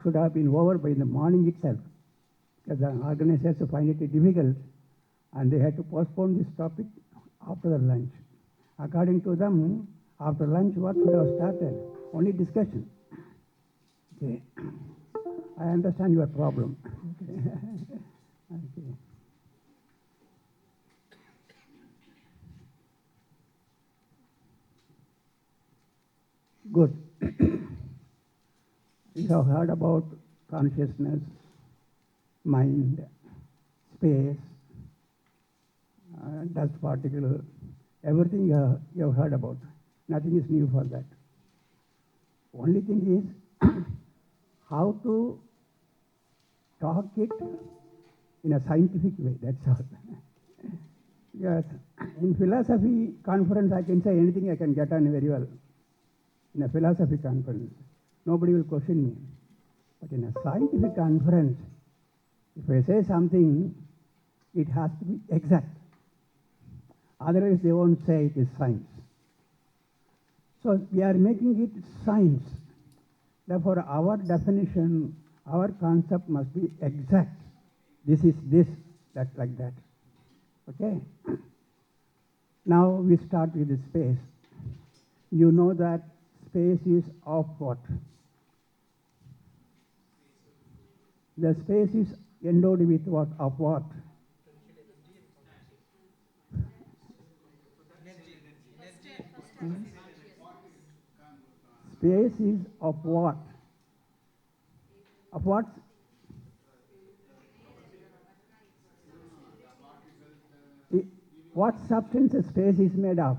should have been over by the morning itself, because the organizers find it difficult and they had to postpone this topic after the lunch. According to them, after lunch, what should have started? Only discussion. Okay. I understand your problem. Okay. Okay. Good. You have heard about consciousness, mind, space, dust particle, everything you have heard about. Nothing is new for that. Only thing is how to talk it in a scientific way, that's all. Yes, in philosophy conference I can say anything I can get on very well. In a philosophy conference, nobody will question me. But in a scientific conference, if I say something, it has to be exact. Otherwise, they won't say it is science. So we are making it science. Therefore, our definition, our concept must be exact. This is this, that's like that. Okay? Now we start with the space. You know that space is of what? The space is endowed with what? Of what? Space is of what? Of what? What substance space is made of?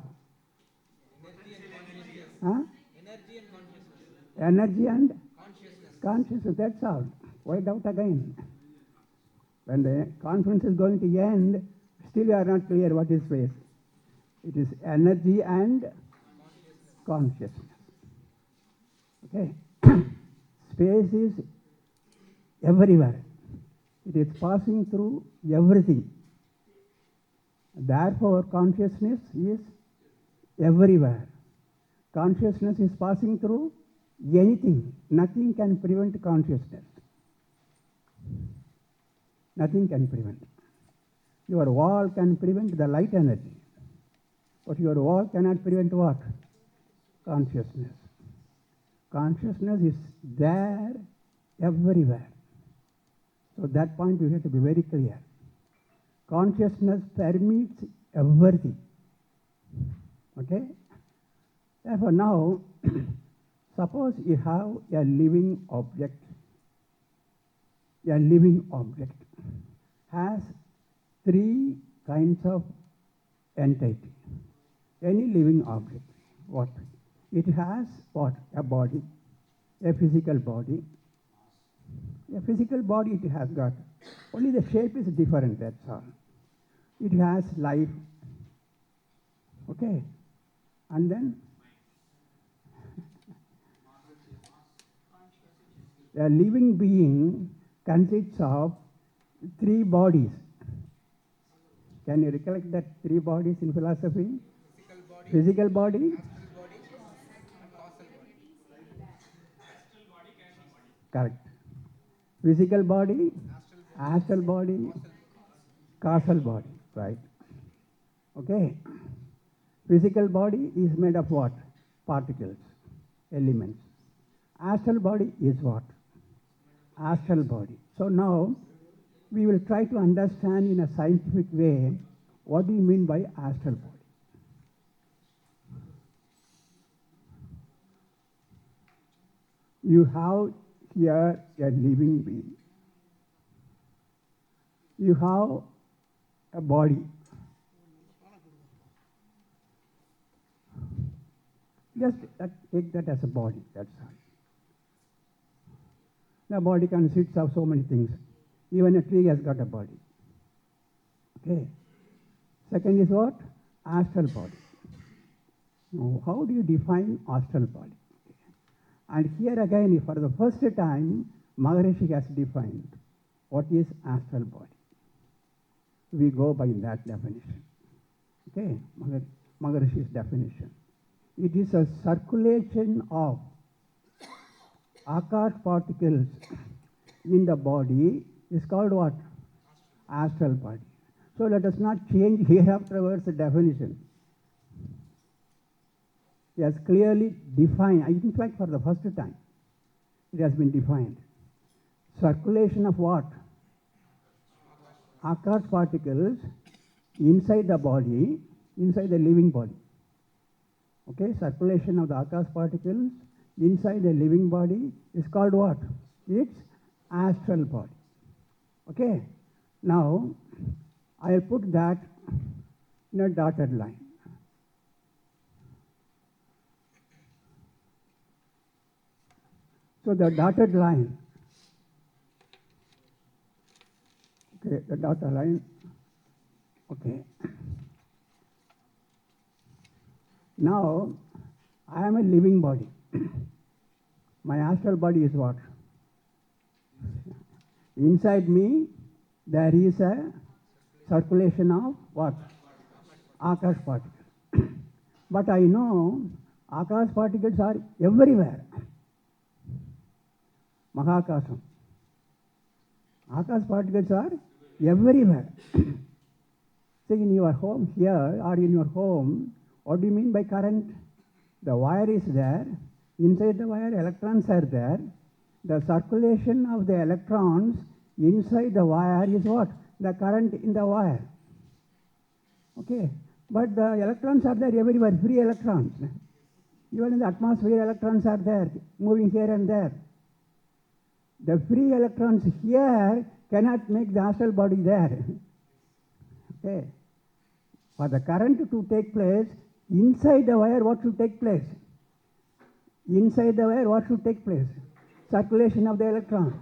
Huh? Energy and consciousness, that's all. Why doubt again? When the conference is going to end, still you are not clear what is space. It is energy and consciousness. Okay? Space is everywhere. It is passing through everything. Therefore, consciousness is everywhere. Consciousness is passing through anything. Nothing can prevent consciousness. Nothing can prevent. Your wall can prevent the light energy. But your wall cannot prevent what? Consciousness. Consciousness is there everywhere. So that point we have to be very clear. Consciousness permeates everything. Okay? Therefore now, suppose you have a living object. A living object has three kinds of entity. Any living object, what? It has what? A body, a physical body. A physical body it has got. Only the shape is different, that's all. It has life. Okay? And then a living being consists of three bodies. Can you recollect that three bodies in philosophy? Physical body, correct. Physical body, astral body, causal body, right? Okay. Physical body is made of what? Particles, elements. Astral body is what? Astral body. So now we will try to understand in a scientific way what do you mean by astral body. You have here a living being. You have a body. Just take that as a body, that's all. The body consists of so many things. Even a tree has got a body. Okay. Second is what? Astral body. Now, how do you define astral body? And here again, for the first time, Maharishi has defined what is astral body. We go by that definition. Okay, Maharishi's definition. It is a circulation of Akash particles in the body is called what? Astral body. So let us not change here afterwards the definition. It has clearly defined, in fact for the first time, it has been defined. Circulation of what? Akash particles inside the body, inside the living body. Okay, circulation of the Akash particles inside the living body is called what? It's astral body. Okay, now I'll put that in a dotted line. So the dotted line, okay, the dotted line, okay. Now, I am a living body. My astral body is what? Inside me, there is a circulation of what? Akash particles. But I know Akash particles are everywhere. Mahakasam. Akash particles are everywhere. Say in your home here or in your home, what do you mean by current? The wire is there. Inside the wire, electrons are there. The circulation of the electrons inside the wire is what? The current in the wire. Okay. But the electrons are there everywhere, free electrons. Even in the atmosphere, electrons are there, moving here and there. The free electrons here cannot make the astral body there. Okay. For the current to take place, inside the wire, what should take place? Inside the wire, what should take place? Circulation of the electron.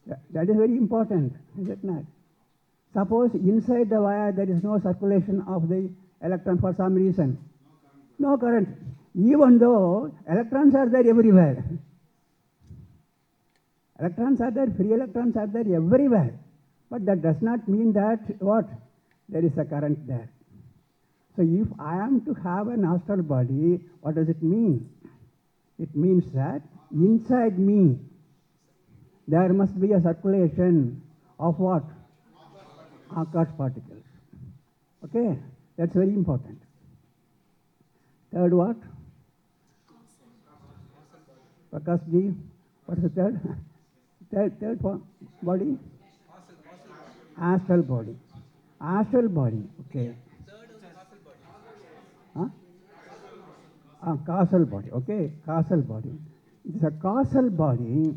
That is very important, is it not? Suppose inside the wire there is no circulation of the electron for some reason. No current. Even though electrons are there everywhere. Electrons are there, free electrons are there everywhere. But that does not mean that what? There is a current there. So if I am to have an astral body, what does it mean? It means that inside me, there must be a circulation of what? Akash particles. Okay? That's very important. Third what? Prakash ji, what is the third? Third body? Astral body. Astral body, okay. Huh? Causal body, okay, causal body. It's a causal body.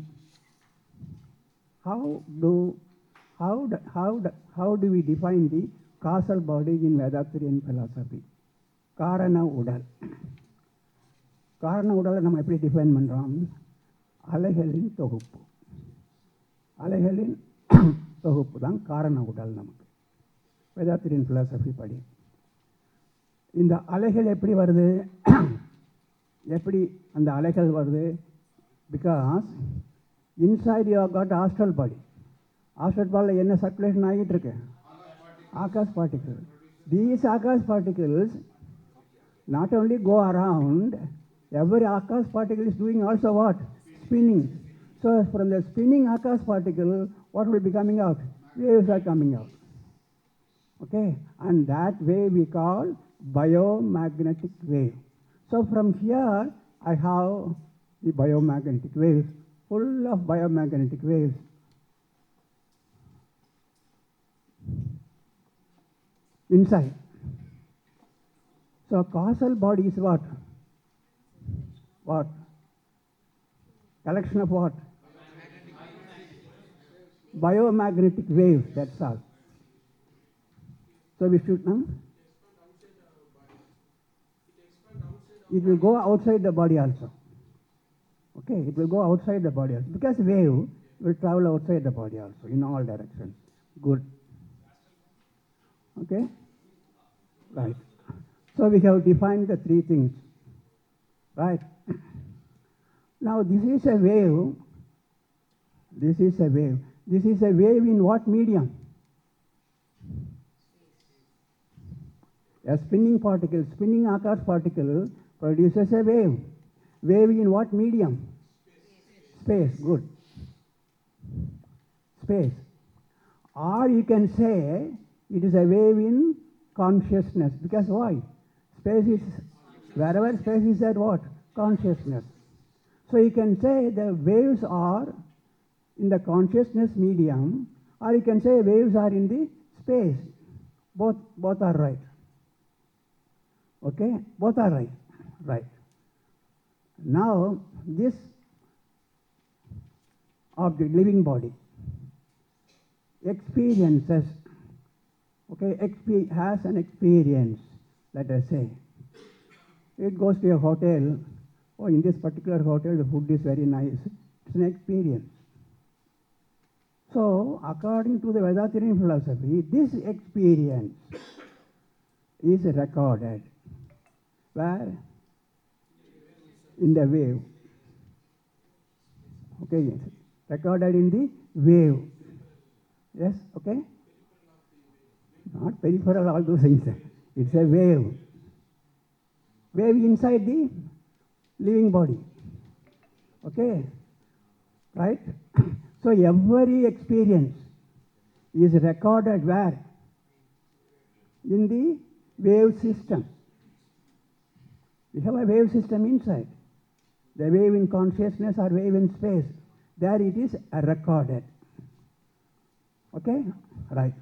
How do we define the causal body in Vedaktarian philosophy? Karana udal. Karana udal நம்ம எப்படி define பண்றோம்? அலைகளின் தொகுப்பு. அலைகளின் தொகுப்பு தான் காரண உடல் நமக்கு. வேதாத்திரியன் philosophy படி. இந்த அலைகள் எப்படி வருது? எப்படி அந்த அலைகள் வருது? Because inside you have got astral body. Astral body என்ன சர்க்குலேஷன் ஆகிட்டு இருக்கு? Akash particles. These Akash particles not only go around, every Akash particle is doing also what? Spinning. So from the spinning Akash particle, what will be coming out? Waves are coming out. Okay? And that wave we call biomagnetic wave. So from here, I have the biomagnetic waves, full of biomagnetic waves. Inside. So causal body is what? What? Collection of what? Biomagnetic waves, that's all. So we should know. It will go outside the body also. Okay, it will go outside the body also. Because wave will travel outside the body also, in all directions. Good. Okay? Right. So we have defined the three things. Right? Now this is a wave. This is a wave. This is a wave in what medium? A spinning particle, spinning Akash particle produces a wave. Wave in what medium? Space, good. Space. Or you can say it is a wave in consciousness. Because why? Space is, wherever space is at what? Consciousness. So you can say the waves are in the consciousness medium, or you can say waves are in the space. Both are right. Okay? Both are right. Right. Now, this object, living body, experiences, okay, has an experience, let us say. It goes to a hotel. Oh, in this particular hotel, the food is very nice. It's an experience. So, according to the Vedatharian philosophy, this experience is recorded. Where? In the wave. Okay, yes. Recorded in the wave. Yes, okay? Not peripheral, all those things. It's a wave. Wave inside the living body. Okay? Right? So every experience is recorded where? In the wave system. We have a wave system inside. The wave in consciousness or wave in space. There it is recorded. Okay? Right.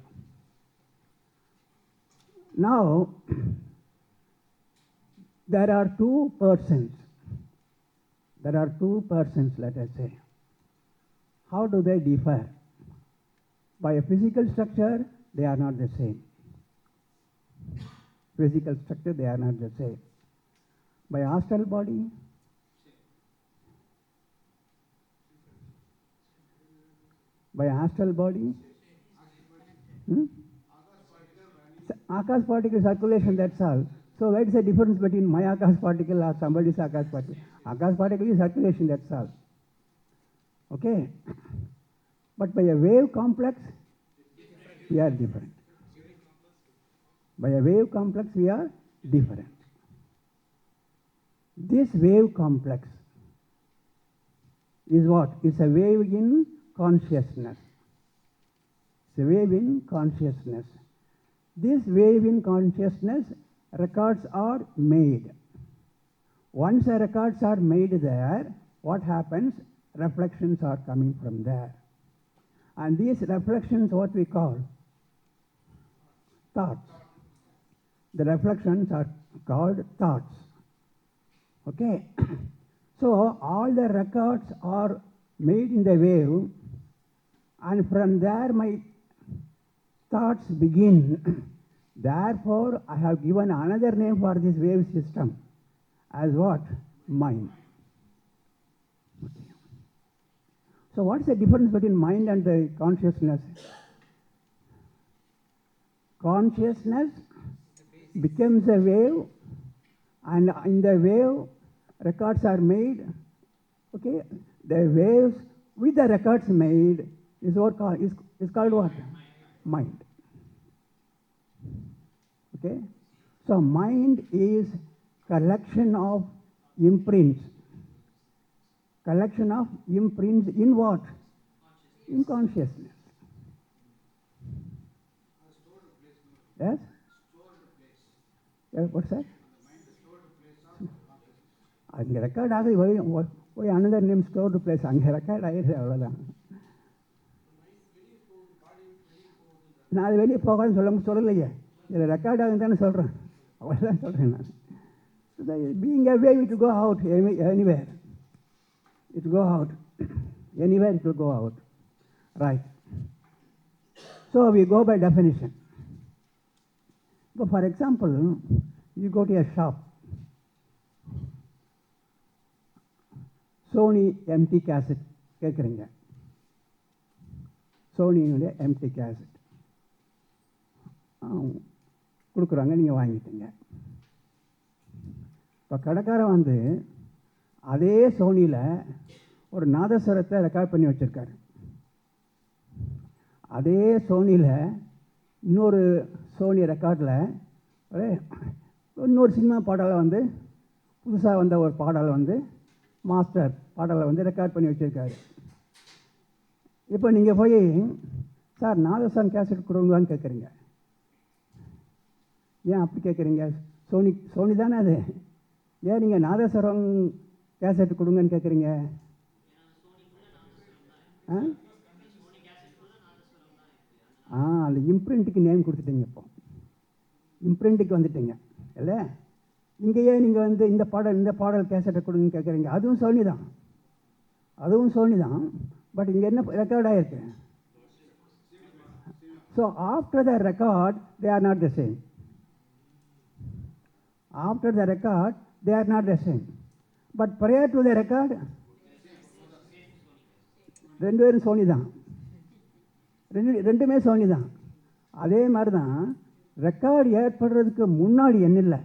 Now, there are two persons. There are two persons, let us say. How do they differ? By a physical structure, they are not the same. Physical structure, they are not the same. By astral body, by astral body, Akash particle circulation, that's all. So what is the difference between my Akash particle or somebody's Akash particle? Akash particle is circulation, that's all. Okay? But by a wave complex, we are different. By a wave complex, we are different. This wave complex is what? It's a wave in consciousness. It's a wave in consciousness. This wave in consciousness, records are made. Once the records are made there, what happens? Reflections are coming from there. And these reflections, what we call thoughts. The reflections are called thoughts. Okay? So all the records are made in the wave, and from there my thoughts begin. Therefore, I have given another name for this wave system as what? Mind. Okay. So what is the difference between mind and the consciousness? Consciousness becomes a wave, and in the wave, records are made. Okay, the waves with the records made is called what? Mind. Okay, so mind is collection of imprints. Collection of imprints in what? In consciousness. Yes? What's that? அங்கே record ஆகுது போய் another name stored place அங்கே record ஆகிடுது அவ்வளோதான். நான் அது வெளியே போகாதுன்னு சொல்லலையே, இதில் ரெக்கார்ட் ஆகுதுன்னு தானே சொல்கிறேன், அவ்வளோதான் சொல்கிறேன் நான். Being a way it go out anywhere. It go out. Anywhere it will go out. Right. So we go by definition. But for example, you go to a shop. Sony empty cassette கேட்குறீங்க. சோனியுடைய empty cassette கொடுக்குறாங்க, நீங்கள் வாங்கிட்டீங்க. இப்போ கடைக்காரன் வந்து அதே சோனியில் ஒரு நாதஸ்வரத்தை record பண்ணி வச்சுருக்காரு. அதே சோனியில் இன்னொரு சோனி ரெக்கார்டில் இன்னொரு சினிமா பாடலை வந்து புதுசாக வந்த ஒரு பாடலை வந்து மாஸ்டர் பாடலை வந்து ரெக்கார்ட் பண்ணி வச்சுருக்காரு. இப்போ நீங்கள் போய் சார் நாதஸ்வரம் கேசட் கொடுங்கன்னு கேட்குறீங்க. ஏன் அப்படி கேட்குறீங்க? சோனி தானே அது. ஏன் நீங்கள் நாதஸ்வரம் கேசட் கொடுங்கன்னு கேட்குறீங்க? அந்த இம்ப்ரிண்ட்டுக்கு நேம் கொடுத்துட்டீங்க. இப்போ இம்ப்ரிண்ட்டுக்கு வந்துட்டீங்க இல்லை? இங்கேயே நீங்கள் வந்து இந்த பாடல் கேசட்டை கொடுங்கன்னு கேட்குறீங்க. அதுவும் சோனி தான். பட் இங்கே என்ன ரெக்கார்ட் ஆகிருக்கு? So after the record they are not the same. After the record they are not the same. But prior to the record ரெண்டு பேரும் சோனி தான். ரெண்டுமே சோனி தான். அதே மாதிரி தான் ரெக்கார்டு ஏற்படுறதுக்கு முன்னாடி எண்ணில்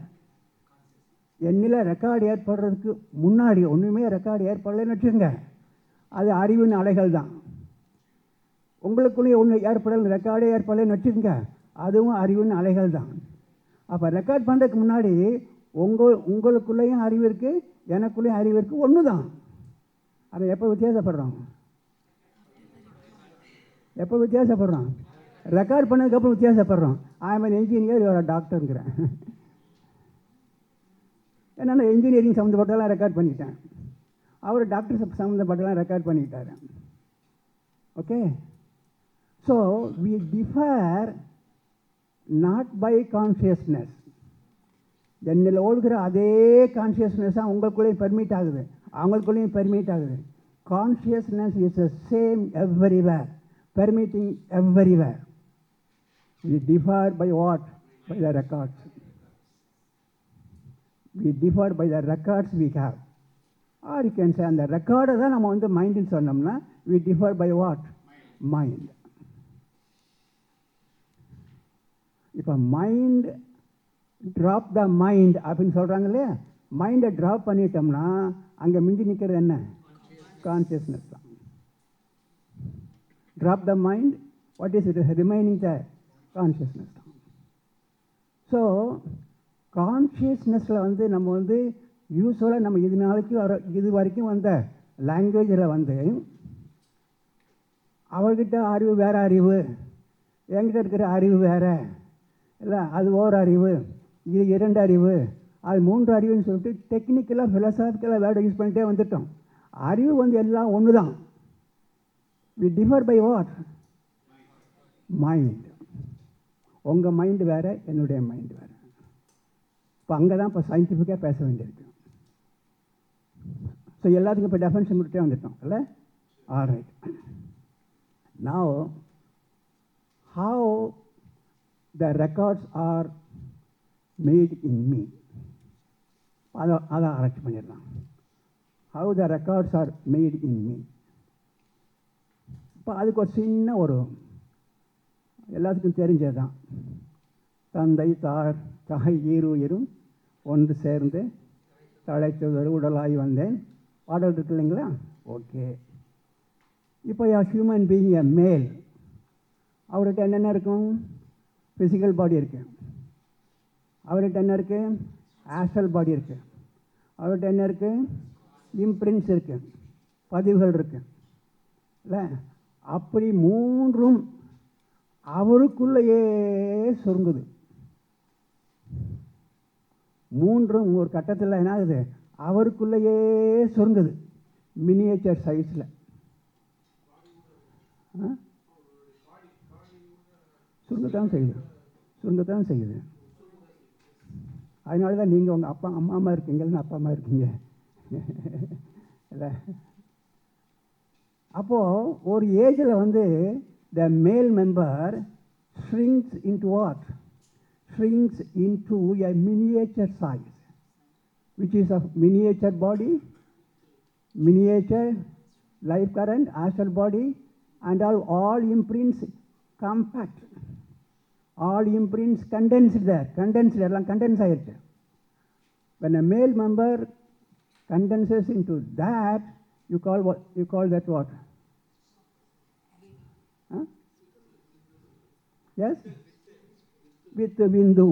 ரெக்கார்டு ஏற்படுறதுக்கு முன்னாடி ஒன்றுமே ரெக்கார்டு ஏற்படலைன்னு வச்சுக்கோங்க, அது அறிவின் அலைகள் தான். உங்களுக்குள்ளேயே ஒன்று ரெக்கார்டே ஏற்படலைன்னு வச்சுக்கோங்க, அதுவும் அறிவின் அலைகள் தான். அப்போ ரெக்கார்ட் பண்ணுறதுக்கு முன்னாடி உங்களுக்குள்ளேயும் அறிவு இருக்குது, எனக்குள்ளேயும் அறிவு இருக்குது, ஒன்று தான். அதை எப்போ வித்தியாசப்படுறோம்? ரெக்கார்ட் பண்ணதுக்கப்புறம் வித்தியாசப்படுறோம். I am an engineer, you are a டாக்டருங்கிறேன். ஏன்னா நான் இன்ஜினியரிங் சம்மந்தப்பட்டதெல்லாம் ரெக்கார்ட் பண்ணிட்டேன், அவர் டாக்டர் சம்மந்தப்பட்டதெல்லாம் ரெக்கார்ட் பண்ணிக்கிட்டாரு. Okay, so we differ not by consciousness. என்னில் ஓடுகிற அதே கான்ஷியஸ்னஸ் தான் உங்களுக்குள்ளேயும் பெர்மிட் ஆகுது, அவங்களுக்குள்ளேயும் பெர்மிட் ஆகுது. Consciousness is the same everywhere, permitting everywhere. We differ by what? By the records. We differ by the records we have. Or you can say, அந்த ரெக்கார்டை தான் நம்ம வந்து மைண்டுன்னு சொன்னோம்னா, we differ by what? Mind. இப்போ mind drop the mind அப்படின்னு சொல்கிறாங்க இல்லையா? மைண்டை ட்ராப் பண்ணிட்டோம்னா அங்கே மிஞ்சி நிற்கிறது என்ன? கான்சியஸ்னஸ் தான். Drop the mind, what is it remaining there? Consciousness. So கான்ஷியஸ்னஸில் வந்து நம்ம வந்து யூஸ்வலாக நம்ம இது வரைக்கும் வந்த லாங்குவேஜில் வந்து அவர்கிட்ட அறிவு வேறு அறிவு, என்கிட்ட இருக்கிற அறிவு வேறு இல்லை, அது ஓர் அறிவு, இது 2 அறிவு, அது 3 அறிவுன்னு சொல்லிட்டு டெக்னிக்கலாக ஃபிலசாபிக்கலாக வேர்டை யூஸ் பண்ணிட்டே வந்துட்டோம். அறிவு வந்து எல்லாம் ஒன்று தான். We differ by what? Mind. உங்கள் மைண்டு வேறு, என்னுடைய மைண்டு வேறு. இப்போ அங்கே தான் இப்போ சயின்டிஃபிக்காக பேச வேண்டியிருக்கு. ஸோ எல்லாத்துக்கும் இப்போ டெஃபனிஷன் கொடுத்தே வந்துட்டோம் இல்லை? All right. Now how the records R made in me, அதை ஆராய்ச்சி பண்ணிடலாம். How the records R made in me. இப்போ அதுக்கு ஒரு சின்ன எல்லாத்துக்கும் தெரிஞ்சது தான். தந்தை தாய் ஈருயிரும் ஒன்று சேர்ந்து தழைத்ததொரு உடலாகி வந்தேன் பாடல் இருக்கு இல்லைங்களா? ஓகே. இப்போ ஹியூமன் பீயிங் எ மேல், அவர்கிட்ட என்னென்ன இருக்கும்? ஃபிசிக்கல் பாடி இருக்குது. அவர்கிட்ட என்ன இருக்குது? ஆஸ்ட்ரல் பாடி இருக்குது. அவர்கிட்ட என்ன இருக்குது? இம்ப்ரிண்ட்ஸ் இருக்குது, பதிவுகள் இருக்குது இல்லை? அப்படி 3ம் அவருக்குள்ளேயே சுருங்குது. 3ம் ஒரு கட்டத்தில் என்ன ஆகுது? அவருக்குள்ளேயே சுருங்குது, மினியேச்சர் சைஸில். சுருங்கத்தான் செய்யுது. அதனால தான் நீங்கள் உங்கள் அம்மா இருக்கீங்கன்னு அப்பா அம்மா இருக்கீங்க இல்லை? அப்போது ஒரு ஏஜில் வந்து த மேல் member shrinks into what? Shrinks into a miniature size, which is a miniature body, miniature life current, astral body, and all imprints compact. All imprints condensed there. எல்லாம் condense ஆயிடுச்சு. When a male member condenses into that, you call that what? Huh? Yes? With the Bindu.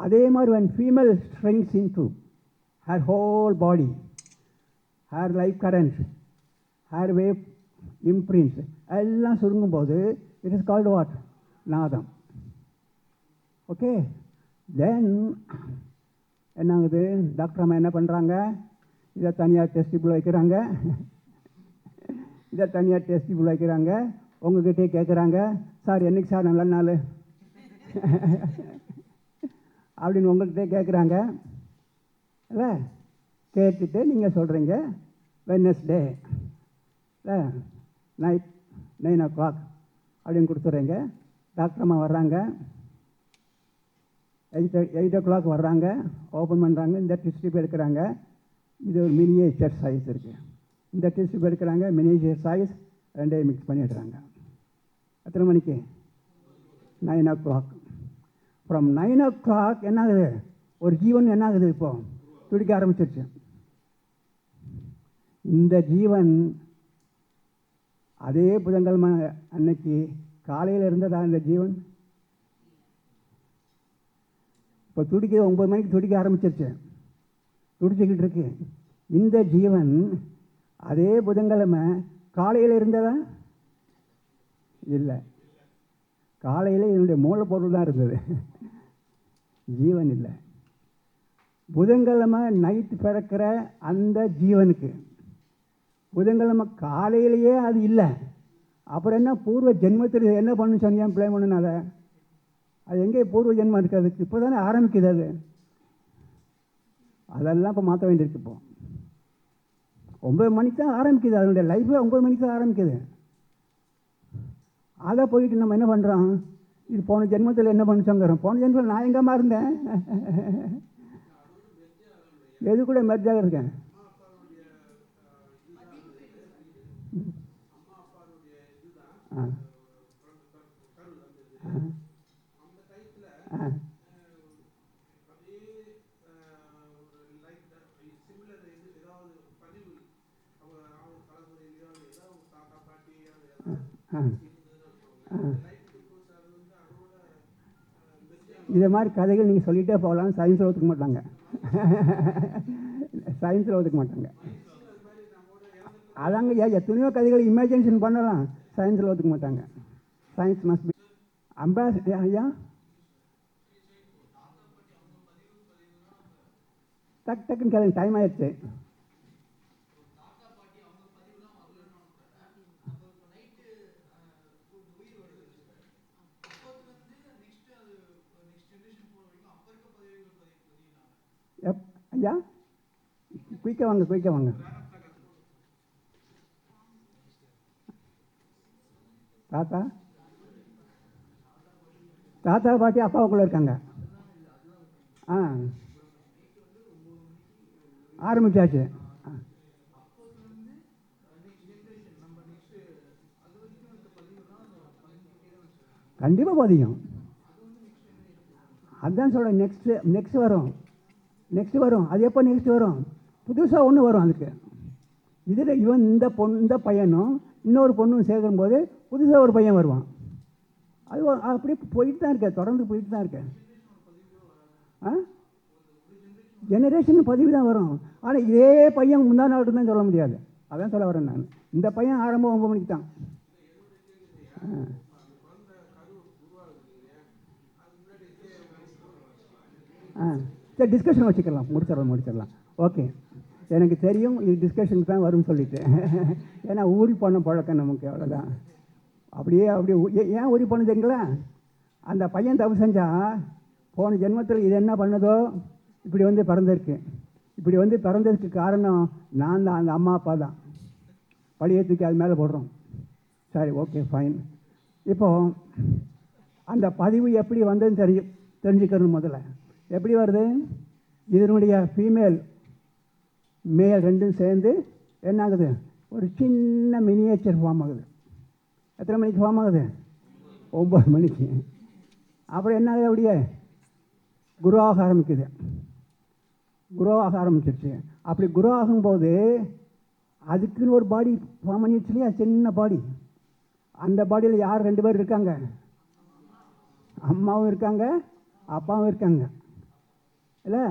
அதே மாதிரி when female shrinks into her whole body, her life currents, her wave imprints எல்லாம் சுருங்கும்போது it is called what? நாதம். Okay. Then என்ன ஆகுது? Doctor அம்மா என்ன பண்ணுறாங்க? இதை தனியாக டெஸ்டிபிள் வைக்கிறாங்க, இதை தனியாக டெஸ்டிபிள் வைக்கிறாங்க. உங்ககிட்டே கேட்குறாங்க, சார் என்னைக்கு சார் நல்ல நாள் அப்படின்னு உங்கள்கிட்டே கேட்குறாங்க. இல்லை, கேட்டுட்டு நீங்கள் சொல்கிறீங்க வெட்னஸ்டே நைட் 9 o'clock அப்படின்னு கொடுத்துட்றீங்க. டாக்டர் அம்மா வர்றாங்க, 8 o'clock வர்றாங்க, ஓப்பன் பண்ணுறாங்க, இந்த டிஸ்ட்ரிப் எடுக்கிறாங்க. இது ஒரு மினியேச்சர் சைஸ் இருக்குது. இந்த டிஸ்ட்ரிப் எடுக்கிறாங்க, மினியேச்சர் சைஸ் ரெண்டையும் மிக்ஸ் பண்ணிடுறாங்க. எத்தனை மணிக்கு? 9 o'clock. ஃப்ரம் 9 o'clock என்ன ஆகுது? ஒரு ஜீவன் என்ன ஆகுது? இப்போ துடிக்க ஆரம்பிச்சிருச்சு. இந்த ஜீவன் அதே புதன்கிழமை அன்னைக்கு காலையில் இருந்ததா இந்த ஜீவன்? இப்போ துடிக்க 9 மணிக்கு துடிக்க ஆரம்பிச்சிருச்சு, துடிச்சிக்கிட்டு இருக்கு. இந்த ஜீவன் அதே புதன்கிழமை காலையில் இருந்ததா? இல்லை, காலையில் என்னுடைய மூலப்பொருள் தான் இருந்தது, ஜீவன் இல்லை. புதன்கிழமை நைட்டு பிறக்கிற அந்த ஜீவனுக்கு புதன்கிழமை காலையிலேயே அது இல்லை. அப்புறம் என்ன பூர்வ ஜென்மத்தில் என்ன பண்ணு சொன்னியா? ப்ளே பண்ணுன்னு அதை அது எங்கே பூர்வ ஜென்மம் இருக்குது? அதுக்கு இப்போ தானே ஆரம்பிக்குது அது. அதெல்லாம் இப்போ மாற்ற வேண்டியிருக்கு. இப்போ 9 மணிக்கு தான் ஆரம்பிக்குது, அதனுடைய லைஃப்பில் 9 மணிக்கு தான் ஆரம்பிக்குது. அதை போயிட்டு நம்ம என்ன பண்ணுறோம்? இது போன ஜென்மத்தில் என்ன பண்ணுச்சோங்கிறோம். போன ஜென்மத்தில் நான் எங்கேம்மா இருந்தேன்? எது கூட மெர்ஜாக இருக்கேன். இதை மாதிரி கதைகள் நீங்கள் சொல்லிகிட்டே போகலாம். சயின்ஸில் ஒத்துக்க மாட்டாங்க, சயின்ஸில் ஒத்துக்க மாட்டாங்க. அதாங்க எத்தனையோ கதைகள் இமேஜினேஷன் பண்ணலாம், சயின்ஸில் ஒத்துக்க மாட்டாங்க. Science must be ambassador. ஐயா டக்குன்னு கேளுங்க, டைம் ஆயிடுச்சு. ஐயா குயிக்காக வாங்க, குயிக்காக வாங்க. தாத்தா தாத்தா பாட்டி அப்பாவுக்குள்ளே இருக்காங்க. ஆரம்பிச்சாச்சு. கண்டிப்பாக பதியும். அதுதான் சொல்கிறேன். நெக்ஸ்ட் வரும். அது எப்போ நெக்ஸ்ட் வரும்? புதுசாக ஒன்று வரும். அதுக்கு இதில் இவன் இந்த பையனும் இன்னொரு பொண்ணும் சேர்க்கும்போது புதுசாக ஒரு பையன் வருவான். அது அப்படியே போயிட்டு தான் இருக்கேன், தொடர்ந்து போயிட்டு தான் இருக்கேன். ஜெனரேஷன் பதிவு தான் வரும். ஆனால் இதே பையன் முந்தா நாள் தான் சொல்ல முடியாது. அதான் சொல்ல வரேன் நான். இந்த பையன் ஆரம்பம் 9 மணிக்கு தான். சரி, டிஸ்கஷன் வச்சுக்கலாம், முடிச்சிடலாம். ஓகே, எனக்கு தெரியும் இது டிஸ்கஷனுக்கு தான் வரும்னு சொல்லிட்டு. ஏன்னா ஊறி பண்ண பழக்கம் நமக்கு, அவ்வளோதான். அப்படியே ஏன் ஊறி பண்ணுதுங்களா? அந்த பையன் தப்பு செஞ்சால் போன ஜென்மத்தில் இது என்ன பண்ணதோ இப்படி வந்து பிறந்திருக்கு. இப்படி வந்து பிறந்ததுக்கு காரணம் நான் தான், அந்த அம்மா அப்பா தான். பழைய தூக்கி அது மேலே போடுறோம். சரி, ஓகே, ஃபைன். இப்போது அந்த பதிவு எப்படி வந்ததுன்னு தெரிஞ்சுக்கணும். முதல்ல எப்படி வருது? இதனுடைய ஃபீமேல் மேல் ரெண்டும் சேர்ந்து என்ன ஆகுது? ஒரு சின்ன மினியேச்சர் ஃபார்ம் ஆகுது. எத்தனை மணிக்கு ஃபார்ம் ஆகுது? 9 மணிக்கு. அப்புறம் என்ன ஆகுது? அப்படியே குரோ ஆக ஆரம்பிக்குது. குரோ ஆக ஆரம்பிச்சிருச்சு. அப்படி குரோ ஆகும்போது அதுக்குன்னு ஒரு பாடி ஃபார்ம் பண்ணிடுச்சு இல்லையா? சின்ன பாடி. அந்த பாடியில் யார் 2 பேர் இருக்காங்க? அம்மாவும் இருக்காங்க, அப்பாவும் இருக்காங்க இல்லை?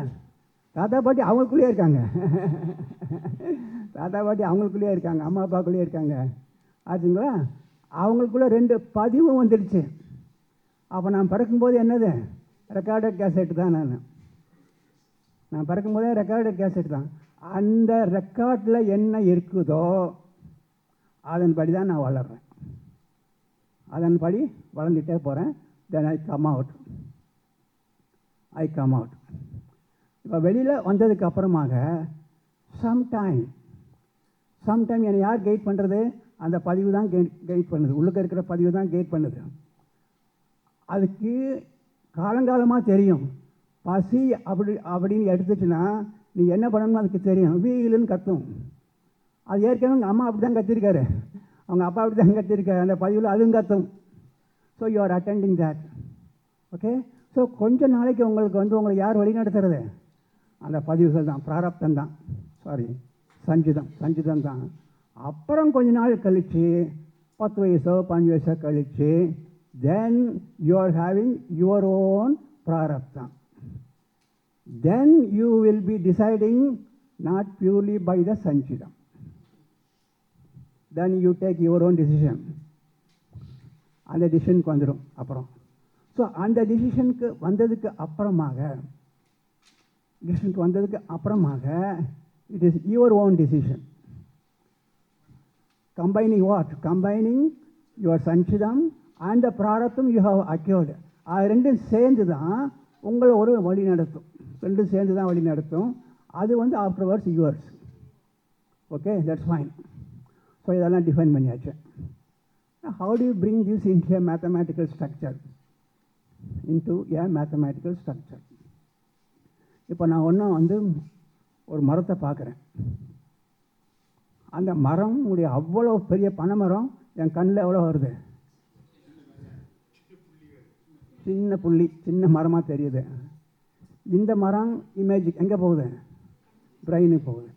தாத்தா பாட்டி அவங்களுக்குள்ளேயே இருக்காங்க. தாத்தா பாட்டி அவங்களுக்குள்ளேயே இருக்காங்க, அம்மா அப்பாக்குள்ளேயே இருக்காங்க. ஆச்சுங்களா? அவங்களுக்குள்ளே 2 பதிவும் வந்துடுச்சு. அப்போ நான் பிறக்கும்போது என்னது? ரெக்கார்டட் கேசட் தான். நான் பிறக்கும்போதே ரெக்கார்டட் கேசட் தான். அந்த ரெக்கார்டில் என்ன இருக்குதோ அதன்படி தான் நான் வளர்கிறேன். அதன்படி வளர்ந்துட்டே போகிறேன். தென் ஐ கம் அவுட். இப்போ வெளியில் வந்ததுக்கு அப்புறமாக சம்டைம் என்னை யார் கைட் பண்ணுறது? அந்த பதிவு தான் கைட் பண்ணுது. உள்ளுக்க இருக்கிற பதிவு தான் கைட் பண்ணுது. அதுக்கு காலங்காலமாக தெரியும். பசி அப்படின்னு எடுத்துச்சுன்னா நீ என்ன பண்ணணும்னு அதுக்கு தெரியும். வீலுன்னு கத்தும். அது ஏற்கனவே உங்கள் அம்மா அப்படி தான் கத்திருக்காரு, அவங்க அப்பா அப்படி தான் கத்திருக்காரு. அந்த பதிவில் அதுவும் கத்தும். So you are attending that. Okay. So கொஞ்ச நாளைக்கு உங்களுக்கு உங்களை யார் வழி நடத்துறது? அந்த பதிவுகள் தான், பிராரப்தம் தான், சஞ்சிதம் தான். அப்புறம் கொஞ்ச நாள் கழித்து 10 வயசோ 5 வயசோ கழித்து then you are having your own பிராரப்தம். Then you will be deciding not purely by the சஞ்சிதம். Then you take your own decision. அந்த டிசிஷனுக்கு வந்துடும் அப்புறம். ஸோ அந்த டிசிஷனுக்கு வந்ததுக்கு அப்புறமாக it is your own decision. Combining what? Combining your சஞ்சிதம் அண்ட் த பிராரப்தம் யூ ஹவ் அக்யூர்டு. அது ரெண்டும் சேர்ந்து தான் உங்களை ஒரு வழி நடத்தும். ரெண்டும் சேர்ந்து தான் வழி நடத்தும். அது afterwards yours. Okay, that's fine. So இதெல்லாம் டிஃபைன் பண்ணியாச்சு. How do you bring this into a mathematical structure? இப்போ நான் ஒரு மரத்தை பார்க்குறேன். அந்த மரம் அவ்வளோ பெரிய பனைமரம் என் கண்ணில் எவ்வளோ வருது? சின்ன புள்ளி, சின்ன மரமாக தெரியுது. இந்த மரம் இமேஜ் எங்கே போகுது? பிரெயினுக்கு போகுது.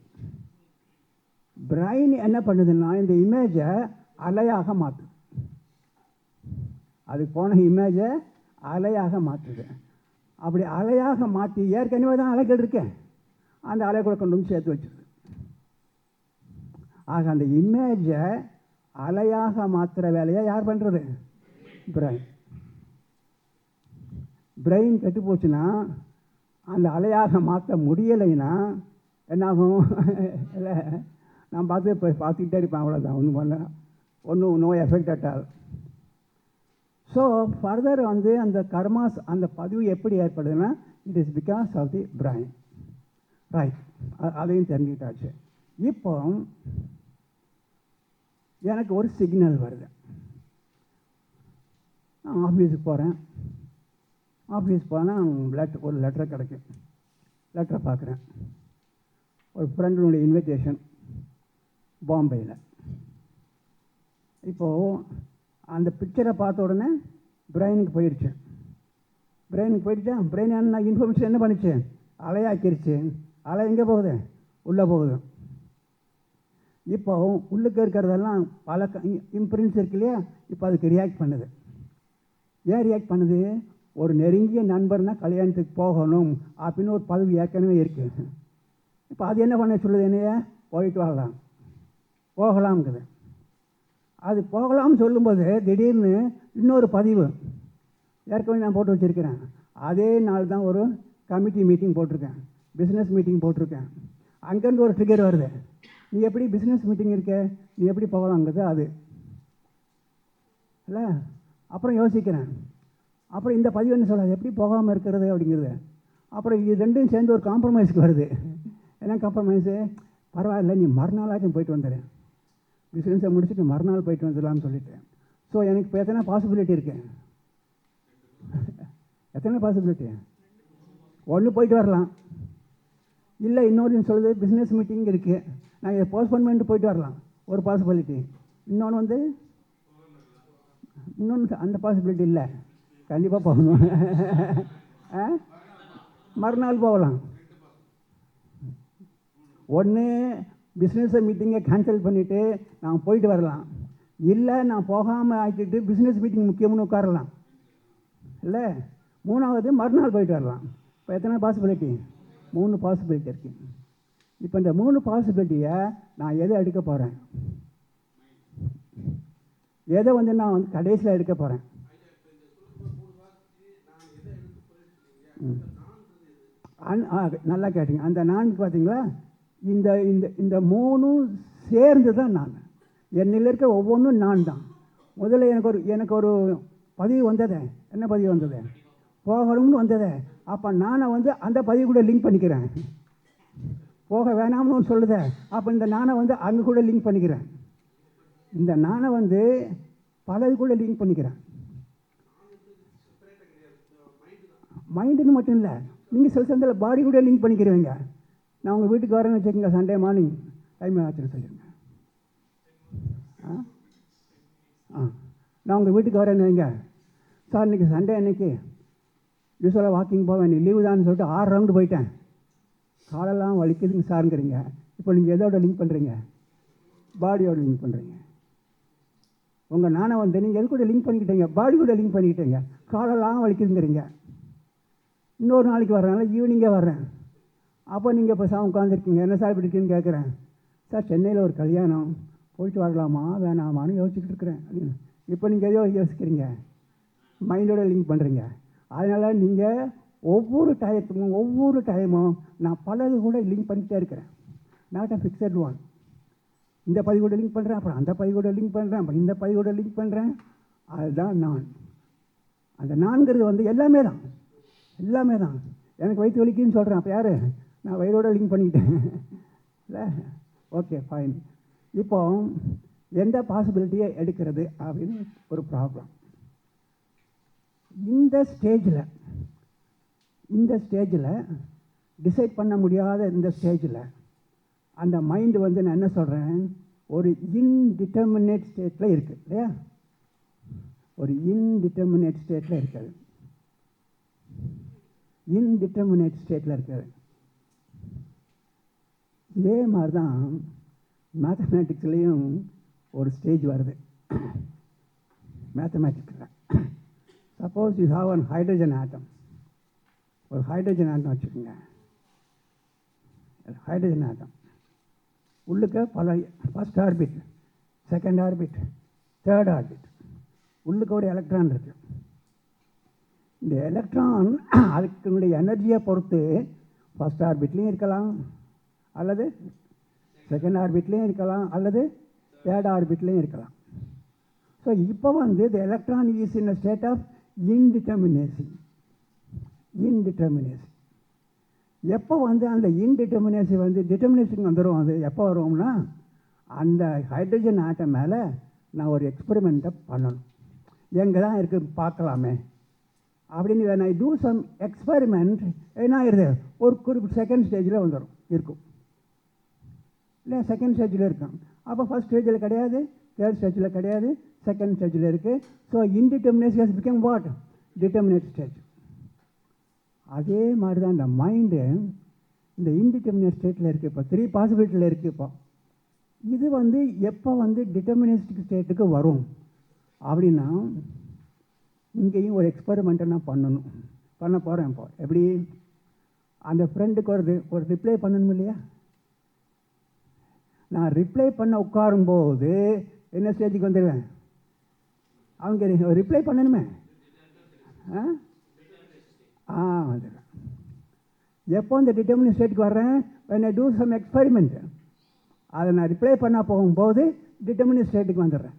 பிரெயின் என்ன பண்ணுதுன்னா இந்த இமேஜை அலையாக மாற்றுது. அது போன இமேஜை அலையாக மாற்றுது. அப்படி அலையாக மாற்றி ஏற்கனவே தான் அலைகள் இருக்கேன், அந்த அலை கூட கொண்டு வந்து சேர்த்து வச்சுருது. ஆக அந்த இமேஜை அலையாக மாற்றுற வேலையை யார் பண்ணுறது? பிரெயின் கெட்டு போச்சுன்னா, அந்த அலையாக மாற்ற முடியலைன்னா என்னாகும்? இல்லை, நான் பார்த்துக்கிட்டே இருப்பேன், அவ்வளோதான். ஒன்றும் no effect at all. So further அந்த கர்மாஸ், அந்த பதிவு எப்படி ஏற்படுதுன்னா it is because of the brain. Right, அதையும் தெரிஞ்சுக்கிட்டாச்சு. இப்போ எனக்கு ஒரு சிக்னல் வருது. நான் ஆஃபீஸுக்கு போகிறேன். போனால் ஒரு லெட்டர் கிடைக்கும். லெட்டரை பார்க்குறேன். ஒரு ஃப்ரெண்டினுடைய இன்விடேஷன் பாம்பேயில். இப்போது அந்த பிக்சரை பார்த்த உடனே பிரெயினுக்கு போயிடுச்சு. பிரெயின் என்ன இன்ஃபர்மேஷன் என்ன பண்ணிச்சு? அலையாக்கிருச்சு. அலை எங்கே போகுது? உள்ளே போகுது. இப்போ உள்ளுக்கு இருக்கிறதெல்லாம் பல இம்ப்ரின்ஸ் இருக்கு இல்லையா? இப்போ அதுக்கு ரியாக்ட் பண்ணுது. ஏன் ரியாக்ட் பண்ணுது? ஒரு நெருங்கிய நண்பர்னா கல்யாணத்துக்கு போகணும் அப்படின்னு ஒரு பதிவு ஏற்கனவே இருக்குது. இப்போ அது என்ன பண்ண சொல்லுது? என்னைய போயிட்டு வரலாம், போகலாம்ங்குது. அது போகலாம்னு சொல்லும்போது திடீர்னு இன்னொரு பதிவு ஏற்கனவே நான் போட்டு வச்சுருக்கிறேன். அதே நாள் தான் ஒரு கமிட்டி மீட்டிங் போட்டிருக்கேன், பிஸ்னஸ் மீட்டிங் போட்டிருக்கேன். அங்கேருந்து ஒரு ட்ரிகர் வருது. நீ எப்படி பிஸ்னஸ் மீட்டிங் இருக்க, நீ எப்படி போகலாங்கிறது அது இல்லை. அப்புறம் யோசிக்கிறேன். அப்புறம் இந்த பதிவு என்ன சொல்லாது, எப்படி போகாமல் இருக்கிறது அப்படிங்கிறது. அப்புறம் இது ரெண்டும் சேர்ந்து ஒரு காம்ப்ரமைஸ்க்கு வருது. என்ன காம்ப்ரமைஸு? பரவாயில்ல, நீ மறுநாளாச்சும் போயிட்டு வந்துடுறேன், பிஸ்னஸை முடிச்சுட்டு மறுநாள் போயிட்டு வந்துடலாம்னு சொல்லிட்டேன். ஸோ எனக்கு இப்போ எத்தனை பாசிபிலிட்டி இருக்கு? எத்தனை பாசிபிலிட்டி? ஒன்று போயிட்டு வரலாம், இல்லை இன்னொரு சொல்லுது பிஸ்னஸ் மீட்டிங் இருக்குது, நான் இதை போஸ்ட்போன் பண்ணிட்டு போயிட்டு வரலாம், ஒரு பாசிபிலிட்டி. இன்னொன்று அந்த பாசிபிலிட்டி இல்லை, கண்டிப்பாக போகணும். மறுநாள் போகலாம். ஒன்று பிஸ்னஸை மீட்டிங்கை கேன்சல் பண்ணிவிட்டு நான் போயிட்டு வரலாம், இல்லை நான் போகாமல் ஆக்கிட்டு பிஸ்னஸ் மீட்டிங் முக்கியம்னு உட்காரலாம், இல்லை மூணாவது மறுநாள் போயிட்டு வரலாம். இப்போ எத்தனை பாசிபிலிட்டி? 3 பாசிபிலிட்டி இருக்குது. இப்போ இந்த 3 பாசிபிலிட்டியை நான் எதை எடுக்க போகிறேன், எதை வந்து நான் வந்து கடைசியில் எடுக்க போகிறேன்? நல்லா கேட்டீங்க. அந்த நான் பார்த்தீங்களா, இந்த இந்த இந்த 3ம் சேர்ந்து தான் நான். என்னில் இருக்க ஒவ்வொன்றும் நான் தான். முதல்ல எனக்கு ஒரு பதிவு வந்ததே. என்ன பதிவு வந்தது? போகணும்னு வந்ததே. அப்போ நானை வந்து அந்த பதிவு கூட லிங்க் பண்ணிக்கிறேன். போக வேணாம்னு சொல்லுதே, அப்போ இந்த நானை வந்து அங்கே கூட லிங்க் பண்ணிக்கிறேன். இந்த நானை வந்து பலது கூட லிங்க் பண்ணிக்கிறேன். மைண்டுன்னு மட்டும் இல்லை, நீங்கள் சில சந்தில் பாடி கூட லிங்க் பண்ணிக்கிறீங்க. நான் உங்கள் வீட்டுக்கு வரேன்னு வச்சுக்கோங்க, சண்டே மார்னிங் டைம் ஆச்சுன்னு சொல்லிடுங்க. நான் உங்கள் வீட்டுக்கு வரேன்னு வைங்க, சார் இன்றைக்கி சண்டே அன்னைக்கு யூஸ்வலாக வாக்கிங் போவேன், நீ லீவு தான் சொல்லிட்டு 6 ரவுண்டு போயிட்டேன், காலெல்லாம் வலிக்குதுங்க சாருங்கிறீங்க. இப்போ நீங்கள் எதோட லிங்க் பண்ணுறீங்க? பாடியோட லிங்க் பண்ணுறீங்க. உங்கள் நானை வந்து நீங்கள் எது கூட லிங்க் பண்ணிக்கிட்டீங்க? பாடி கூட லிங்க் பண்ணிக்கிட்டீங்க. காலெல்லாம் வலிக்குதுங்கிறீங்க. இன்னொரு நாளைக்கு வர்றதுனால ஈவினிங்கே வர்றேன். அப்போ நீங்கள் இப்போ சார் உட்காந்துருக்கீங்க, என்ன சார் இப்படி இருக்குன்னு கேட்குறேன். சார் சென்னையில் ஒரு கல்யாணம், போயிட்டு வரலாமா வேணாமான்னு யோசிச்சுக்கிட்டு இருக்கிறேன் அப்படின்னு. இப்போ நீங்கள் எதோ யோசிக்கிறீங்க, மைண்டோட லிங்க் பண்ணுறீங்க. அதனால் நீங்கள் ஒவ்வொரு டைமும் நான் பலது கூட லிங்க் பண்ணிகிட்டே இருக்கிறேன். Not a fixed one. இந்த பதிவோட லிங்க் பண்ணுறேன், அப்புறம் அந்த பதிவோட லிங்க் பண்ணுறேன், அப்புறம் இந்த பதிவோட லிங்க் பண்ணுறேன். அதுதான் நான். அந்த நான்கிறது வந்து எல்லாமே தான். எனக்கு வயிற்று வலிக்குன்னு சொல்கிறேன், அப்போ யார்? நான் வயிறோட லிங்க் பண்ணிக்கிட்டேன் இல்லை? Okay fine. இப்போ எந்த பாசிபிலிட்டியை எடுக்கிறது அப்படின்னு ஒரு ப்ராப்ளம். இந்த ஸ்டேஜில் டிசைட் பண்ண முடியாத இந்த ஸ்டேஜில் அந்த மைண்டு வந்து நான் என்ன சொல்கிறேன், ஒரு இன்டிட்டர்மினேட் ஸ்டேட்டில் இருக்குது இல்லையா? ஒரு இன்டிட்டர்மினேட் ஸ்டேட்டில் இருக்காது. இதே மாதிரி தான் மேத்தமேட்டிக்ஸ்லேயும் ஒரு ஸ்டேஜ் வருது. மேத்தமேட்டிக்ஸில் suppose you have one hydrogen atom. ஒரு ஹைட்ரஜன் ஆட்டம் வச்சுக்கோங்க. ஹைட்ரஜன் ஆட்டம் உள்ளுக்க பல first orbit, second orbit, third orbit. உள்ளுக்க ஒரு எலக்ட்ரான் இருக்குது. இந்த எலக்ட்ரான் அதுக்குனுடைய எனர்ஜியை பொறுத்து ஃபர்ஸ்ட் ஆர்பிட்லேயும் இருக்கலாம், அல்லது செகண்ட் ஆர்பிட்லேயும் இருக்கலாம், அல்லது தேர்ட் ஆர்பிட்லேயும் இருக்கலாம். ஸோ இப்போ வந்து the electron is in a state of indeterminacy. எப்போ வந்து அந்த இன்டிட்டர்மினேசி வந்து டிட்டர்மினேஷன் வந்துடும். அது எப்போ வருவோம்னா, அந்த ஹைட்ரஜன் ஆட்டம் மேலே நான் ஒரு எக்ஸ்பெரிமெண்ட்டை பண்ணணும். எங்கே தான் இருக்குது பார்க்கலாமே அப்படின்னு when I do some experiment என்ன ஆயிடுது, ஒரு குறிப்பிட்ட செகண்ட் ஸ்டேஜில் இருக்கும் இல்லை? செகண்ட் ஸ்டேஜில் இருக்கும். அப்போ ஃபர்ஸ்ட் ஸ்டேஜில் கிடையாது, தேர்ட் ஸ்டேஜில் கிடையாது, செகண்ட் ஸ்டேஜில் இருக்குது. So indeterminacy has become what? Determinate stage. அதே மாதிரி தான் இந்த மைண்டு இந்த இன்டிட்டர்மினேட் ஸ்டேட்டில் இருக்குது. இப்போ 3 பாசிபிலிட்டியில் இருக்குது. இப்போ இது வந்து எப்போ வந்து டிட்டர்மினிஸ்டிக் ஸ்டேட்டுக்கு வரும் அப்படின்னா, இங்கேயும் ஒரு எக்ஸ்பெரிமெண்ட்டை நான் பண்ண போகிறேன். இப்போ எப்படி? அந்த ஃப்ரெண்டுக்கு ஒரு ரிப்ளை பண்ணணும் இல்லையா? நான் ரிப்ளை பண்ண உட்காரும்போது என்ன ஸ்டேஜுக்கு வந்துடுவேன்? அவங்க ரிப்ளை பண்ணணுமே. வந்துடுவேன். எப்போ இந்த டிட்டர்மினேட் ஸ்டேட்டுக்கு வர்றேன்? when I do some experiment. அதை நான் ரிப்ளை பண்ண போகும்போது டிட்டர்மினேட் ஸ்டேட்டுக்கு வந்துடுறேன்.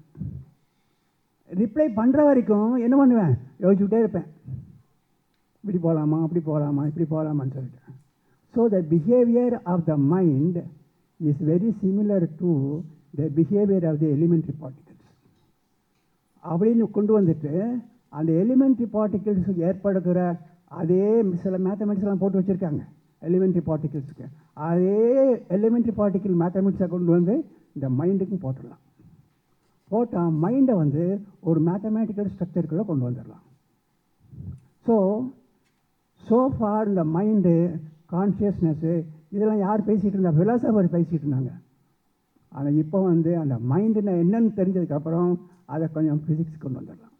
ரிப்ளை பண்ணுற வரைக்கும் என்ன பண்ணுவேன்? யோசிச்சுக்கிட்டே இருப்பேன், இப்படி போகலாமா, அப்படி போகலாமா, இப்படி போகலாமான்னு சொல்லிட்டு. So the behaviour of the mind is very similar to the behaviour of the elementary particles அப்படின்னு கொண்டு வந்துட்டு, அந்த எலிமெண்ட்ரி பார்ட்டிகல்ஸ் ஏற்படுகிற அதே சில மேத்தமெட்டிக்ஸ்லாம் போட்டு வச்சுருக்காங்க எலிமெண்ட்ரி பார்ட்டிகல்ஸுக்கு. அதே எலிமெண்ட்ரி பார்ட்டிக்கல் மேத்தமெட்டிக்ஸை கொண்டு வந்து இந்த மைண்டுக்கும் போட்டுடலாம். போட்டால் மைண்டை வந்து ஒரு மேத்தமேட்டிக்கல் ஸ்ட்ரக்சருக்குள்ளே கொண்டு வந்துடலாம். ஸோ ஃபார் இந்த மைண்டு, கான்ஷியஸ்னஸ்ஸு, இதெல்லாம் யார் பேசிகிட்டு இருந்தா? ஃபிலாசபர் பேசிகிட்டு இருந்தாங்க. ஆனால் இப்போ வந்து அந்த மைண்டுன்னா என்னன்னு தெரிஞ்சதுக்கப்புறம் அதை கொஞ்சம் ஃபிசிக்ஸ் கொண்டு வந்துடலாம்.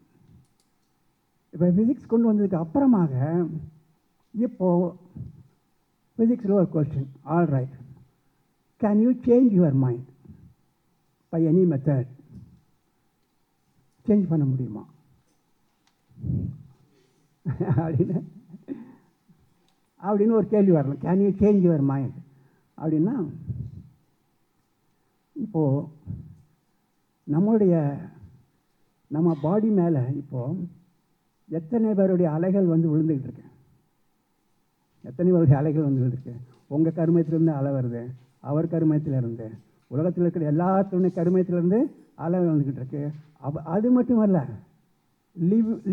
இப்போ ஃபிசிக்ஸ் கொண்டு வந்ததுக்கு அப்புறமாக இப்போது Physics ஒரு question. All right. Can you change your mind by any method? Change பண்ண முடியுமா அப்படின்னு ஒரு கேள்வி வரணும். Can you change your mind அப்படின்னா, இப்போது நம்ம பாடி மேலே இப்போது எத்தனை பேருடைய அலைகள் வந்து விழுந்துக்கிட்டு இருக்கு, எத்தனை பேருடைய அலைகள் வந்து விழுந்துருக்கு. உங்கள் கருமத்திலேருந்து அலை வருது, அவர் கருமத்திலேருந்து, உலகத்தில் இருக்கிற எல்லாத்துடைய கருமத்திலேருந்து அலை வந்துக்கிட்டு இருக்கு. அது மட்டும் இல்லை,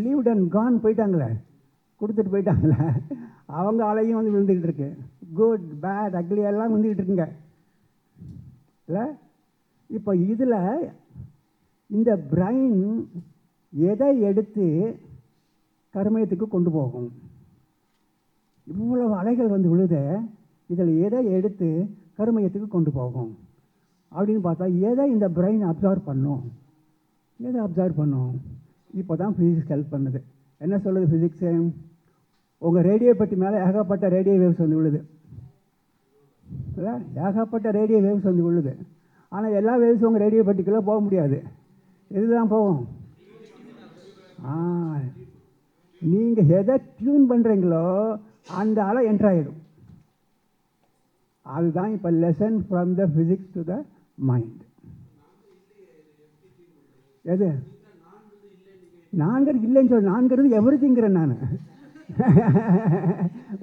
லீவ்ட் அண்ட் கான் போயிட்டாங்களே, கொடுத்துட்டு போயிட்டாங்களே, அவங்க அலையும் வந்து விழுந்துக்கிட்டு இருக்கு. குட் பேட் அக்லி எல்லாம் வந்துக்கிட்டு இருக்குங்க இல்லை. இப்போ இதில் இந்த பிரைன் எதை எடுத்து கர்மயத்துக்கு கொண்டு போகும்? இவ்வளவு அலைகள் வந்து விழுத, இதில் எதை எடுத்து கர்மயத்துக்கு கொண்டு போகும் அப்படின்னு பார்த்தா, எதை இந்த பிரெயின் அப்சர்வ் பண்ணும், எதை அப்சர்வ் பண்ணும்? இப்போ தான் ஃபிசிக்ஸ் ஹெல்ப் பண்ணுது. என்ன சொல்லுது ஃபிசிக்ஸு? உங்கள் ரேடியோ பெட்டி மேலே ஏகப்பட்ட ரேடியோ வேவ்ஸ் வந்து விழுது இல்லை, ஏகப்பட்ட ரேடியோ வேவ்ஸ் வந்து விழுது. ஆனால் எல்லா வேவ்ஸும் உங்கள் ரேடியோ பெட்டிக்குள்ளே போக முடியாது. இதுதான் போகும். நீங்கள் எதை டியூன் பண்ணுறீங்களோ அந்த அலை என்ட்ராயிடும். அதுதான் இப்போ lesson from the physics to the mind. எது நான்கிறது இல்லைன்னு சொல்லி, நான்கிறது எவ்ரிதிங்கிறேன் நான்.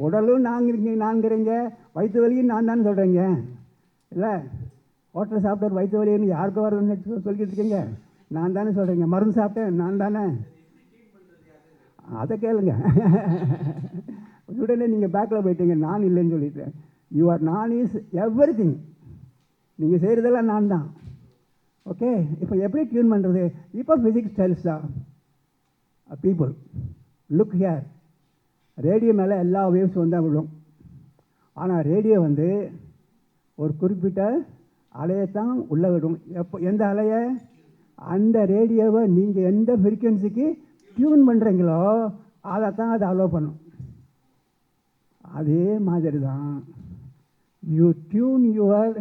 உடலும் நான்கிறீங்க, வயிற்று வலியும் நான் தானே சொல்கிறேங்க இல்லை. ஹோட்டலில் சாப்பிட்டு வயிற்று வலின்னு யாருக்கும் வருதுன்னு சொல்லிக்கிட்டு இருக்கீங்க, நான் தானே சொல்கிறேங்க. மருந்து சாப்பிட்டேன் நான் தானே, அதை கேளுங்க. உடனே நீங்கள் பேக்கில் போயிட்டீங்க, நான் இல்லைன்னு சொல்லிட்டேன். யுவர் நான் இஸ் எவ்ரிதிங். நீங்கள் செய்கிறதெல்லாம் நான் தான். ஓகே, இப்போ எப்படி டியூன் பண்ணுறது? இப்போ ஃபிசிக்ஸ் டெல்ஸ் தான் பீப்புள், லுக் ஹியர், ரேடியோ மேலே எல்லா வேவ்ஸ் வந்தால் விழும். ஆனால் ரேடியோ வந்து ஒரு குறிப்பிட்ட அலையைத்தான் உள்ளே விடும். எப்போ எந்த அலையை? அந்த ரேடியோவை நீங்கள் எந்த ஃப்ரீக்வன்சிக்கு டியூன் பண்ணுறீங்களோ அதை தான் அதை அலோவ் பண்ணும். அதே மாதிரி தான் you tune your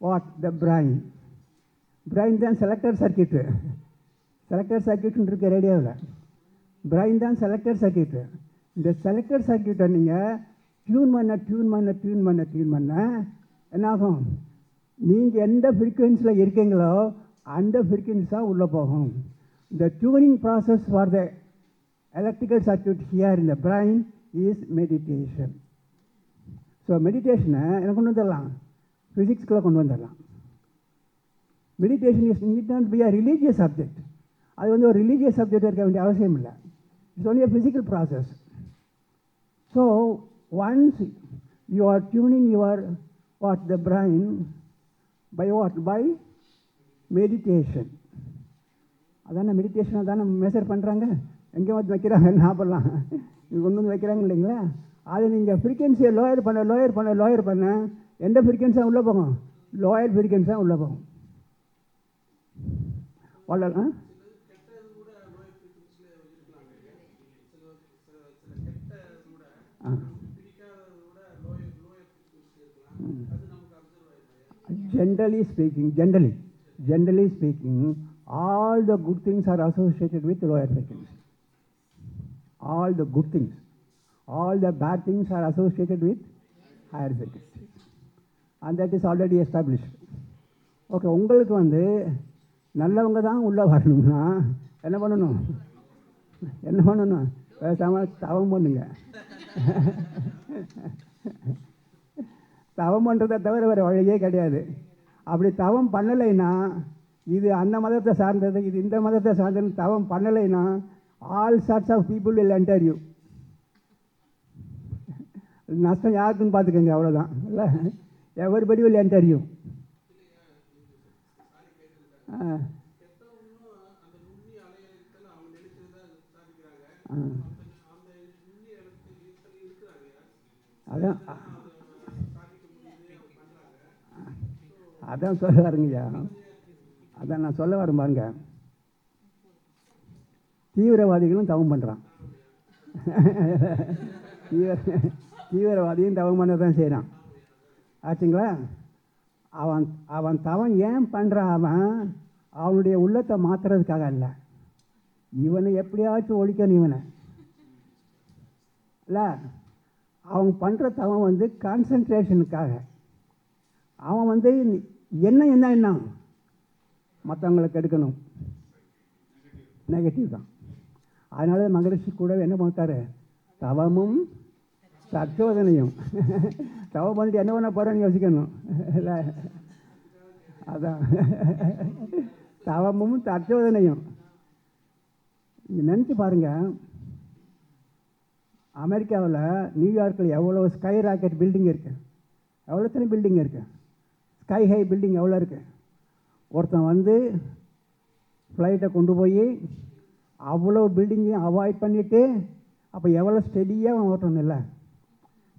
what the brain. Brain தான் செலக்டர் சர்க்கியூட்டு. செலக்டர் சர்க்கியூட்னு இருக்க ரேடியோவில் பிரைன் தான் செலக்டர் சர்க்கியூட்டு. இந்த செலக்டர் சர்க்கியூட்டை நீங்கள் டியூன் பண்ண என்னாகும்? நீங்கள் எந்த ஃப்ரீக்வன்சியில் இருக்கீங்களோ அந்த ஃப்ரீக்வன்சி தான் உள்ளே போகும். The tuning process for the electrical circuit here in the brain is meditation. So meditation எனக்கு கொண்டு வந்துடலாம், ஃபிசிக்ஸ்குள்ளே கொண்டு வந்துடலாம். Meditation is need not be a religious subject. அது வந்து ஒரு ரிலீஜியஸ் சப்ஜெக்ட் இருக்க வேண்டிய அவசியம் இல்லை. It's only a physical process. So once you are tuning your what the brain by what? By meditation. அதானே மெடிடேஷன், அதானே மெஷர் பண்ணுறாங்க. எங்கே வந்து வைக்கிறாங்க ஞாபகம், இங்கே கொண்டு வந்து வைக்கிறாங்க இல்லைங்களா? அது நீங்கள் ஃப்ரீக்வன்சியை லோயர் பண்ண எந்த ஃப்ரீக்வன்ஸாக உள்ளே போகும்? லோயர் ஃப்ரீக்வன்ஸாக உள்ளே போகும். வளர generally speaking, all the good things are associated with lower frequency. All the good things, all the bad things are associated with higher frequency, and that is already established. Okay, உங்களுக்கு வந்து நல்லவங்க தான் உள்ளே வரணும்னா என்ன பண்ணணும்? பேசாமல் தவம் பண்ணுங்க. தவம் பண்ணுறதை தவிர வேறு வழியே கிடையாது. அப்படி தவம் பண்ணலைன்னா, இது அந்த மதத்தை சார்ந்தது, இது இந்த மதத்தை சார்ந்தது, தவம் பண்ணலைன்னா all sorts of people will enter you. நஷ்டம் யாருக்குன்னு பார்த்துக்கோங்க, அவ்வளோதான் இல்லை. Everybody will enter you. அதான் சொல்ல வரங்கய்யா, அதான் நான் சொல்ல வரேன் பாருங்க. தீவிரவாதிகளும் தவம் பண்ணுறான். தீவிரவாதியும் தவம் பண்ண தான் செய்கிறான். ஆச்சுங்களா? அவன் அவன் தவம் ஏன் பண்ணுறான்? அவனுடைய உள்ளத்தை மாற்றுறதுக்காக இல்லை, இவனை எப்படியாச்சும் ஒழிக்கணும் இவனை இல்லை. அவன் பண்ணுற தவம் வந்து கான்சன்ட்ரேஷனுக்காக. அவன் வந்து என்ன மற்றவங்களுக்கு எடுக்கணும், நெகட்டிவ் தான். அதனால மகரிஷி கூட என்ன பண்ணிட்டாரு? தவமும் தற்சோதனையும். தவம் பண்ணிட்டு என்ன பண்ண போகிறேன்னு யோசிக்கணும் இல்லை. அதான் தவமும் தற்சோதனையும். நினச்சி பாருங்கள், அமெரிக்காவில் நியூயார்க்கில் எவ்வளோ ஸ்கை ராக்கெட் பில்டிங் இருக்குது, எவ்வளோத்தனை பில்டிங் இருக்குது, ஸ்கை ஹை பில்டிங் எவ்வளோ இருக்குது. ஒருத்தன் வந்து ஃப்ளைட்டை கொண்டு போய் அவ்வளோ பில்டிங்கையும் அவாய்ட் பண்ணிவிட்டு அப்போ எவ்வளோ ஸ்டெடியாக ஓட்டணும் இல்லை,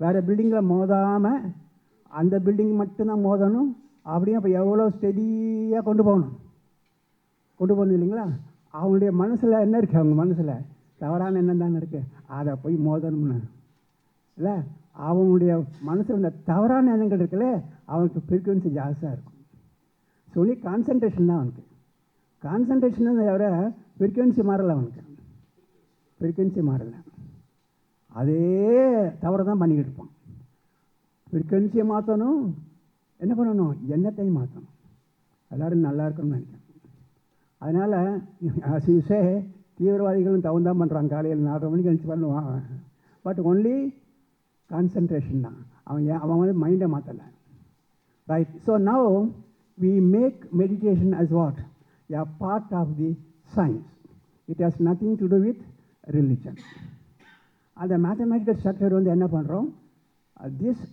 வேறு பில்டிங்கில் மோதாமல் அந்த பில்டிங் மட்டும்தான் மோதணும். அப்படியும் அப்போ எவ்வளோ ஸ்டெடியாக கொண்டு போகணும் இல்லைங்களா? அவங்களுடைய மனசில் என்ன இருக்குது? அவங்க மனசில் தவறான எண்ணம் தானே இருக்குது, அதை போய் மோதணும்னு இல்லை. அவனுடைய மனசில் இந்த தவறான எண்ணங்கள் இருக்குல்ல, அவனுக்கு ஃப்ரீக்வன்சி ஜாஸ்தியாக இருக்கும். சொல்லி கான்சன்ட்ரேஷன் தான் அவனுக்கு. கான்சன்ட்ரேஷன் தான் தவிர ஃப்ரீக்வன்சி மாறலை அவனுக்கு, ஃப்ரீக்வன்சி மாறலை. அதே தவறை தான் பண்ணிக்கிட்டு இருப்பான். ஃப்ரீக்வன்சியை மாற்றணும், என்ன பண்ணணும்? எண்ணத்தையும் மாற்றணும். எல்லோரும் நல்லா இருக்கணும்னு நினைக்கிறேன். அதனால் ஆசியூஸே தீவிரவாதிகளும் தவம் தான் பண்ணுறாங்க. காலையில் 4:30 மணிக்கு எழுந்து பண்ணுவான். பட் ஒன்லி கான்சன்ட்ரேஷன் தான். அவன் வந்து மைண்டை மாற்றலை. Right. So now we make meditation as what? A part of the science. It has nothing to do with religion. அந்த மேத்தமேட்டிக்கல் ஸ்ட்ரக்சர் வந்து என்ன பண்ணுறோம்? திஸ்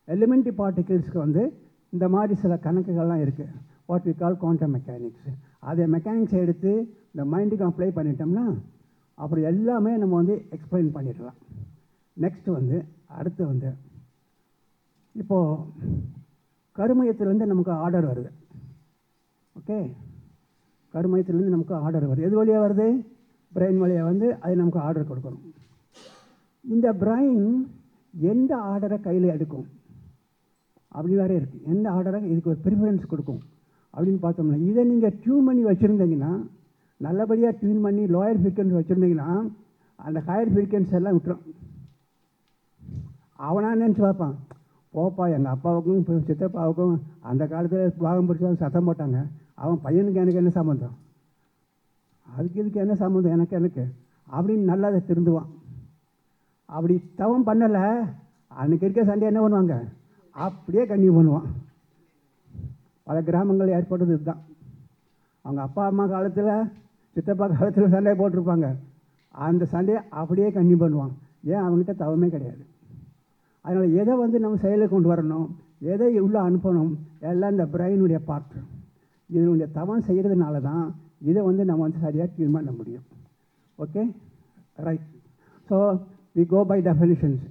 எலிமெண்ட்ரி பார்ட்டிகிள்ஸ்க்கு வந்து இந்த மாதிரி சில கணக்குகள்லாம் இருக்குது, what we call quantum mechanics. அதை மெக்கானிக்ஸை எடுத்து இந்த மைண்டுக்கு அப்ளை பண்ணிட்டோம்னா அப்படி எல்லாமே நம்ம வந்து எக்ஸ்பிளைன் பண்ணிடலாம். நெக்ஸ்ட் வந்து அடுத்து வந்து இப்போது கருமையத்துலேருந்து நமக்கு ஆர்டர் வருது. ஓகே, கருமையத்துலேருந்து நமக்கு ஆர்டர் வருது. எது வழியாக வருது? பிரெயின் வழியாக வந்து அது நமக்கு ஆர்டர் கொடுக்கணும். இந்த பிரெயின் எந்த ஆர்டரை கையில் எடுக்கும் அப்படி வேறு இருக்குது. எந்த ஆர்டரை இதுக்கு ஒரு ப்ரிஃபரன்ஸ் கொடுக்கும் அப்படின்னு பார்த்தோம்னா, இதை நீங்கள் டியூன் பண்ணி வச்சுருந்தீங்கன்னா, நல்லபடியாக டியூன் பண்ணி லோயர் ஃப்ரீக்வன்சி வச்சுருந்தீங்கன்னா அந்த ஹையர் ஃப்ரீக்வன்சி எல்லாம் விட்டுரும். அவனாக நினச்சி பார்ப்பான், போப்பா எங்கள் அப்பாவுக்கும் சித்தப்பாவுக்கும் அந்த காலத்தில் பாகம் பிடிச்சா சத்தம் போட்டாங்க, அவன் பையனுக்கு எனக்கு என்ன சம்மந்தம், அதுக்கு இதுக்கு என்ன சம்மந்தம் எனக்கு அப்படின்னு நல்லா அதை திருந்துவான். அப்படி தவம் பண்ணலை, அன்றைக்கி இருக்க சண்டை என்ன பண்ணுவாங்க? அப்படியே கன்னியூ பண்ணுவான். பல கிராமங்கள் ஏற்பட்டது இதுதான். அவங்க அப்பா அம்மா காலத்தில் சித்தப்பா காலத்தில் சண்டை போட்டிருப்பாங்க, அந்த சண்டையை அப்படியே கன்னியூ பண்ணுவான். ஏன்? அவங்ககிட்ட தவமே கிடையாது. அதனால் எதை வந்து நம்ம செயலுக்கு கொண்டு வரணும், எதை உள்ளே அனுப்பணும், எல்லாம் இந்த பிரெயினுடைய பார்ட். இதனுடைய தவம் செய்கிறதுனால தான் இதை வந்து நம்ம வந்து சரியாக டியூன் பண்ண முடியும். Okay, right. So we go by definitions.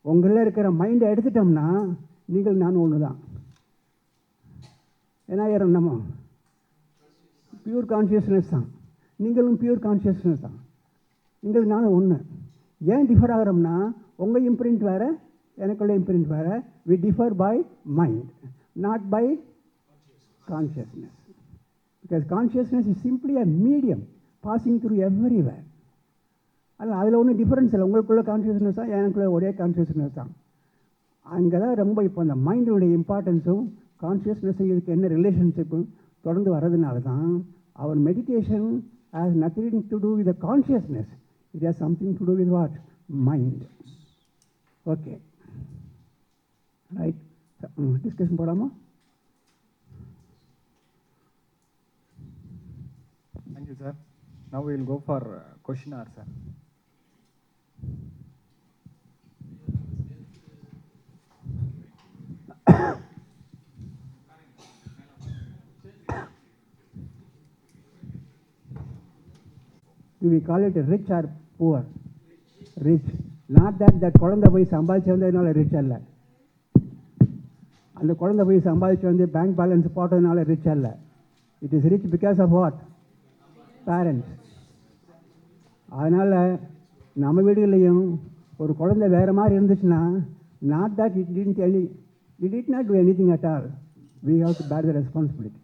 உங்களில் இருக்கிற மைண்டை எடுத்துட்டோம்னா நீங்கள் நான் ஒன்று தான். என்ன நம்ம பியூர் கான்ஷியஸ்னஸ் தான், நீங்களும் பியூர் கான்ஷியஸ்னஸ் தான். நீங்கள் நானும் ஒன்று. ஏன் டிஃபர் ஆகிறோம்னா, உங்கள் இம்ப்ரிண்ட் வேறு, எனக்குள்ள இம்ப்ரிண்ட் வேறு. We differ by mind, not by consciousness. Because consciousness is simply a medium passing through everywhere. அதனால் அதில் ஒன்றும் டிஃப்ரென்ஸ் இல்லை. உங்களுக்குள்ள கான்ஷியஸ்னஸ் தான், எனக்குள்ள ஒரே கான்ஷியஸ்னஸ் தான். அங்கே தான் ரொம்ப இப்போ இந்த மைண்டினுடைய இம்பார்ட்டன்ஸும் கான்ஷியஸ்னஸும் இதுக்கு என்ன ரிலேஷன்ஷிப்பும் தொடர்ந்து வர்றதுனால தான் அவர் meditation has nothing to do with the consciousness, it has something to do with what? Mind. Okay, right. Discussion போடாமா? Thank you, sir. Now we will go for question hour, sir. Do we call it rich or poor? Rich. Not that குழந்தை போய் சம்பாதிச்சு வந்ததுனால rich அல்ல. அந்த குழந்தை போய் சம்பாதிச்சு வந்து பேங்க் பேலன்ஸ் போட்டதுனால ரிச் அல்ல. It is rich because of what? Parents. அதனால் நம்ம வீடுகளையும் ஒரு குழந்தை வேறு மாதிரி இருந்துச்சுன்னா, not that it did not do anything at all. We have to bear the responsibility.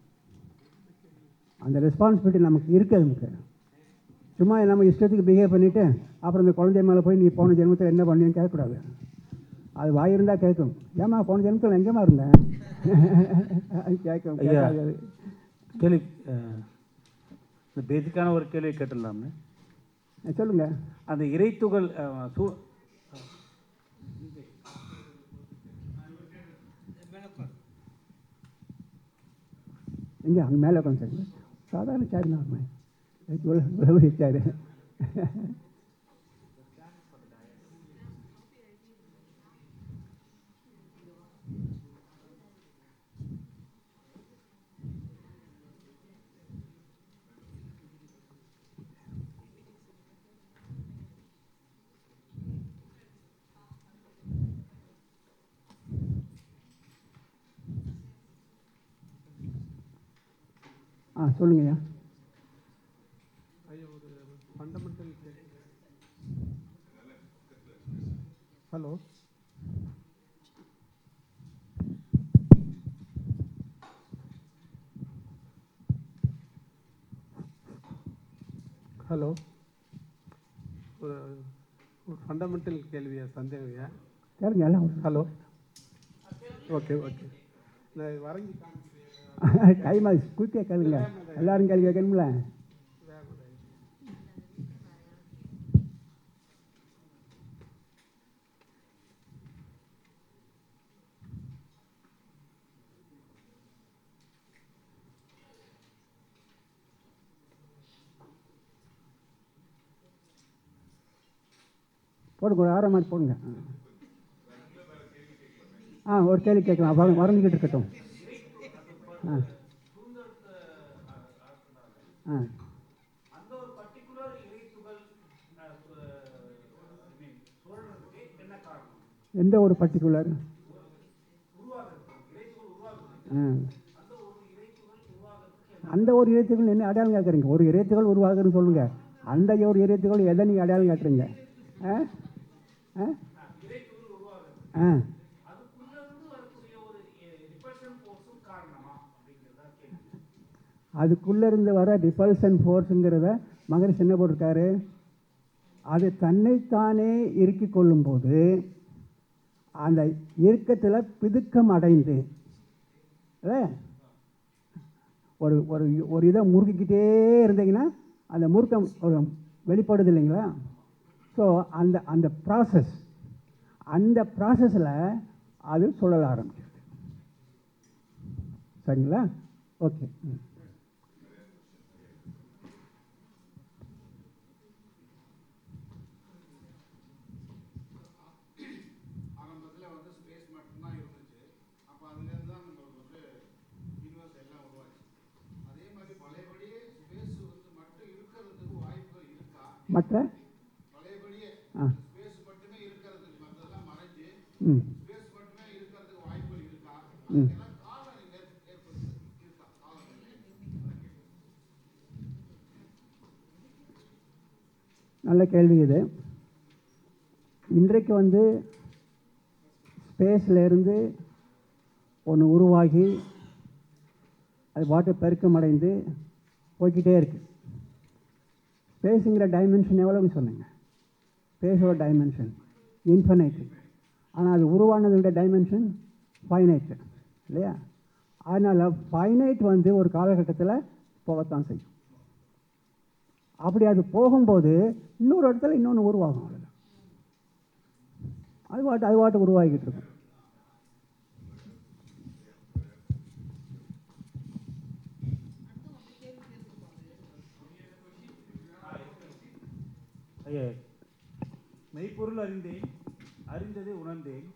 அந்த ரெஸ்பான்சிபிலிட்டி நமக்கு இருக்குது. நமக்கு சும்மா நம்ம இஷ்டத்துக்கு பிஹேவ் பண்ணிவிட்டு அப்புறம் இந்த குழந்தை மேலே போய் நீ போன ஜென்மத்தில் என்ன பண்ணீன்னு கேட்கக்கூடாது. அது வாயிருந்தால் கேட்கும். ஏம்மா போன ஜென்மத்தில் எங்கேம்மா இருந்தேன் கேட்கும். கேட்காது. கேள்வி இந்த பேசிக்கான ஒரு கேள்வி கேட்டுடலாம்னு சொல்லுங்கள். அந்த இறைத்துகள் எங்கே அங்கே மேலே உட்காந்து சாதாரண சேர் தான் உழவு சேரு. சொல்லுங்கய்யா. ஒரு ஃபண்டமெண்டல் ஹலோ ஹலோ ஒரு ஃபண்டமெண்டல் கேள்வியா சந்தேகம்யா கேளுங்க எல்லாம். ஹலோ ஓகே ஓகே நான் வரங்கி டைம் ஆகுது. குயிக்காக கேளுங்க. எல்லாரும் கேள்வி கேட்கணும்ல. போடுங்க, ஒரு ஆறாம் மாதிரி போடுங்க. ஒரு கேள்வி கேட்கலாம். வரைஞ்சிக்கிட்டு இருக்கட்டும். எந்த ஒரு பர்டிகுலர் அந்த ஒரு இறைத்துகள் என்ன அடையாளம் கேட்குறீங்க? ஒரு இறைத்துகள் உருவாகுதுன்னு சொல்லுங்க. அந்த ஒரு இறைத்துகள் எதை நீங்கள் அடையாளம் காட்டுறீங்க? அதுக்குள்ளே இருந்து வர ரிபல்சன் ஃபோர்ஸுங்கிறத மகரிஷி என்ன போட்டிருக்காரு? அது தன்னைத்தானே இறுக்கிக் கொள்ளும்போது அந்த இறுக்கத்தில் பிதுக்கம் அடைந்து ஒரு ஒரு ஒரு இதை முறுக்கிக்கிட்டே இருந்தீங்கன்னா அந்த முறுக்கம் ஒரு வெளிப்படுது இல்லைங்களா? ஸோ அந்த அந்த ப்ராசஸில் அது சொல்லல ஆரம்பிச்சிருக்கு. சரிங்களா? ஓகே. மற்ற நல்ல கேள்வி இது. இன்றைக்கு ஸ்பேஸ்லேருந்து ஒன்று உருவாகி அது பாட்டு பெருக்கமடைந்து போய்கிட்டே இருக்குது. ஸ்பேஸுங்கிற டைமென்ஷன் எவ்வளோன்னு சொன்னீங்க? ஸ்பேஸோட டைமென்ஷன் இன்ஃபைனைட்டு. ஆனால் அது உருவானதோட டைமென்ஷன் ஃபைனைட்டு இல்லையா? அதனால் ஃபைனைட் ஒரு காலகட்டத்தில் போகத்தான் செய்யும். அப்படி அது போகும்போது இன்னொரு இடத்துல இன்னொன்று உருவாகும். அவ்வளோதான். அது பாட்டு உருவாகிக்கிட்டு இருக்கும். மெய்ப்பொருள் அறிந்தேன், அறிந்ததை உணர்ந்தேன்,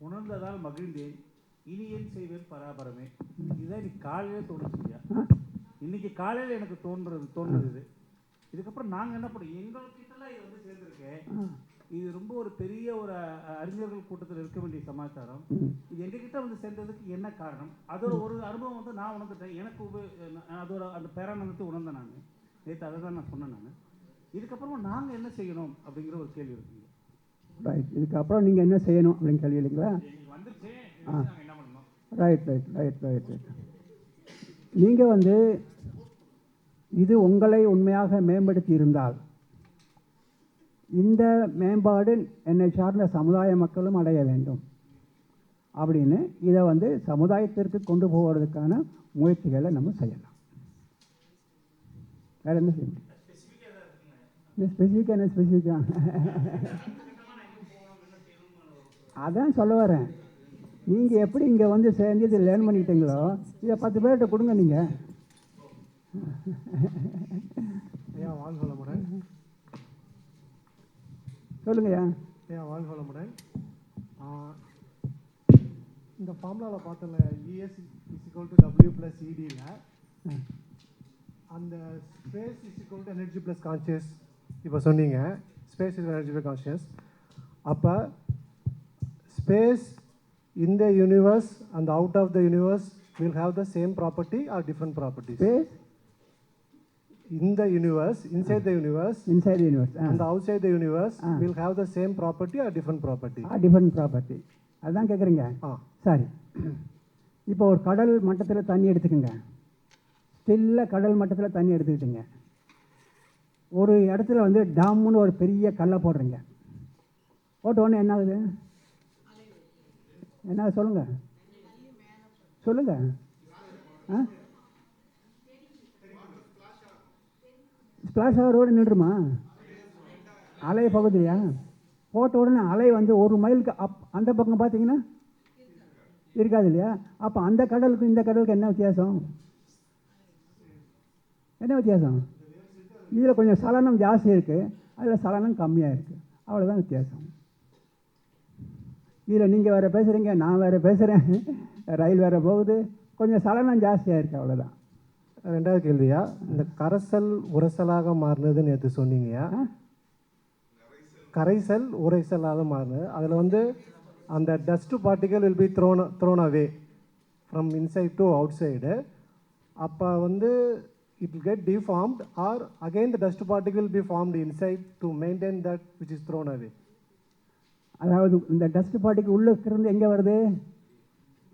உணர்ந்ததால் மகிழ்ந்தேன், இனி ஏன் செய்வேன் பராபரமே. இதுதான் இன்னைக்கு காலையில் தோணுச்சுங்க. இன்னைக்கு காலையில் எனக்கு தோன்றுது இது. இதுக்கப்புறம் நாங்கள் என்ன பண்ணோம், எங்கள்கிட்டலாம் இது சேர்ந்துருக்கேன். இது ரொம்ப ஒரு பெரிய ஒரு அறிஞர்கள் கூட்டத்தில் இருக்க வேண்டிய சமாச்சாரம். இது எங்ககிட்ட சேர்ந்ததுக்கு என்ன காரணம்? அதோட ஒரு அனுபவம் நான் உணர்ந்துட்டேன். எனக்கு அதோட அந்த பேரானந்தத்தை உணர்ந்தேன். நான் நேற்று அதை தான் நான் சொன்னேன். இதுக்கப்புறமா நாங்கள் என்ன செய்யணும் அப்படிங்கிற ஒரு கேள்வி இருக்குங்க. ரைட். இதுக்கப்புறம் நீங்கள் என்ன செய்யணும் அப்படின்னு கேள்வி இல்லைங்களா? வந்துருச்சு, ஆ. நாங்கள் என்ன பண்ணணும்? ரைட். நீங்கள் வந்து இது உங்களை உண்மையாக மேம்படுத்தி இருந்தால் இந்த மேம்பாடு என்னை சார்ந்த சமுதாய மக்களும் அடைய வேண்டும் அப்படின்னு இதை வந்து சமுதாயத்திற்கு கொண்டு போவதற்கான முயற்சிகளை நம்ம செய்யலாம். வேறு என்ன செய்ய முடியும்? ஸ்பெசிஃபிக்காக அதான் சொல்ல வரேன். நீங்கள் எப்படி இங்கே வந்து சேர்ந்து இதை லேர்ன் பண்ணிக்கிட்டீங்களோ இதை 10 பேர்கிட்ட கொடுங்க நீங்கள். ஐயா வாழ்க வளமுடன். சொல்லுங்கய்யா. ஐயா வாழ்க வளமுடன். இந்த ஃபார்முலாவில் பார்த்தல ES =W+EDயில் அந்த ஸ்பேஸ் எனர்ஜி ப்ளஸ் கான்ஷியஸ் இப்போ சொன்னீங்க. Space energy plus conscious. அப்போ space in the universe and out of the universe will have the same property or different properties? Space in the universe, inside the universe and outside the universe will have the same property or different property? Different property. அதான் கேட்குறீங்க. சரி, இப்போ ஒரு கடல் மட்டத்தில் தண்ணி எடுத்துக்கோங்க. ஸ்டில்ல கடல் மட்டத்தில் தண்ணி எடுத்துக்கிட்டுங்க. ஒரு இடத்துல வந்து டாம்னு ஒரு பெரிய கல்லை போடுறீங்க. போட்ட உடனே என்ன ஆகுது? என்ன சொல்லுங்கள் ஸ்பிளாஷ் ஆகிறோடு நின்றுமா? அலை பகுதியா? போட்ட உடனே அலை வந்து 1 மைலுக்கு அந்த பக்கம் பார்த்தீங்கன்னா இருக்காது இல்லையா? அப்போ அந்த கடலுக்கும் இந்த கடலுக்கு என்ன வித்தியாசம்? இதில் கொஞ்சம் சலனம் ஜாஸ்தி இருக்குது, அதில் சலனம் கம்மியாக இருக்குது. அவ்வளோதான் வித்தியாசம். இதில் நீங்கள் வேறு பேசுகிறீங்க, நான் வேறு பேசுகிறேன், ரயில் வேறு போகுது, கொஞ்சம் சலனம் ஜாஸ்தியாக இருக்குது, அவ்வளோதான். ரெண்டாவது கேள்வியா, இந்த கரைசல் உரைசலாக மாறினதுன்னு நேற்று சொன்னீங்கயா. கரைசல் உரைசலாக மாறினது, அதில் வந்து அந்த dust particle will be thrown away from inside to outside. அப்போ வந்து it will get deformed or again the dust particle will be formed inside to maintain that which is thrown away? அதாவது இந்த dust particle உள்ளே இருந்து எங்கே வருது?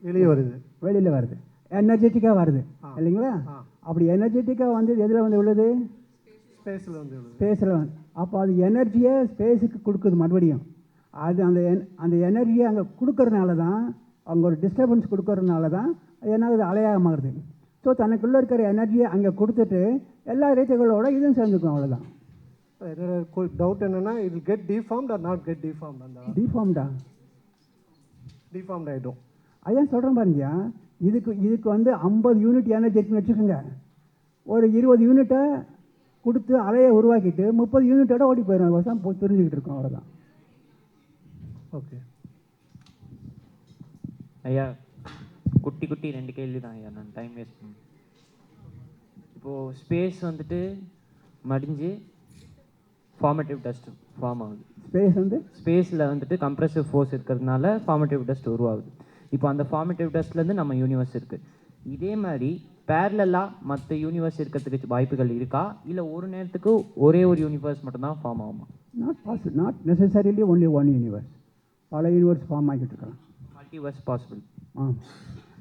வெளியில் வருது, எனர்ஜெட்டிக்காக வருது இல்லைங்களா? அப்படி எனர்ஜெட்டிக்காக வந்து எதில் வந்து உள்ளது? ஸ்பேஸில் வந்து. அப்போ அது எனர்ஜியை ஸ்பேஸுக்கு கொடுக்குது மறுபடியும். அது அந்த எனர்ஜியை அங்கே கொடுக்கறதுனால தான், அவங்க ஒரு டிஸ்டர்பன்ஸ் கொடுக்கறதுனால தான் என்னாகுது? அலையாக மாறுது. ஸோ தனக்குள்ளே இருக்கிற எனர்ஜியை அங்கே கொடுத்துட்டு எல்லா இறைச்சைகளோட இதுவும் சேர்ந்துக்கும், அவ்வளோதான். என்னோட டவுட் என்னென்னா, it will get deformed or not get deformed? அந்த deformed ஆகிடும். அதான் சொல்கிறேன் பாருங்கய்யா. இதுக்கு வந்து 50 யூனிட் எனர்ஜி இருக்குன்னு வச்சுக்கோங்க. ஒரு 20 யூனிட்டை கொடுத்து அலையை உருவாக்கிட்டு 30 யூனிட்டோட ஓடி போயிடும். வருஷம் தெரிஞ்சுக்கிட்டு இருக்கோம், அவ்வளோதான். ஓகே ஐயா, குட்டி 2 கேள்வி தான் ஐயா, நான் டைம் வேஸ்ட் பண்ணேன். இப்போது ஸ்பேஸ் வந்துட்டு மடிஞ்சு ஃபார்மேட்டிவ் டஸ்ட் ஃபார்ம் ஆகுது. ஸ்பேஸில் வந்துட்டு கம்ப்ரெசிவ் ஃபோர்ஸ் இருக்கிறதுனால ஃபார்மேட்டிவ் டஸ்ட் உருவாகுது. இப்போ அந்த ஃபார்மேட்டிவ் டஸ்ட்லேருந்து நம்ம யூனிவர்ஸ் இருக்குது. இதே மாதிரி பேரலாக மற்ற யூனிவர்ஸ் இருக்கிறதுக்கு வாய்ப்புகள் இருக்கா, இல்லை ஒரு நேரத்துக்கு ஒரே ஒரு யூனிவர்ஸ் மட்டும்தான் ஃபார்ம் ஆகுமா? Not necessarily only one universe. பல யூனிவர்ஸ் ஃபார்ம் ஆகிட்டு இருக்கலாம். Multiverse possible.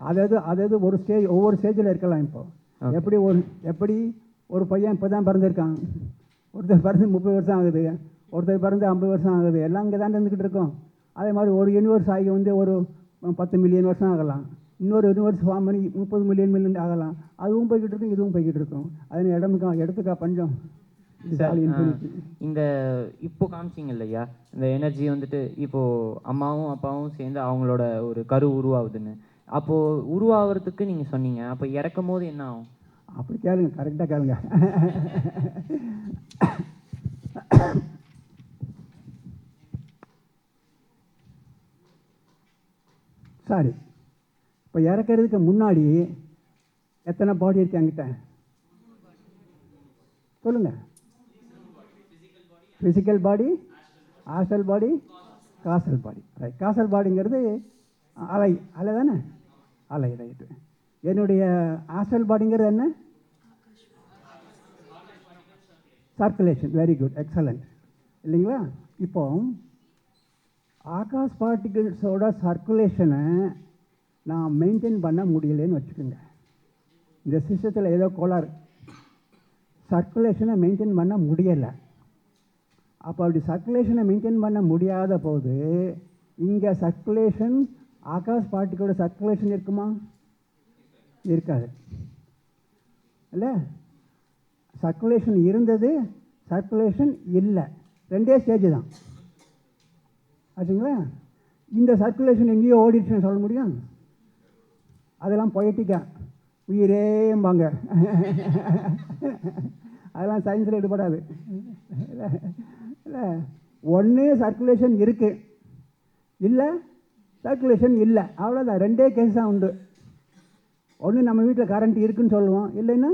அதாவது ஒவ்வொரு ஸ்டேஜில் இருக்கலாம். இப்போ எப்படி ஒரு பையன் இப்போ தான் பிறந்திருக்கான், ஒருத்தர் பிறந்து 30 வருஷம் ஆகுது, ஒருத்தர் பிறந்து 50 வருஷம் ஆகுது, எல்லாம் இங்கே தான் இருந்துக்கிட்டு இருக்கோம். அதே மாதிரி ஒரு யூனிவர்ஸ் ஆகி வந்து ஒரு 10 மில்லியன் வருஷம் ஆகலாம். இன்னொரு யூனிவர்ஸ் ஃபார்ம் பண்ணி 30 மில்லியன் ஆகலாம். அதுவும் போய்கிட்டு இருக்கும், இதுவும் போய்கிட்டு இருக்கும். அது இடத்துக்கா பஞ்சம். இந்த இப்போ காமிச்சிங்க இல்லையா, இந்த எனர்ஜி வந்துட்டு இப்போது அம்மாவும் அப்பாவும் சேர்ந்து அவங்களோட ஒரு கரு உருவாகுதுன்னு. அப்போது உருவாகிறதுக்கு நீங்கள் சொன்னீங்க, அப்போ இறக்கும் போது என்ன ஆகும்? அப்படி கேளுங்க, கரெக்டாக கேளுங்க. சாரி, இப்போ இறக்கிறதுக்கு முன்னாடி எத்தனை பாடி இருக்கு என்கிட்ட சொல்லுங்க? Physical body, astral body, causal body. Right. Causal பாடிங்கிறது அலை தானே? அலை, ரைட்டு. என்னுடைய ஆஸ்ட்ரல் பாடிங்கிறது என்ன? சர்க்குலேஷன். Very good, excellent. இல்லைங்களா? இப்போ ஆகாஷ் பார்ட்டிகிள்ஸோட சர்க்குலேஷனை நான் மெயின்டைன் பண்ண முடியலன்னு வச்சுக்கோங்க. இந்த சிஸ்டத்தில் ஏதோ கோளாறு, சர்க்குலேஷனை மெயின்டைன் பண்ண முடியலை. அப்போ அப்படி சர்க்குலேஷனை மெயின்டைன் பண்ண முடியாத போது இங்கே சர்க்குலேஷன், ஆகாஷ் பார்ட்டிகளோட சர்க்குலேஷன் இருக்குமா? இருக்காது இல்லை. சர்க்குலேஷன் இருந்தது, சர்க்குலேஷன் இல்லை, ரெண்டே ஸ்டேஜ் தான் ஆச்சுங்களா. இந்த சர்க்குலேஷன் எங்கேயோ ஓடிடுச்சுன்னு சொல்ல முடியும்? அதெல்லாம் பொயட்டிக்கா, உயிரேம்பாங்க. அதெல்லாம் சயின்ஸில் ஈடுபடாது இல்லை. இல்லை, ஒன்று சர்க்குலேஷன் இருக்குது, இல்லை சர்க்குலேஷன் இல்லை, அவ்வளோதான். ரெண்டே கேஸ் தான் உண்டு. ஒன்று நம்ம வீட்டில் கரண்ட் இருக்குன்னு சொல்லுவோம், இல்லைன்னா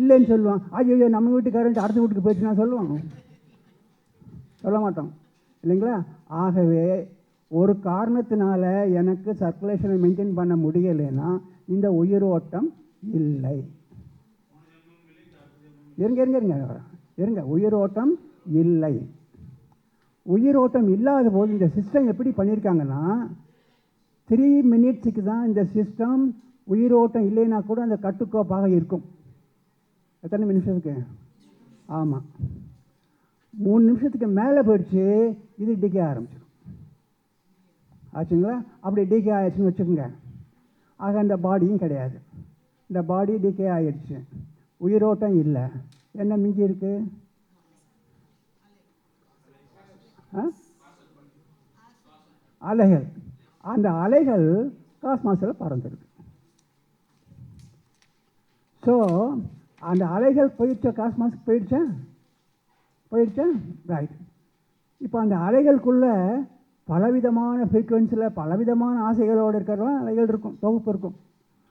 இல்லைன்னு சொல்லுவோம். ஐயோ நம்ம வீட்டு கரண்ட் அடுத்த வீட்டுக்கு போயிடுச்சுன்னா சொல்லுவோம்? சொல்ல மாட்டோம் இல்லைங்களா. ஆகவே ஒரு காரணத்தினால எனக்கு சர்க்குலேஷனை மெயின்டைன் பண்ண முடியலைன்னா இந்த உயிரோட்டம் இல்லை. இருங்க இருங்க இருங்க இருங்க, உயிரோட்டம் இல்லை. உயிரோட்டம் இல்லாத போது இந்த சிஸ்டம் எப்படி பண்ணியிருக்காங்கன்னா 3 மினிட்ஸுக்கு தான் இந்த சிஸ்டம் உயிரோட்டம் இல்லைன்னா கூட அந்த கட்டுக்கோப்பாக இருக்கும். எத்தனை நிமிஷத்துக்கு? ஆமாம், 3 நிமிஷத்துக்கு மேலே போயிடுச்சு இது டிகே ஆரம்பிச்சிடும் ஆச்சுங்களா. அப்படி டிகே ஆயிடுச்சுன்னு வச்சுக்கோங்க, ஆக அந்த பாடியும் கிடையாது. இந்த பாடி டிகே ஆகிடுச்சு, உயிரோட்டம் இல்லை. என்ன மிஞ்சி இருக்கு? அலைகள். அந்த அலைகள் காஸ்மாஸில் பறந்துருக்கு. ஸோ அந்த அலைகள் போயிடுச்சா? காஸ்மாஸுக்கு போயிடுச்சா? ரைட். இப்போ அந்த அலைகளுக்குள்ளே பலவிதமான ஃப்ரீக்குவென்சியில் பலவிதமான ஆசைகளோடு இருக்கிறலாம் அலைகள் இருக்கும், தொகுப்பு இருக்கும்.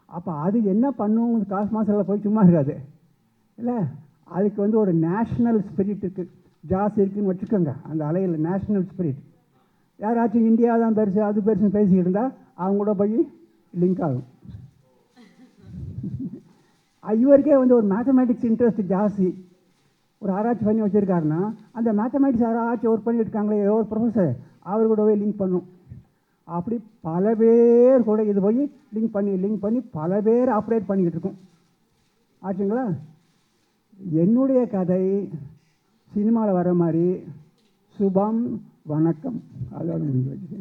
அப்போ அது என்ன பண்ணும்? காஸ்மாஸில் போய் சும்மா இருக்காது இல்லை. அதுக்கு வந்து ஒரு நேஷ்னல் ஸ்பிரிட் இருக்குது, ஜாஸ் இருக்குதுன்னு வச்சுக்கோங்க. அந்த அலையில் நேஷ்னல் ஸ்பிரிட். யாராச்சும் இந்தியா தான் பெருசு அது பெருசுன்னு பேசிக்கிட்டு இருந்தால் அவங்க கூட போய் லிங்க் ஆகும். இவருக்கே வந்து ஒரு மேத்தமேட்டிக்ஸ் இன்ட்ரெஸ்ட் ஜாஸ்தி, ஒரு ஆராய்ச்சி பண்ணி வச்சுருக்காருன்னா அந்த மேத்தமேட்டிக்ஸ் ஆராய்ச்சி ஒர்க் பண்ணிட்டு இருக்காங்களே ஒரு ப்ரொஃபஸர், அவர் கூட போய் லிங்க் பண்ணும். அப்படி பல பேர் கூட இது போய் லிங்க் பண்ணி பல பேர் ஆப்ரேட் பண்ணிக்கிட்டு இருக்கும் ஆச்சுங்களா. என்னுடைய கதை சினிமாவில் வர மாதிரி சுபம் வணக்கம் அதோட முடிஞ்சு வச்சு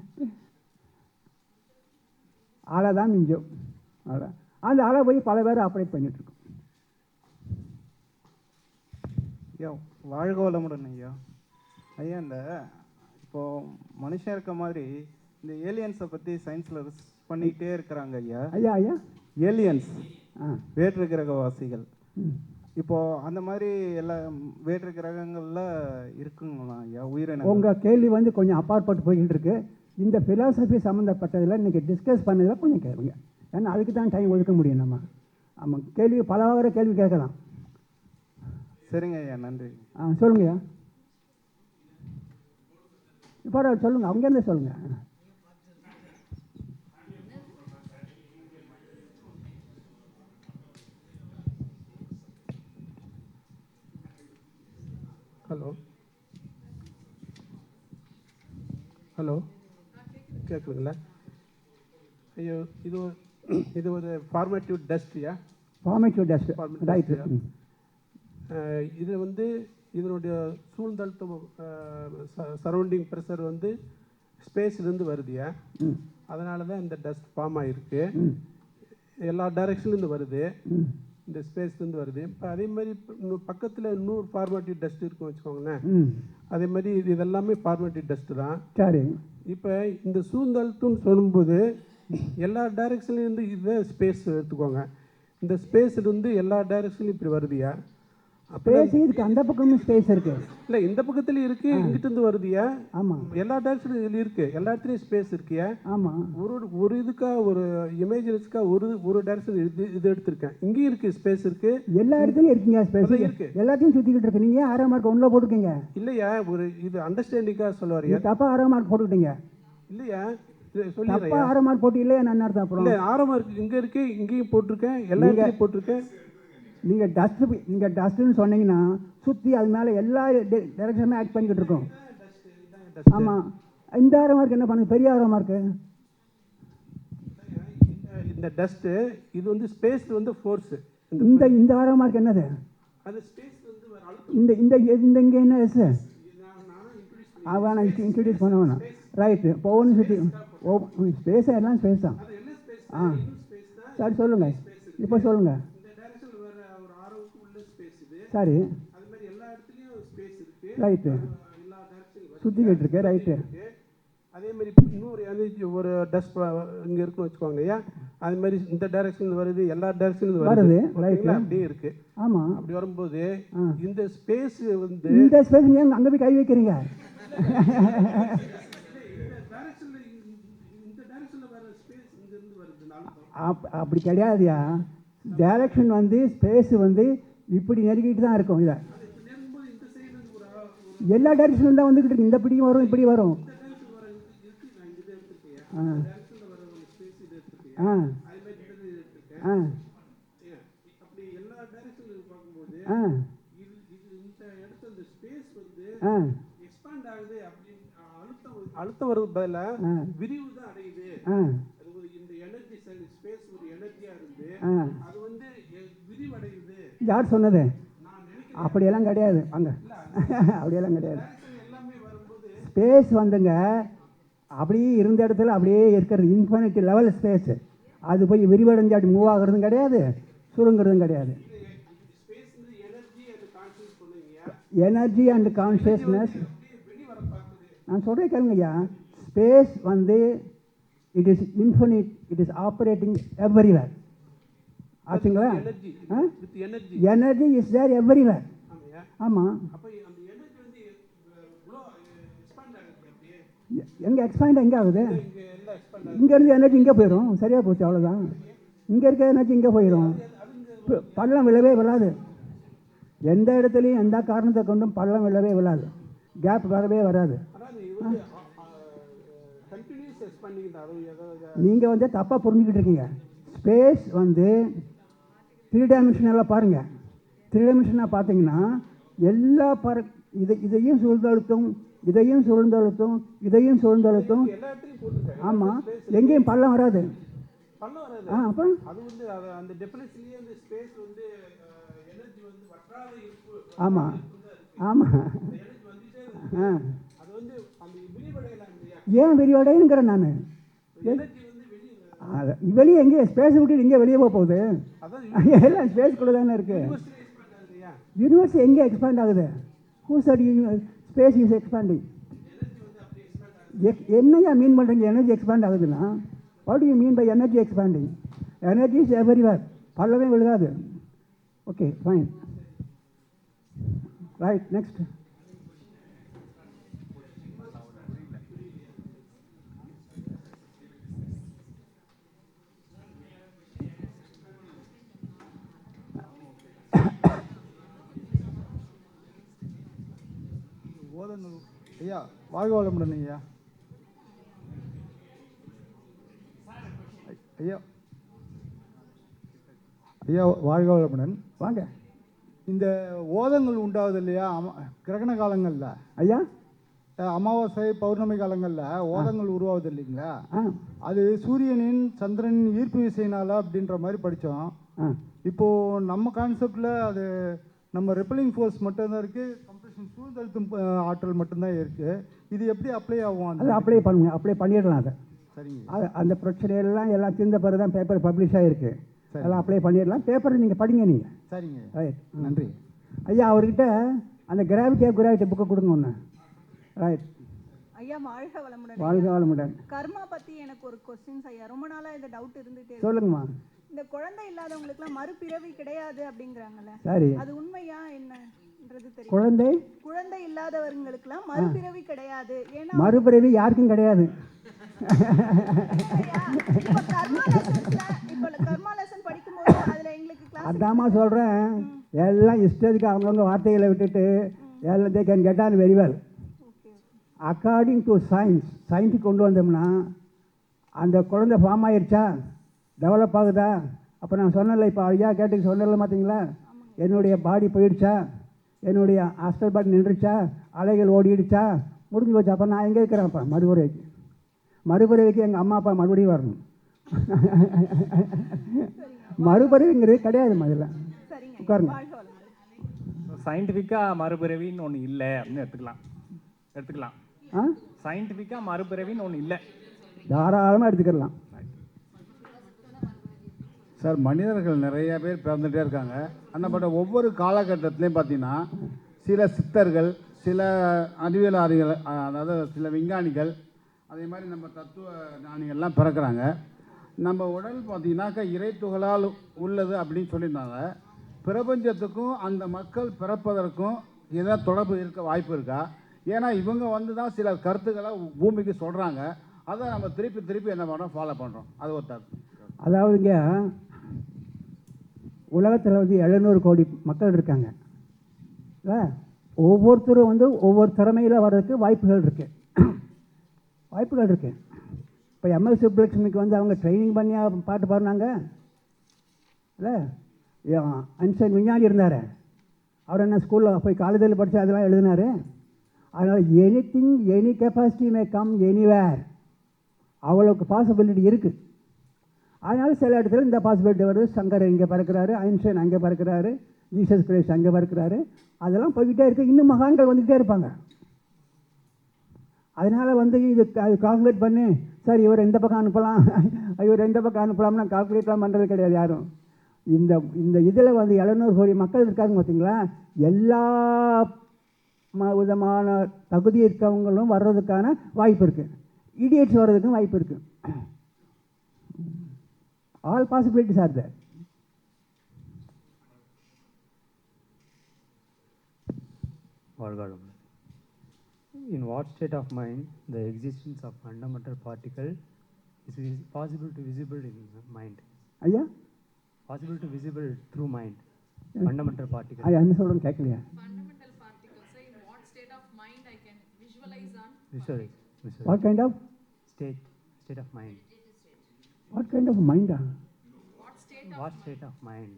ஆளை தான் மிஞ்சம். அவ்வளோ அந்த ஆளை போய் பல பேர் ஆப்ரேட் பண்ணிகிட்ருக்கோம். ஐயா வாழ்க வளமுடன் ஐயா. ஐயா இந்த இப்போது மனுஷன் இருக்க மாதிரி இந்த ஏலியன்ஸை பற்றி சயின்ஸில் ரிசர்ச் பண்ணிக்கிட்டே இருக்கிறாங்க ஐயா. ஐயா ஏலியன்ஸ், வேற்று கிரகவாசிகள். இப்போது அந்த மாதிரி எல்லா வேற்று கிரகங்களில் இருக்குங்களா ஐயா உயிரினம்? உங்கள் கேள்வி வந்து கொஞ்சம் அப்பாற்பட்டு போய்கிட்டு இருக்கு. இந்த ஃபிலாசபி சம்மந்தப்பட்டதில் இன்றைக்கி டிஸ்கஸ் பண்ணதில் கொஞ்சம் கேளுங்க, ஏன்னா அதுக்கு தான் டைம் ஒதுக்க முடியும். நம்ம கேள்வி பல வர கேள்வி கேட்கலாம். சரிங்க ஐயா, நன்றி. சொல்லுங்கய்யா. இப்போ சொல்லுங்கள், அங்கேருந்து சொல்லுங்கள். ஹலோ கேட்குதுங்களா? ஐயோ இது ஒரு ஃபார்மேட்டிவ் டஸ்ட்யா? Formative dust, right. இது வந்து இதனுடைய சூழ்ந்தழுத்தம் சரௌண்டிங் ப்ரெஷர் வந்து ஸ்பேஸ்லேருந்து வருதுயா, அதனால தான் இந்த டஸ்ட் ஃபார்ம் ஆகிருக்கு. எல்லா டைரெக்ஷன்லேருந்து வருது, இந்த ஸ்பேஸ்லேருந்து வருது. இப்போ அதே மாதிரி பக்கத்தில் இன்னொரு ஃபார்மேட்டிவ் டஸ்ட் இருக்குன்னு வச்சுக்கோங்களேன். அதே மாதிரி இது எல்லாமே ஃபார்மேட்டிவ் டஸ்ட்டு தான். சரி. இப்போ இந்த சூழ்ந்தழுத்தம்னு சொல்லும்போது எல்லா டைரெக்ஷன்லேருந்து இதை ஸ்பேஸ் எடுத்துக்கோங்க. இந்த ஸ்பேஸ்லேருந்து எல்லா டைரெக்ஷன்லையும் இப்படி வருதுயா? ஸ்பேஸ் இதுக்கு அந்த பக்கமும் ஸ்பேஸ் இருக்கு. இல்லை, இந்த பக்கத்துலையும் இருக்கு, இங்கிட்டிருந்து வருதுயா. ஆமாம், எல்லா டைரக்ஷனும் இதில் இருக்கு, எல்லா இடத்துலையும் ஸ்பேஸ் இருக்குயா. ஆமாம். ஒரு இதுக்காக ஒரு இமேஜினஸ்க்காக ஒரு டைரக்ஷன் இது எடுத்திருக்கேன். இங்கேயும் இருக்கு, ஸ்பேஸ் இருக்கு, எல்லா இடத்துலையும் இருக்கீங்க, ஸ்பேஸ் இருக்கு, எல்லாத்தையும் சுற்றிக்கிட்டு இருக்கு. நீங்கள் 6 மார்க் ஒன்றில் போட்டுருக்கீங்க இல்லையா? ஒரு இது அண்டர்ஸ்டாண்டிங்காக சொல்ல வரையா? தப்பா 6 மார்க் போட்டுக்கிட்டீங்க இல்லையா? தப்பா 6 மார்க் போட்டு இல்லையா? நான் அர்த்தம் அப்புறம் இல்லை, 6 மார்க் இங்கே இருக்கு, இங்கேயும் போட்டிருக்கேன், எல்லா இடத்துலையும் போட்டிருக்கேன். நீங்கள் டஸ்ட்டுன்னு சொன்னீங்கன்னா சுற்றி அது மேலே எல்லா டைரக்ஷனுமே ஆக்ட் பண்ணிக்கிட்டு இருக்கோம். ஆமாம், இந்த ஆரோ மார்க் என்ன பண்ணுது? பெரிய ஆரோ மார்க்கு. இந்த டஸ்ட்டு இது வந்து ஸ்பேஸ் வந்து ஃபோர்ஸு. இந்த ஆரோ மார்க் என்னது? அது ஸ்பேஸ் வந்து இந்த இந்த இந்த இங்கே என்ன எஸ்? அவன் இன்ட்ரடியூஸ் பண்ண வேணாம். ரைட்டு. இப்போ ஒன்று சுற்றி ஸ்பேஸை எல்லாம் ஸ்பேஸ் தான். ஆ சரி சொல்லுங்கள், இப்போ சொல்லுங்கள். சரி ரைட்டு, சுற்றிக்கிட்டு இருக்கு. ரைட்டு. அதே மாதிரி இன்னொரு எனர்ஜி ஒரு டஸ்ட் இங்கே இருக்குன்னு வச்சுக்கோங்க ஐயா. அது மாதிரி இந்த டைரக்ஷன் வருது, எல்லா டைரக்ஷனும் வருது. ரைட்டு, அப்படியே இருக்கு. ஆமாம். அப்படி வரும்போது இந்த ஸ்பேஸ் வந்து இந்த ஸ்பேஸ் நீங்கள் அங்கே போய் கை வைக்கிறீங்க. அப்படி கிடையாதுயா. டைரக்ஷன் வந்து ஸ்பேஸ் வந்து இப்படி நெருக்கிட்டு தான் இருக்கும். இதை எல்லா டைரக்ஷனும் தான் வந்துக்கிட்டு இருக்கு. இந்த இப்படியும் வரும், இப்படி வரும். ஆ ஆ ஆ ஆ ஆ அழுத்தம் வருது பதிலாக விரிவு தான் அடையுது. இந்த எனர்ஜி ஸ்பேஸ் ஒரு எனர்ஜியா இருந்து அது வந்து விரிவடையுது. யார் சொன்னது? அப்படியெல்லாம் கிடையாது. அங்கே அப்படியெல்லாம் கிடையாது. ஸ்பேஸ் வந்துங்க அப்படியே இருந்த இடத்துல அப்படியே இருக்கிறது. Infinity level space. அது போய் விரிவடைஞ்சு அப்படி மூவ் ஆகுறதும் கிடையாது, சுருங்கிறதும் கிடையாது. எனர்ஜி அண்ட் கான்ஷியஸ்னஸ் நான் சொல்கிறேன் கேளுங்கய்யா. ஸ்பேஸ் வந்து it is infinite, it is operating everywhere. ஆச்சுங்களா? Energy is there everywhere. ஆமாம். எங்கே எக்ஸ்பேண்ட் எங்கே ஆகுது? இங்கேருந்து எனர்ஜி இங்கே போயிடும். சரியாக போச்சு, அவ்வளோதான். இங்கே இருக்க எனர்ஜி இங்கே போயிடும். பள்ளம் விழவே விழாது. எந்த இடத்துலையும் எந்த காரணத்தை கொண்டும் பள்ளம் விழவே விழாது, கேப் வரவே வராது. நீங்கள் வந்து தப்பாக புரிஞ்சுக்கிட்டு இருக்கீங்க. ஸ்பேஸ் வந்து 3 டைமென்ஷனலாக பாருங்கள். 3 டைமென்ஷனாக பார்த்தீங்கன்னா எல்லா இதையும் சூழ்ந்தழுத்தும், இதையும் சூழ்ந்தழுத்தும், இதையும் சூழ்ந்தழுத்தும். ஆமாம், எங்கேயும் பள்ளம் வராது. அப்புறம் ஆமாம் ஆமாம். ஏன் விரிவடைங்கிறேன் நான். வெளியே எங்கே ஸ்பேஸ் விட்டு இங்கே வெளியே போக போகுது? எல்லாம் ஸ்பேஸ்க்குள்ளே தானே இருக்குது. யூனிவர்ஸ் எங்கே எக்ஸ்பேண்ட் ஆகுது? Who said space is expanding? என்னையா மீன் பண்ணுறீங்க எனர்ஜி எக்ஸ்பேண்ட் ஆகுதுன்னா? What do you mean by energy expanding? Energy is everywhere. பல்லவே விழுகாது. Okay fine. Right, next. Othanur ஐயா, வாழ்க வளமுடன் ஐயா. ஐயா ஐயா வாழ்க வளமுடன். வாங்க. இந்த ஓதங்கள் உண்டாகுது இல்லையா கிரகண காலங்களில் ஐயா? அமாவாசை பௌர்ணமி காலங்களில் ஓதங்கள் உருவாகுது இல்லைங்களா? அது சூரியனின் சந்திரனின் ஈர்ப்பு விசையினால அப்படின்ற மாதிரி படித்தோம். இப்போது நம்ம கான்செப்டில் அது நம்ம ரெப்பலிங் ஃபோர்ஸ் மட்டும்தான் இருக்குது, கம்ப்ரெஷன் சூழ்ந்தழுத்தும் ஆற்றல் மட்டும்தான் இருக்குது. இது எப்படி அப்ளை ஆகும்? அது அப்ளை பண்ணுங்க, அப்ளை பண்ணிடலாம். அதை சரிங்க. அது அந்த பிரச்சனையெல்லாம் எல்லாம் தீர்ந்த பிறகு தான் பேப்பர் பப்ளிஷ் ஆகிருக்கு. அதெல்லாம் அப்ளை பண்ணிடலாம். பேப்பரை நீங்கள் படிங்க. நீங்கள் சரிங்க. ரைட், நன்றி ஐயா. அவர்கிட்ட அந்த கிராவிட்டி புக்கை கொடுங்க ஒன்று. ரைட் ஐயா. வாழ்க வளமுடன். வாழ்க வளமுடன். கர்மா பற்றி எனக்கு ஒரு கொஸ்டின்ஸ் ஐயா. ரொம்ப நாளாக இந்த டவுட் இருந்துகிட்டே. சொல்லுங்கம்மா. இந்த குழந்தை இல்லாதவங்களுக்குலாம் மறுபிறவி கிடையாது அப்படிங்கிறாங்கல்ல, சரி, அது உண்மையா என்னன்றது தெரியும். குழந்தை இல்லாதவங்களுக்குலாம் மறுபிறவி கிடையாது. ஏன்னா மறுபிறவி யாருக்கும் கிடையாது. கர்மா லெசன் படிக்கும்போது அதில் எங்களுக்கு கிளாஸ் அதாம்மா சொல்கிறேன். எல்லாம் இஷ்டத்துக்கு அவங்கவுங்க வார்த்தைகளை விட்டுட்டு எல்லாம் they can get on very well. According to சயின்ஸுக்கு கொண்டு வந்தோம்னா அந்த குழந்தை ஃபார்ம் ஆயிடுச்சா, டெவலப் ஆகுதா? அப்போ நான் சொன்னல, இப்போ ஐயா கேட்டுக்கு சொன்னல பார்த்தீங்களா, என்னுடைய பாடி போயிடுச்சா, என்னுடைய ஆஸ்ட்ரல் பாடி நின்றுச்சா, அலைகள் ஓடிடுச்சா, முடிஞ்சு போச்சு. அப்போ நான் எங்கே இருக்கிறேன்? அப்போ மறுபிறவிக்கு எங்கள் அம்மா அப்பா மறுபடியும் வரணும். மறுபிறவிங்கிறது கிடையாது முதல்ல. சரிங்க. உட்காருங்க. வாழ்க வளமுடன். சயின்டிஃபிக்காக மறுபிறவின்னு ஒன்று இல்லை அப்படின்னு எடுத்துக்கலாம். ஆ, சயின்டிஃபிக்காக மறுபிறவின்னு ஒன்று இல்லை. தாராளமாக எடுத்துக்கிடலாம். சார், மனிதர்கள் நிறைய பேர் பிறந்துகிட்டே இருக்காங்க. ஆனால் பட் ஒவ்வொரு காலகட்டத்திலையும் பார்த்தீங்கன்னா சில சித்தர்கள், சில அறிவியலாதிகள், அதாவது சில விஞ்ஞானிகள், அதே மாதிரி நம்ம தத்துவ ஞானிகள்லாம் பிறக்கிறாங்க. நம்ம உடல் பார்த்தீங்கன்னாக்கா இறைத்துகளால் உள்ளது அப்படின்னு சொல்லியிருந்தாங்க. பிரபஞ்சத்துக்கும் அந்த மக்கள் பிறப்பதற்கும் ஏதாவது தொடர்பு இருக்க வாய்ப்பு இருக்கா? ஏன்னா இவங்க வந்து தான் சில கருத்துக்களை பூமிக்கு சொல்கிறாங்க. அதை நம்ம திருப்பி என்ன பண்ணுறோம், ஃபாலோ பண்ணுறோம். அது ஒரு தப்பு. அதாவதுங்க, உலகத்தில் வந்து 700 கோடி மக்கள் இருக்காங்க. இல்லை, ஒவ்வொருத்தரும் வந்து ஒவ்வொரு திறமையில் வர்றதுக்கு வாய்ப்புகள் இருக்குது. இப்போ எம்எஸ் சுப்புலட்சுமிக்கு வந்து அவங்க ட்ரைனிங் பண்ணி பாட்டு பாடினாங்க. இல்லை, ஐன்ஸ்டைன் விஞ்ஞானி இருந்தார். அவர் என்ன ஸ்கூலில் போய் காலேஜில் படித்து அதெல்லாம் எழுதினார். அதனால் any capacity may come anywhere, அவ்வளோக்கு பாசிபிலிட்டி இருக்குது. அதனால் சில இடத்துல இந்த பாசிபிலிட்டி வருது. சங்கர் இங்கே பறக்கிறாரு, ஐன்ஸ்டைன் அங்கே பறக்கிறாரு, ஜீசஸ் கிரைஸ்ட் அங்கே பறக்கிறாரு. அதெல்லாம் போய்கிட்டே இருக்குது. இன்னும் மகான்கள் வந்துக்கிட்டே இருப்பாங்க. அதனால் வந்து அது கால்குலேட் பண்ணி சார் இவர் எந்த பக்கம் அனுப்பலாம், இவர் எந்த பக்கம் அனுப்பலாம்னா கால்குலேட்லாம் பண்ணுறது கிடையாது யாரும். இந்த இதில் வந்து 700 கோடி மக்கள் இருக்காங்க பார்த்தீங்களா, எல்லா விதமான தகுதி இருக்கவங்களும் வர்றதுக்கான வாய்ப்பு இருக்குது. இடியட்ஸ் வர்றதுக்கும் வாய்ப்பு இருக்குது. All possibilities are there. In what state of mind the existence of fundamental particle is possible to visible in mind? ஐயா, Possible to visible through mind. Fundamental particle. ஐயா என்ன சொல்கிறேன்னு கேட்கலையா? Fundamental particles, so in what state of mind I can visualize on? Visualize. What kind of State of mind. what kind of mind? What state of What state of mind?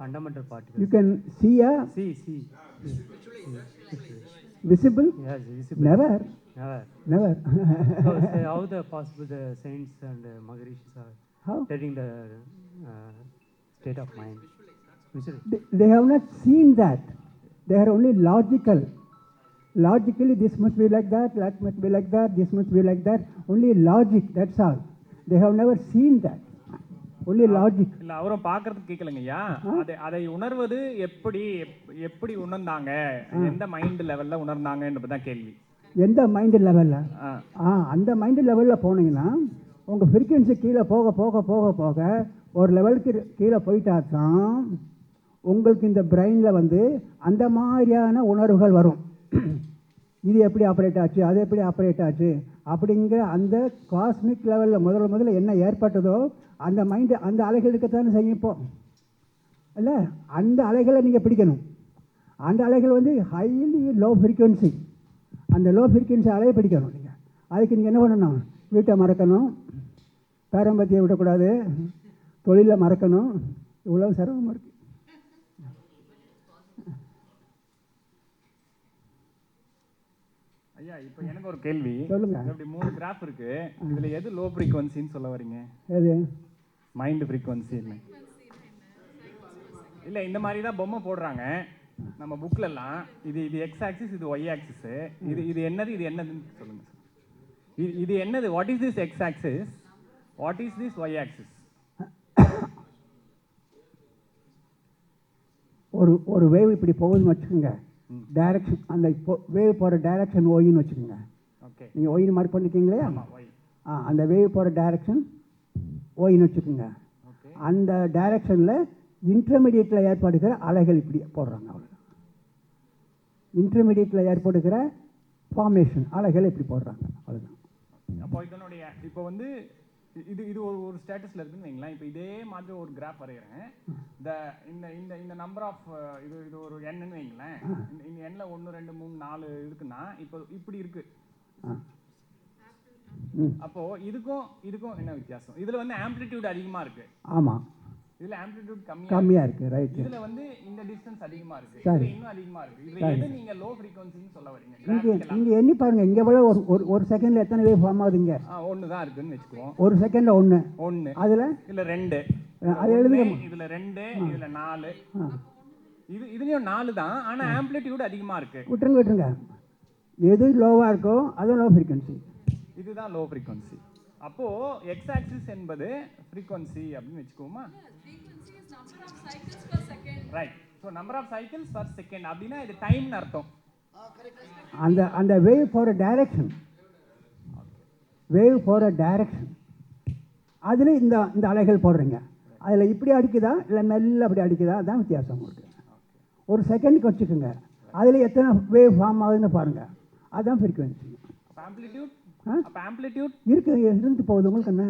Fundamental particle. You can see a See. visible? Yes, visible. Never. So say how the possible the saints and Maharishis are How? telling the state of mind. Visually. They have not seen that. They are only logical. Logically, this must be like that must be like that, this must be like that. Only logic, that's all. They have never seen that. Only logic. இல்லை, அவரும் பார்க்கறதுக்கு கேட்கலங்கய்யா. அதை உணர்வது எப்படி உணர்ந்தாங்க, எந்த mind லெவலில் உணர்ந்தாங்கன்றது தான் கேள்வி. எந்த மைண்டு லெவலில்? அந்த மைண்டு லெவலில் போனீங்கன்னா உங்கள் ஃப்ரீக்வன்சி கீழே போக போக போக போக ஒரு லெவலுக்கு கீழே போயிட்டா தான் உங்களுக்கு இந்த பிரெயினில் வந்து அந்த மாதிரியான உணர்வுகள் வரும். இது எப்படி ஆப்ரேட் ஆச்சு, அது எப்படி ஆப்ரேட் ஆச்சு அப்படிங்கிற அந்த காஸ்மிக் லெவலில் முதல்ல என்ன ஏற்பட்டதோ அந்த மைண்டு அந்த அலைகள் இருக்கத்தானே செய்யும். இப்போ இல்லை, அந்த அலைகளை நீங்கள் பிடிக்கணும். அந்த அலைகள் வந்து ஹைலி லோ ஃப்ரீக்வன்சி. அந்த லோ ஃப்ரீக்வன்சி அலையை பிடிக்கணும் நீங்கள். அதுக்கு நீங்கள் என்ன பண்ணணும்? வீட்டை மறக்கணும், பேரம்பத்தியை விடக்கூடாது, தொழிலை மறக்கணும். இவ்வளோ சிரமமாக இருக்குது. ஐயா, இப்போ எனக்கு ஒரு கேள்வி. சொல்லுங்க. இப்படி 3 கிராஃப் இருக்கு. இதில் எது லோ ஃப்ரீக்வன்சின்னு சொல்ல வரீங்க? எது? மைண்ட் ஃப்ரீக்வன்சி இல்லை, இந்த மாதிரி தான் பொம்மை போடுறாங்க நம்ம புக்லலாம். இது எக்ஸ் ஆக்சிஸ், இது ஒய் ஆக்சிஸ். இது என்னதுன்னு சொல்லுங்க சார். இது என்னது? What is this X axis? What is this Y axis? ஒரு வேவ் இப்படி போகுதுன்னு வச்சுக்கோங்க. டைரக்ஷன், அந்த வேவ் போகிற டைரக்ஷன் ஒயின்னு வச்சுக்கோங்க. ஓகே, நீங்கள் ஒயின்னு மார்க் பண்ணிக்கிங்களே. ஆமாம், ஒய். அந்த வேவ் போகிற டைரக்ஷன் ஒயின்னு வச்சுக்கோங்க. அந்த டைரக்ஷனில் இன்டர்மீடியட்டில் ஏற்படுகிற அலைகள் இப்படி போடுறாங்க. அவ்வளோ இன்டர்மீடியட்டில் ஏற்படுகிற ஃபார்மேஷன் அலைகள் இப்படி போடுறாங்க. அவ்வளோதான். அப்போ இதனுடைய இப்போ வந்து இது ஒரு ஸ்டேட்டஸில் இருக்குன்னு வைங்களேன். இப்போ இதே மாதிரி ஒரு கிராஃப் வரைகிறேன். இந்த நம்பர் ஆஃப் இது ஒரு எண்ணுன்னு வைங்களேன். இந்த எண்ணில் 1 2 3 4 இருக்குன்னா இப்போ இப்படி இருக்கு. அப்போ இதுக்கும் என்ன வித்தியாசம்? இதுல வந்து ஆம்ப்ளிடியூட் அதிகமா இருக்கு. ஆமா, இதுல ஆம்ப்ளிடியூட் கம்மியா இருக்கு. ரைட். இதுல வந்து இந்த இந்த டிஸ்டன்ஸ் அதிகமா இருக்கு, சரி. இது இன்னும் அதிகமா இருக்கு. இது சரி. எது நீங்க லோ ஃப்ரீக்வன்சின்னு சொல்ல வரீங்க? இங்கே எண்ணி பாருங்க, இங்கே விட ஒரு செகண்டில் எத்தனை வேவ் ஃபார்ம் ஆகுதுங்க? ஒன்று தான் இருக்குன்னு வச்சுக்குவோம். ஒரு செகண்டில் ஒன்று, ஒன்று, அதில் இல்ல 2, அது எழுதுங்க. இதுல 2, இதுல 4, இதுலயும் 4 தான், ஆனா ஆம்ப்ளிடியூட் அதிகமா இருக்கு. விட்டுருங்க. எது லோவாக இருக்கோ அது லோ ஃப்ரீக்வன்சி. இதுதான் லோ ஃப்ரீக்வன்சி. அப்போ எக்ஸ் ஆக்சிஸ் என்பது ஃப்ரீக்வன்சி அப்படின்னு வச்சுக்குவோமா? Frequency is number of cycles per second. Right. So number of cycles per second அப்படின்னா இது டைம்னு அர்த்தம். அந்த wave for a direction, wave for a direction, அதில் இந்த அலைகள் போடுறீங்க. அதில் இப்படி அடிக்குதா இல்லை மெல்ல அப்படி அடிக்குதா, அதுதான் வித்தியாசம் உங்களுக்கு. ஒரு செகண்டுக்கு வச்சுக்கோங்க, அதில் எத்தனை வேவ் ஃபார்ம் ஆகுதுன்னு பாருங்கள், அதுதான் ஃப்ரீக்வன்சி. ஆம்ப்ளிடியூட் இருந்து போகுது உங்களுக்கு என்ன?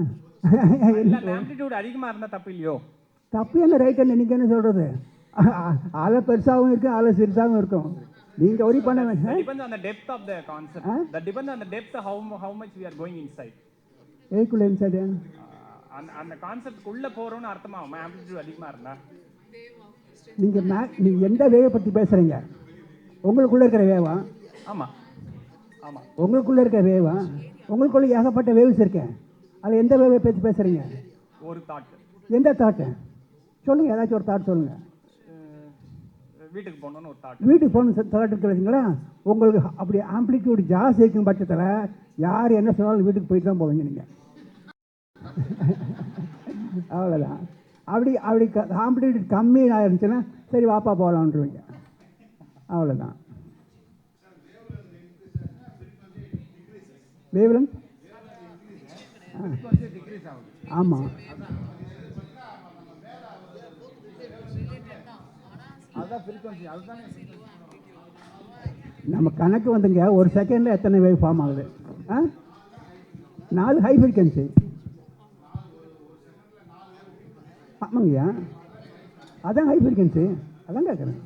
ஆம்ப்ளிடியூட் அதிகமாக இருந்தால் தப்பு இல்லையோ? தப்பு என்ன, ரைட் என்ன, நீங்கள் என்ன சொல்கிறது? அலை பெருசாகவும் இருக்கும், அலை சிறுசாகவும் இருக்கும். நீங்கள் ஒரி பண்ண வேண்டாம். depends on the depth of the concept. That depends on the depth, how much we are going inside. ஏக்குள்ள இன்சைடு அந்த கான்செப்ட் உள்ள போறோம்னு அர்த்தமாகும் ஆம்ப்ளிடியூட் அதிகமாக இருந்தா. நீங்கள் எந்த வேவை பற்றி பேசுகிறீங்க? உங்களுக்குள்ளே இருக்கிற வேவா? ஆமாம் ஆமாம், உங்களுக்குள்ளே இருக்கிற வேவா? உங்களுக்குள்ளே ஏகப்பட்ட வேவ்ஸ் இருக்கேன், அதில் எந்த வேவை பற்றி பேசுகிறீங்க? ஒரு தாட். எந்த தாட்டு சொல்லுங்கள், ஏதாச்சும் ஒரு தாட் சொல்லுங்கள். வீட்டுக்கு போகணுன்னு ஒரு தாட். வீட்டுக்கு போகணும் தாட் இருக்கிறீங்களா? உங்களுக்கு அப்படி ஆம்ப்ளிடியூட் ஜாஸ்தி இருக்கும் பட்சத்தில் யார் என்ன சொன்னாலும் வீட்டுக்கு போயிட்டு தான் போவீங்க நீங்கள். அவ்வளோதான். அப்படி ஆம்ப்ளிடியூட் கம்மி ஆயிருந்துச்சுன்னா சரி வாப்பா போகலான்ருவீங்க, அவ்வளோதான். வேவ்லென்த் ஆமாம், நம்ம கணக்கு வந்துங்க, ஒரு செகண்டில் எத்தனை வேவ் ஃபார்ம் ஆகுது? 4 ஹை ஃப்ரீக்வன்சி. ஆமாங்கய்யா, அதான் ஹை ஃப்ரீக்வன்சி, அதான் கேட்குறேன்.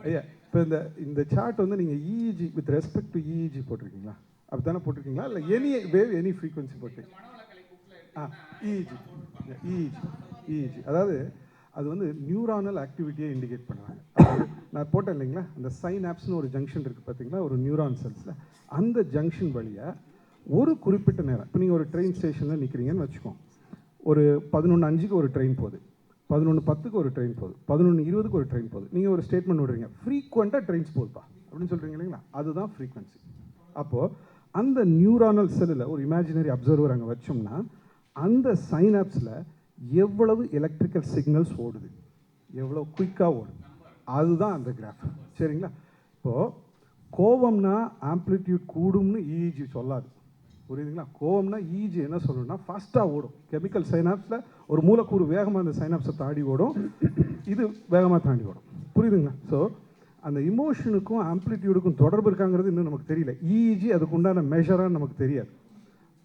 ஐயா, இப்போ இந்த சார்ட் வந்து நீங்கள் EEG with respect to EEG போட்டிருக்கீங்களா? அப்படி தானே போட்டிருக்கீங்களா? இல்லை எனி வேவ் எனி ஃப்ரீக்வன்சி போட்டிருக்கீங்க? இஇஜி இஇஜி இஇஜி அதாவது அது வந்து நியூரானல் ஆக்டிவிட்டியை இண்டிகேட் பண்ணுறாங்க. நான் போட்டேன் இல்லைங்களா, அந்த சைனாப்ஸ்னு ஒரு ஜங்ஷன் இருக்குது பார்த்தீங்களா, ஒரு நியூரான் செல்ஸில். அந்த ஜங்ஷன் வழியாக ஒரு குறிப்பிட்ட நேரம், இப்போ நீங்கள் ஒரு ட்ரெயின் ஸ்டேஷனில் நிற்கிறீங்கன்னு வச்சுக்கோங்க, ஒரு 11:05க்கு ஒரு ட்ரெயின் போகுது, 11:10க்கு ஒரு ட்ரெயின் போகுது, 11:20க்கு ஒரு ட்ரெயின் போகுது. நீங்கள் ஒரு ஸ்டேட்மெண்ட் விடுறீங்க, ஃப்ரீக்வெண்ட்டாக ட்ரெயின்ஸ் போகுதுப்பா அப்படின்னு சொல்கிறீங்க இல்லைங்களா, அதுதான் ஃப்ரீக்வன்சி. அப்போது அந்த நியூரானல் செல்லில் ஒரு இமேஜினரி அப்சர்வர் அங்கே வச்சோம்னா அந்த சைனாப்ஸில் எவ்வளவு எலக்ட்ரிக்கல் சிக்னல்ஸ் ஓடுது, எவ்வளோ குயிக்காக ஓடுது, அதுதான் அந்த கிராஃப். சரிங்களா? இப்போது கோவம்னா ஆம்ப்ளிடியூட் கூடும்னு இஇஜி சொல்லாது, புரியுதுங்களா? கோவம்னா இஇஜி என்ன சொல்லணும்னா ஃபாஸ்ட்டாக ஓடும். கெமிக்கல் சைனாப்ஸில் ஒரு மூலக்கூறு வேகமாக அந்த சைனாப்ஸை தாண்டி ஓடும், இது வேகமாக தாண்டி ஓடும், புரியுதுங்களா? ஸோ அந்த இமோஷனுக்கும் ஆம்ப்ளிடியூடுக்கும் தொடர்பு இருக்காங்கிறது இன்னும் நமக்கு தெரியல. இஇஜி அதுக்கு உண்டான மெஷரான்னு நமக்கு தெரியாது.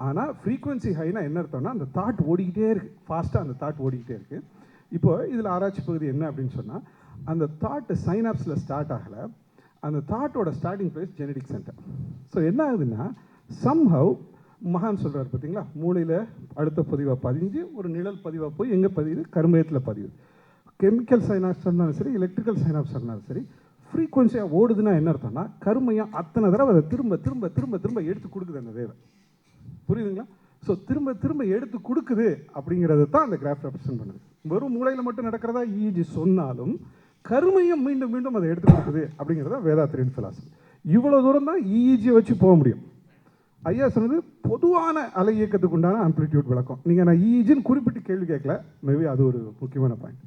ஆனால் ஃப்ரீக்வன்சி ஹைனா என்ன அர்த்தம்னா அந்த தாட் ஓடிக்கிட்டே இருக்குது, ஃபாஸ்ட்டாக அந்த தாட் ஓடிக்கிட்டே இருக்குது. இப்போ இதில் ஆராய்ச்சி பகுதி என்ன அப்படின்னு சொன்னால், அந்த தாட் சைனாப்ஸில் ஸ்டார்ட் ஆகலை, அந்த தாட்டோட starting place genetic centre. So என்ன ஆகுதுன்னா சம்ஹவ் மகான் சொல்கிறார் பார்த்தீங்களா, மூளையில் அடுத்த பதிவாக பதிஞ்சு ஒரு நிழல் பதிவாக போய் எங்கே பதியுது, கருமையத்தில் பதியுது. கெமிக்கல் சைனாப்ஸ் இருந்தாலும் சரி, எலக்ட்ரிக்கல் சைனாப்ஸ் இருந்தாலும் சரி, ஃப்ரீக்வன்சியாக ஓடுதுன்னா என்ன அர்த்தம்னா கருமையாக அத்தனை தடவை அதை திரும்ப திரும்ப திரும்ப திரும்ப எடுத்து கொடுக்குது அந்த வேவை, புரியுதுங்களா? ஸோ திரும்ப திரும்ப எடுத்து கொடுக்குது அப்படிங்கிறது தான் அந்த கிராஃப் ரெப்ரசென்ட் பண்ணுது. வெறும் மூளையில் மட்டும் நடக்கிறதா இஇஜி சொன்னாலும் கருமையும் மீண்டும் மீண்டும் அதை எடுத்து கொடுக்குது அப்படிங்கிறத வேதாத்திரியன் ஃபிலாசபி. இவ்வளோ தூரம் தான் இஇஜியை வச்சு போக முடியும். ஐயா சொன்னது பொதுவான அலை இயக்கத்துக்கு உண்டான ஆம்ப்ளிடியூட் விளக்கம். நீங்கள் நான் இஇஜின்னு குறிப்பிட்டு கேள்வி கேட்கல, மேபி அது ஒரு முக்கியமான பாயிண்ட்.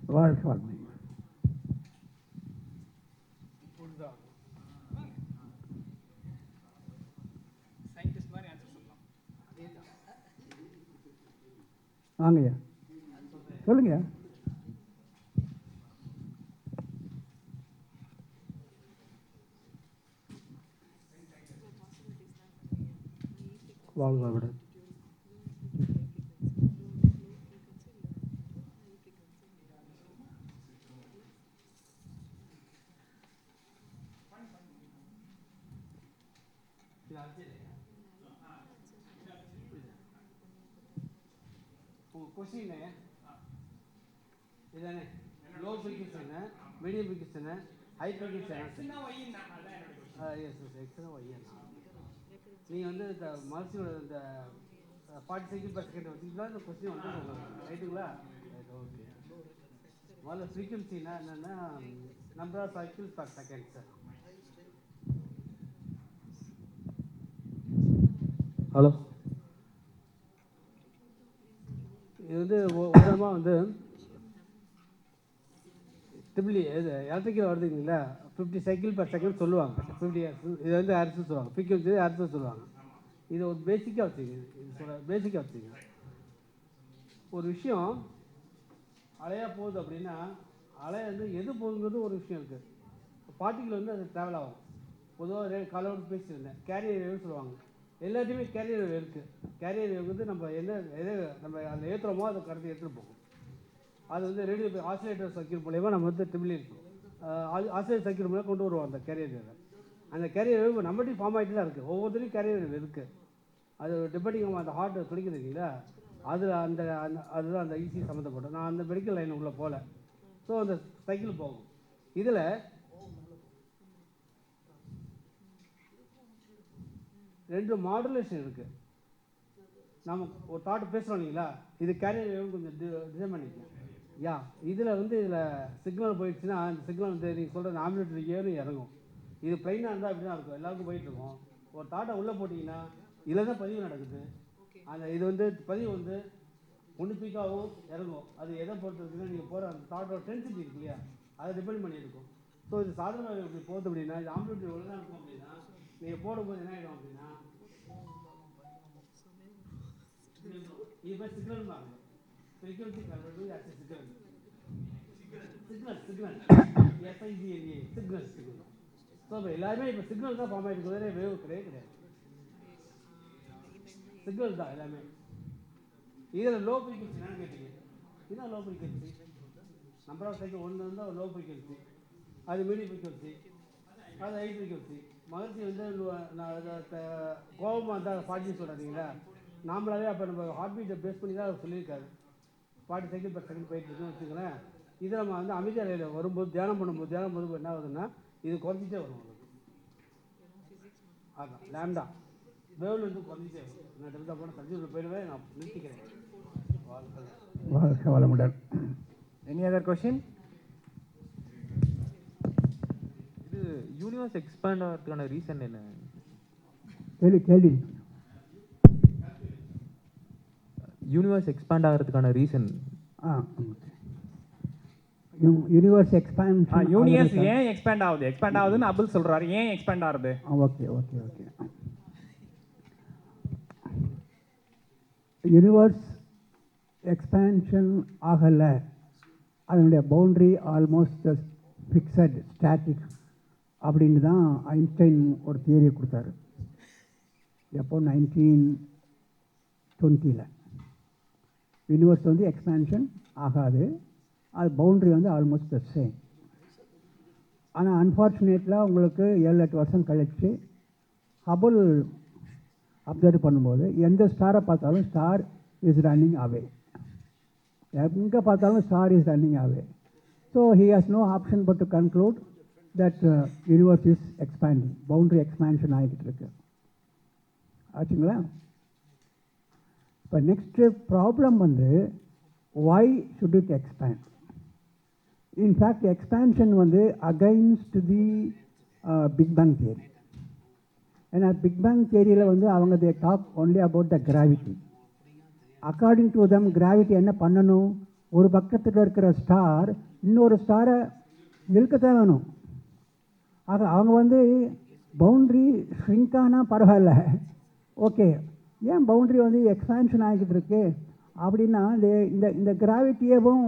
வாங்கய்யா, சொல்லுங்க. வாழ்க விட கொஸ்டின் இதானே low frequency medium frequency high frequency எஸ் எக்ஸ்ட்ரா ஒய்என் நீங்கள் வந்து இந்த மனசோட இந்த 40 செகண்ட் பர் செகண்ட் வச்சிங்களா இந்த கொஸ்டின் வந்து ரைட்டுங்களா ரைட் ஓகே முதல்ல ஃப்ரீக்வன்சினா என்னென்னா number of cycles per second sir. Hello, இது வந்து உதாரணமாக வந்து ட்ரிபிள் இது எலக்ட்ரிக்கல் வருதுங்களா 50 சைக்கிள் பர் செகண்ட் சொல்லுவாங்க. 50 இது வந்து ஹெர்ட்ஸ் சொல்லுவாங்க, ஃப்ரீக்வன்சி ஹெர்ட்ஸ் சொல்லுவாங்க. இது ஒரு பேசிக்காக வச்சுங்க, இது சொல்ல பேசிக்காக வச்சுங்க. ஒரு விஷயம் அலையாக போகுது அப்படின்னா அலை வந்து எது போகுங்கிறது ஒரு விஷயம் இருக்குது. பார்ட்டிகள் வந்து அது ட்ராவல் ஆகும். பொதுவாக காலோடு பேசியிருந்தேன், கேரியர் வேவ்னு சொல்லுவாங்க. எல்லாத்தையுமே கேரியர் வேவ் இருக்குது. கேரியர் வேவ் வந்து நம்ம எதை நம்ம அதில் ஏற்றுறோமோ அதை கடந்து எடுத்துகிட்டு போகும். அது வந்து ரேடியோ ஆசிலேட்டர் சர்க்கியூட் மூலயமா நம்ம வந்து ட்ரிபிள் இருக்கும் ஆசிலேட்டர் சர்க்கியூட் மூலம் கொண்டு வருவோம் அந்த கேரியர் வேவை. அந்த கேரியர் வேவ் நம்மகிட்டையும் ஃபார்ம் ஆகிட்டு தான் இருக்குது. ஒவ்வொருத்தரையும் கேரியர் வேவ் இருக்குது. அது டிபெண்டிங் அந்த ஹார்ட் துடிக்குது இல்லைங்களா, அதில் அதுதான் அந்த ஈஸி சம்மந்தப்படும். நான் அந்த மெடிக்கல் லைன் உள்ளே போகல. ஸோ அந்த சைக்கிள் போகும். இதில் ரெண்டு மாடுலேஷன் இருக்குது. நம்ம ஒரு தாட் பேசுகிறோம் இல்லைங்களா, இது கேரியர் வேவ் கொஞ்சம் டிசைன் பண்ணிக்கலாம். யா இதில் வந்து இதில் சிக்னல் போயிடுச்சுன்னா அந்த சிக்னல் வந்து நீங்கள் சொல்கிற ஆம்பிளிட்யூட் ஏறும் இறங்கும். இது ப்ளைனாக இருந்தால் அப்படி தான் இருக்கும், எல்லாருக்கும் போயிட்டுருக்கும். ஒரு தாட்டை உள்ளே போட்டிங்கன்னா இதில் தான் பதிவு நடக்குது. அந்த இது வந்து பதிவு வந்து ஒன்று பீக்காகவும் இறங்கும். அது எதை பொறுத்து இருக்குன்னா நீங்கள் போகிற அந்த தாட்டோட டென்சிட்டி இருக்கு இல்லையா, அதை டிபெண்ட் பண்ணியிருக்கும். ஸோ இது சாதாரண இப்படி போகுது அப்படின்னா இது ஆம்பிளிட்யூட் ஒழுங்காக இருக்கும் அப்படின்னா நீங்கள் போடும்போது என்ன ஆகிடும் அப்படின்னா இது மாதிரி சிக்னல் மாறும். Frequency convert as a signal S I G L A signal. So இப்போ எல்லாருமே இப்போ சிக்னல் தான் ஃபார்ம் ஆகிட்டு வேறு வேவ் கிடையாது. சிக்னல் தான் எல்லாமே. இதில் லோ ஃப்ரீக்வன்சி என்னன்னு கேட்டீங்க, இதுதான் low frequency. Number of cycle ஒன்று இருந்தால் ஒரு லோ ஃப்ரீக்வன்சி, அது மீடியம் ஃப்ரீக்வன்சி, அது ஹை ஃப்ரீக்வன்சி. மகிழ்ச்சி வந்து கோபமாக இருந்தால் 40 சொல்கிறீங்களா, நாமளாவே அப்போ நம்ம ஹார்ட் பீட்டை பேஸ் பண்ணி தான் அவர் சொல்லியிருக்காரு. 40 சைக்கிள் பர் செகண்ட் போயிட்டு இருக்குன்னு வச்சுக்கோங்களேன். இதை நம்ம வந்து அமைதியாக நிலையில் வரும்போது தியானம் பண்ணும்போது என்ன ஆகுதுன்னா இது குறைஞ்சிட்டே வரும். அதான் லேம்டா வேவ்ல வந்து குறைஞ்சிட்டே வரும். நான் டெல்டா போன சப்ஜெக்டில் போயிடுவேன், நான் நிறுத்திக்கிறேன். வாழ்க வளமுடன். Any other question? இது யூனிவர்ஸ் எக்ஸ்பேண்ட் ஆகிறதுக்கான ரீசன் என்ன? கேள்வி யூனிவர்ஸ் எக்ஸ்பேண்ட் ஆகிறதுக்கான ரீசன் யூனிவர்ஸ் எக்ஸ்பேண்ட் யூனிவர்ஸ் ஏன் எக்ஸ்பேண்ட் ஆகுதுன்னு அபுல் சொல்றாரு. ஏன் எக்ஸ்பேண்ட் ஆகுது? ஓகே யூனிவர்ஸ் எக்ஸ்பேன்ஷன் ஆகலை, அதனுடைய பவுண்ட்ரி ஆல்மோஸ்ட் ஃபிக்ஸட் ஸ்டாட்டிக் அப்படின்னு தான் ஐன்ஸ்டைன் ஒரு தியரி கொடுத்தாரு. எப்போ 1920 யூனிவர்ஸ் வந்து எக்ஸ்பேன்ஷன் ஆகாது, அது பவுண்ட்ரி வந்து ஆல்மோஸ்ட் த சேம். ஆனால் அன்ஃபார்ச்சுனேட்லாக உங்களுக்கு 7-8 வருஷம் கழிச்சு ஹபுல் அப்சர்வ் பண்ணும்போது எந்த ஸ்டாரை பார்த்தாலும் ஸ்டார் இஸ் ரன்னிங் அவே, எங்கே பார்த்தாலும் star is running away. So he has no option but to conclude that universe is expanding, boundary expansion ஆகிக்கிட்டு இருக்கு. ஆச்சுங்களா? இப்போ நெக்ஸ்ட்டு ப்ராப்ளம் வந்து why should it expand? In fact, expansion வந்து against the Big Bang theory. ஏன்னா Big Bang theoryயில் வந்து அவங்க they talk only about the gravity. According to them, gravity என்ன பண்ணணும், ஒரு பக்கத்தில் இருக்கிற ஸ்டார் இன்னொரு ஸ்டாரை இழுக்கத்தான் வேணும். ஆக அவங்க வந்து பவுண்ட்ரி ஷ்ரிங்க் ஆனால் பரவாயில்ல, ஓகே, ஏன் பவுண்ட்ரி வந்து எக்ஸ்பேன்ஷன் ஆகிக்கிட்டு இருக்கு அப்படின்னா இந்த கிராவிட்டியவும்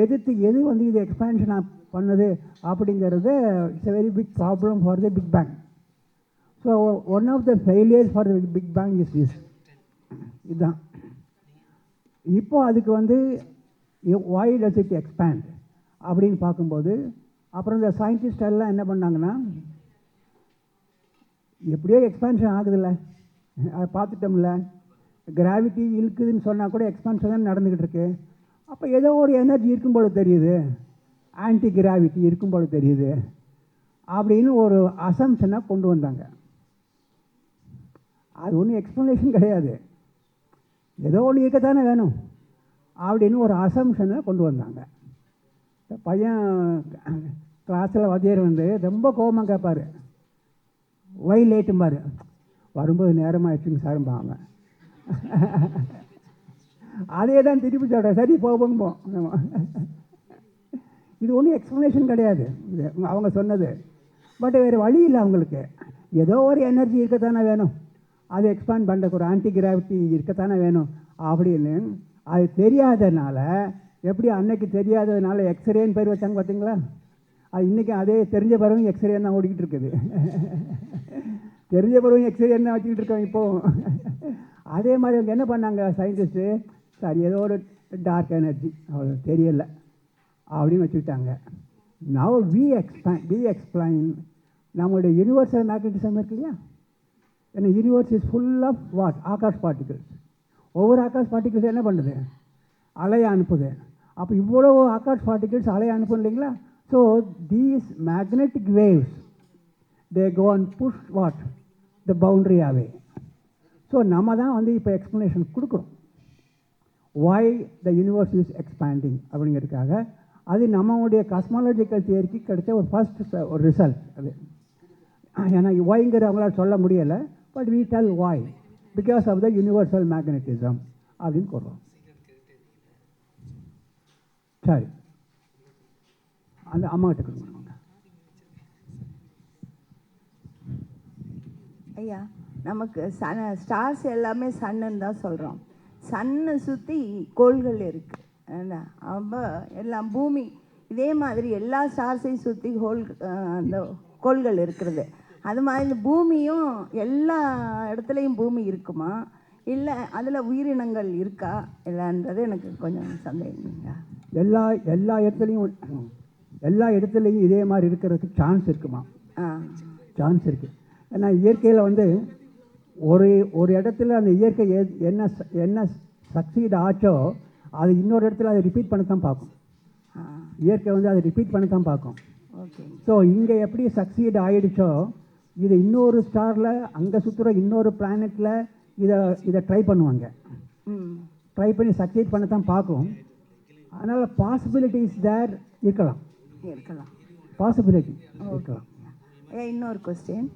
எதிர்த்து எது வந்து இது எக்ஸ்பேன்ஷன் பண்ணுது அப்படிங்கிறது it's a very big problem for the big bang. So one of the failures for the big bang is this. இதுதான் இப்போ அதுக்கு வந்து why does it expand அப்படின்னு பார்க்கும்போது அப்புறம் இந்த சயின்டிஸ்ட் எல்லாம் என்ன பண்ணாங்கன்னா எப்படியோ எக்ஸ்பான்ஷன் ஆகுதுல்ல, அதை பார்த்துட்டோம்ல. கிராவிட்டி இருக்குதுன்னு சொன்னால் கூட எக்ஸ்பான்ஷன் தான் நடந்துக்கிட்டு இருக்கு. அப்போ ஏதோ ஒரு எனர்ஜி இருக்கும் போல தெரியுது, ஆன்டி கிராவிட்டி இருக்கும் போல தெரியுது அப்படின்னு ஒரு அசம்ஷனை கொண்டு வந்தாங்க. அது ஒன்றும் எக்ஸ்ப்ளனேஷன் கிடையாது, ஏதோ ஒன்று இருக்கத்தானே வேணும் அப்படின்னு ஒரு அசம்ஷனை கொண்டு வந்தாங்க. பையன் கிளாஸில் வாத்தியார் வந்து ரொம்ப கோபமாக கேட்பார், ஒய் லேட்டும்பார். வரும்போது நேரமாகிடுச்சுங்க சாரும்பாங்க. அதே தான் திருப்பி சொல்கிறேன், சரி போகும்போம். இது ஒன்றும் எக்ஸ்ப்ளனேஷன் கிடையாது அவங்க சொன்னது. பட் வேறு வழி இல்லை அவங்களுக்கு, ஏதோ ஒரு எனர்ஜி இருக்கத்தானே வேணும், அது எக்ஸ்பாண்ட் பண்ணுறக்கு ஒரு ஆன்டி கிராவிட்டி இருக்கத்தானே வேணும் அப்படின்னு. அது தெரியாததுனால, எப்படி அன்னைக்கு தெரியாததுனால எக்ஸ்ரேன்னு பேர் வச்சாங்க பார்த்தீங்களா, அது இன்றைக்கி அதே தெரிஞ்ச பிறகு எக்ஸ்ரே தான் ஓடிக்கிட்டு இருக்குது. தெரிஞ்ச பிறகு எக்ஸ்ரே தான் வச்சுக்கிட்டு இருக்கோம் இப்போது. அதே மாதிரி அவங்க என்ன பண்ணாங்க சயின்டிஸ்ட்டு, சரி ஏதோ ஒரு டார்க் எனர்ஜி அவ்வளோ தெரியல அப்படின்னு வச்சுக்கிட்டாங்க. நவ் வி எக்ஸ்பிளைன் நம்மளுடைய யூனிவர்சல் மேக்னட்டிசம் இருக்கு இல்லையா. ஏன்னா universe is full of what, ஆகாஷ் பார்ட்டிகல்ஸ். ஒவ்வொரு ஆகாஷ் பார்ட்டிகல்ஸ் என்ன பண்ணுது, அலையை அனுப்புது. அப்போ இவ்வளோ ஆகாஷ் பார்ட்டிகல்ஸ் அலையை அனுப்பும் இல்லைங்களா. So these magnetic waves they go and push what the boundary away. So நம்ம தான் வந்து இப்போ எக்ஸ்ப்ளனேஷன் கொடுக்குறோம், why the universe is expanding அப்படிங்கிறதுக்காக. அது நம்மளுடைய காஸ்மாலஜிக்கல் தியரிக்கு கிடைச்ச ஒரு ஃபர்ஸ்ட் ஒரு ரிசல்ட் அது. ஏன்னா வாய்ங்கிற அவங்களால சொல்ல முடியலை, but we tell why because of the universal magnetism அப்படின்னு சொல்கிறோம். சரி, அந்த அம்மாகிட்ட கொடுங்க. ஐயா, நமக்கு ஸ்டார்ஸ் எல்லாமே சன்னுன்னு தான் சொல்கிறோம். சன்னை சுற்றி கோள்கள் இருக்குது. அப்போ எல்லாம் பூமி இதே மாதிரி எல்லா ஸ்டார்ஸையும் சுற்றி அந்த கோள்கள் இருக்கிறது. அது மாதிரி இந்த பூமியும் எல்லா இடத்துலையும் பூமி இருக்குமா, இல்லை அதில் உயிரினங்கள் இருக்கா இல்லைன்றது எனக்கு கொஞ்சம் சந்தேகங்க. எல்லா இடத்துலையும் இதே மாதிரி இருக்கிறதுக்கு சான்ஸ் இருக்குமா? சான்ஸ் இருக்குது. ஏன்னா இயற்கையில் வந்து ஒரு இடத்துல அந்த இயற்கை என்ன சக்சீட் ஆச்சோ அது இன்னொரு இடத்துல அதை ரிப்பீட் பண்ணத்தான் பார்க்கும். இயற்கை வந்து அதை ரிப்பீட் பண்ணத்தான் பார்க்கும். ஸோ இங்கே எப்படி சக்சீட் ஆகிடுச்சோ இது இன்னொரு ஸ்டாரில் அங்கே சுற்றுற இன்னொரு பிளானெட்டில் இதை ட்ரை பண்ணுவாங்க. ட்ரை பண்ணி சக்சீட் பண்ணத்தான் பார்க்கும். அதனால் பாசிபிலிட்டிஸ் தேர் இருக்கலாம். பாசிபிலிட்டி இருக்கலாம். இன்னொரு கொஸ்டின்,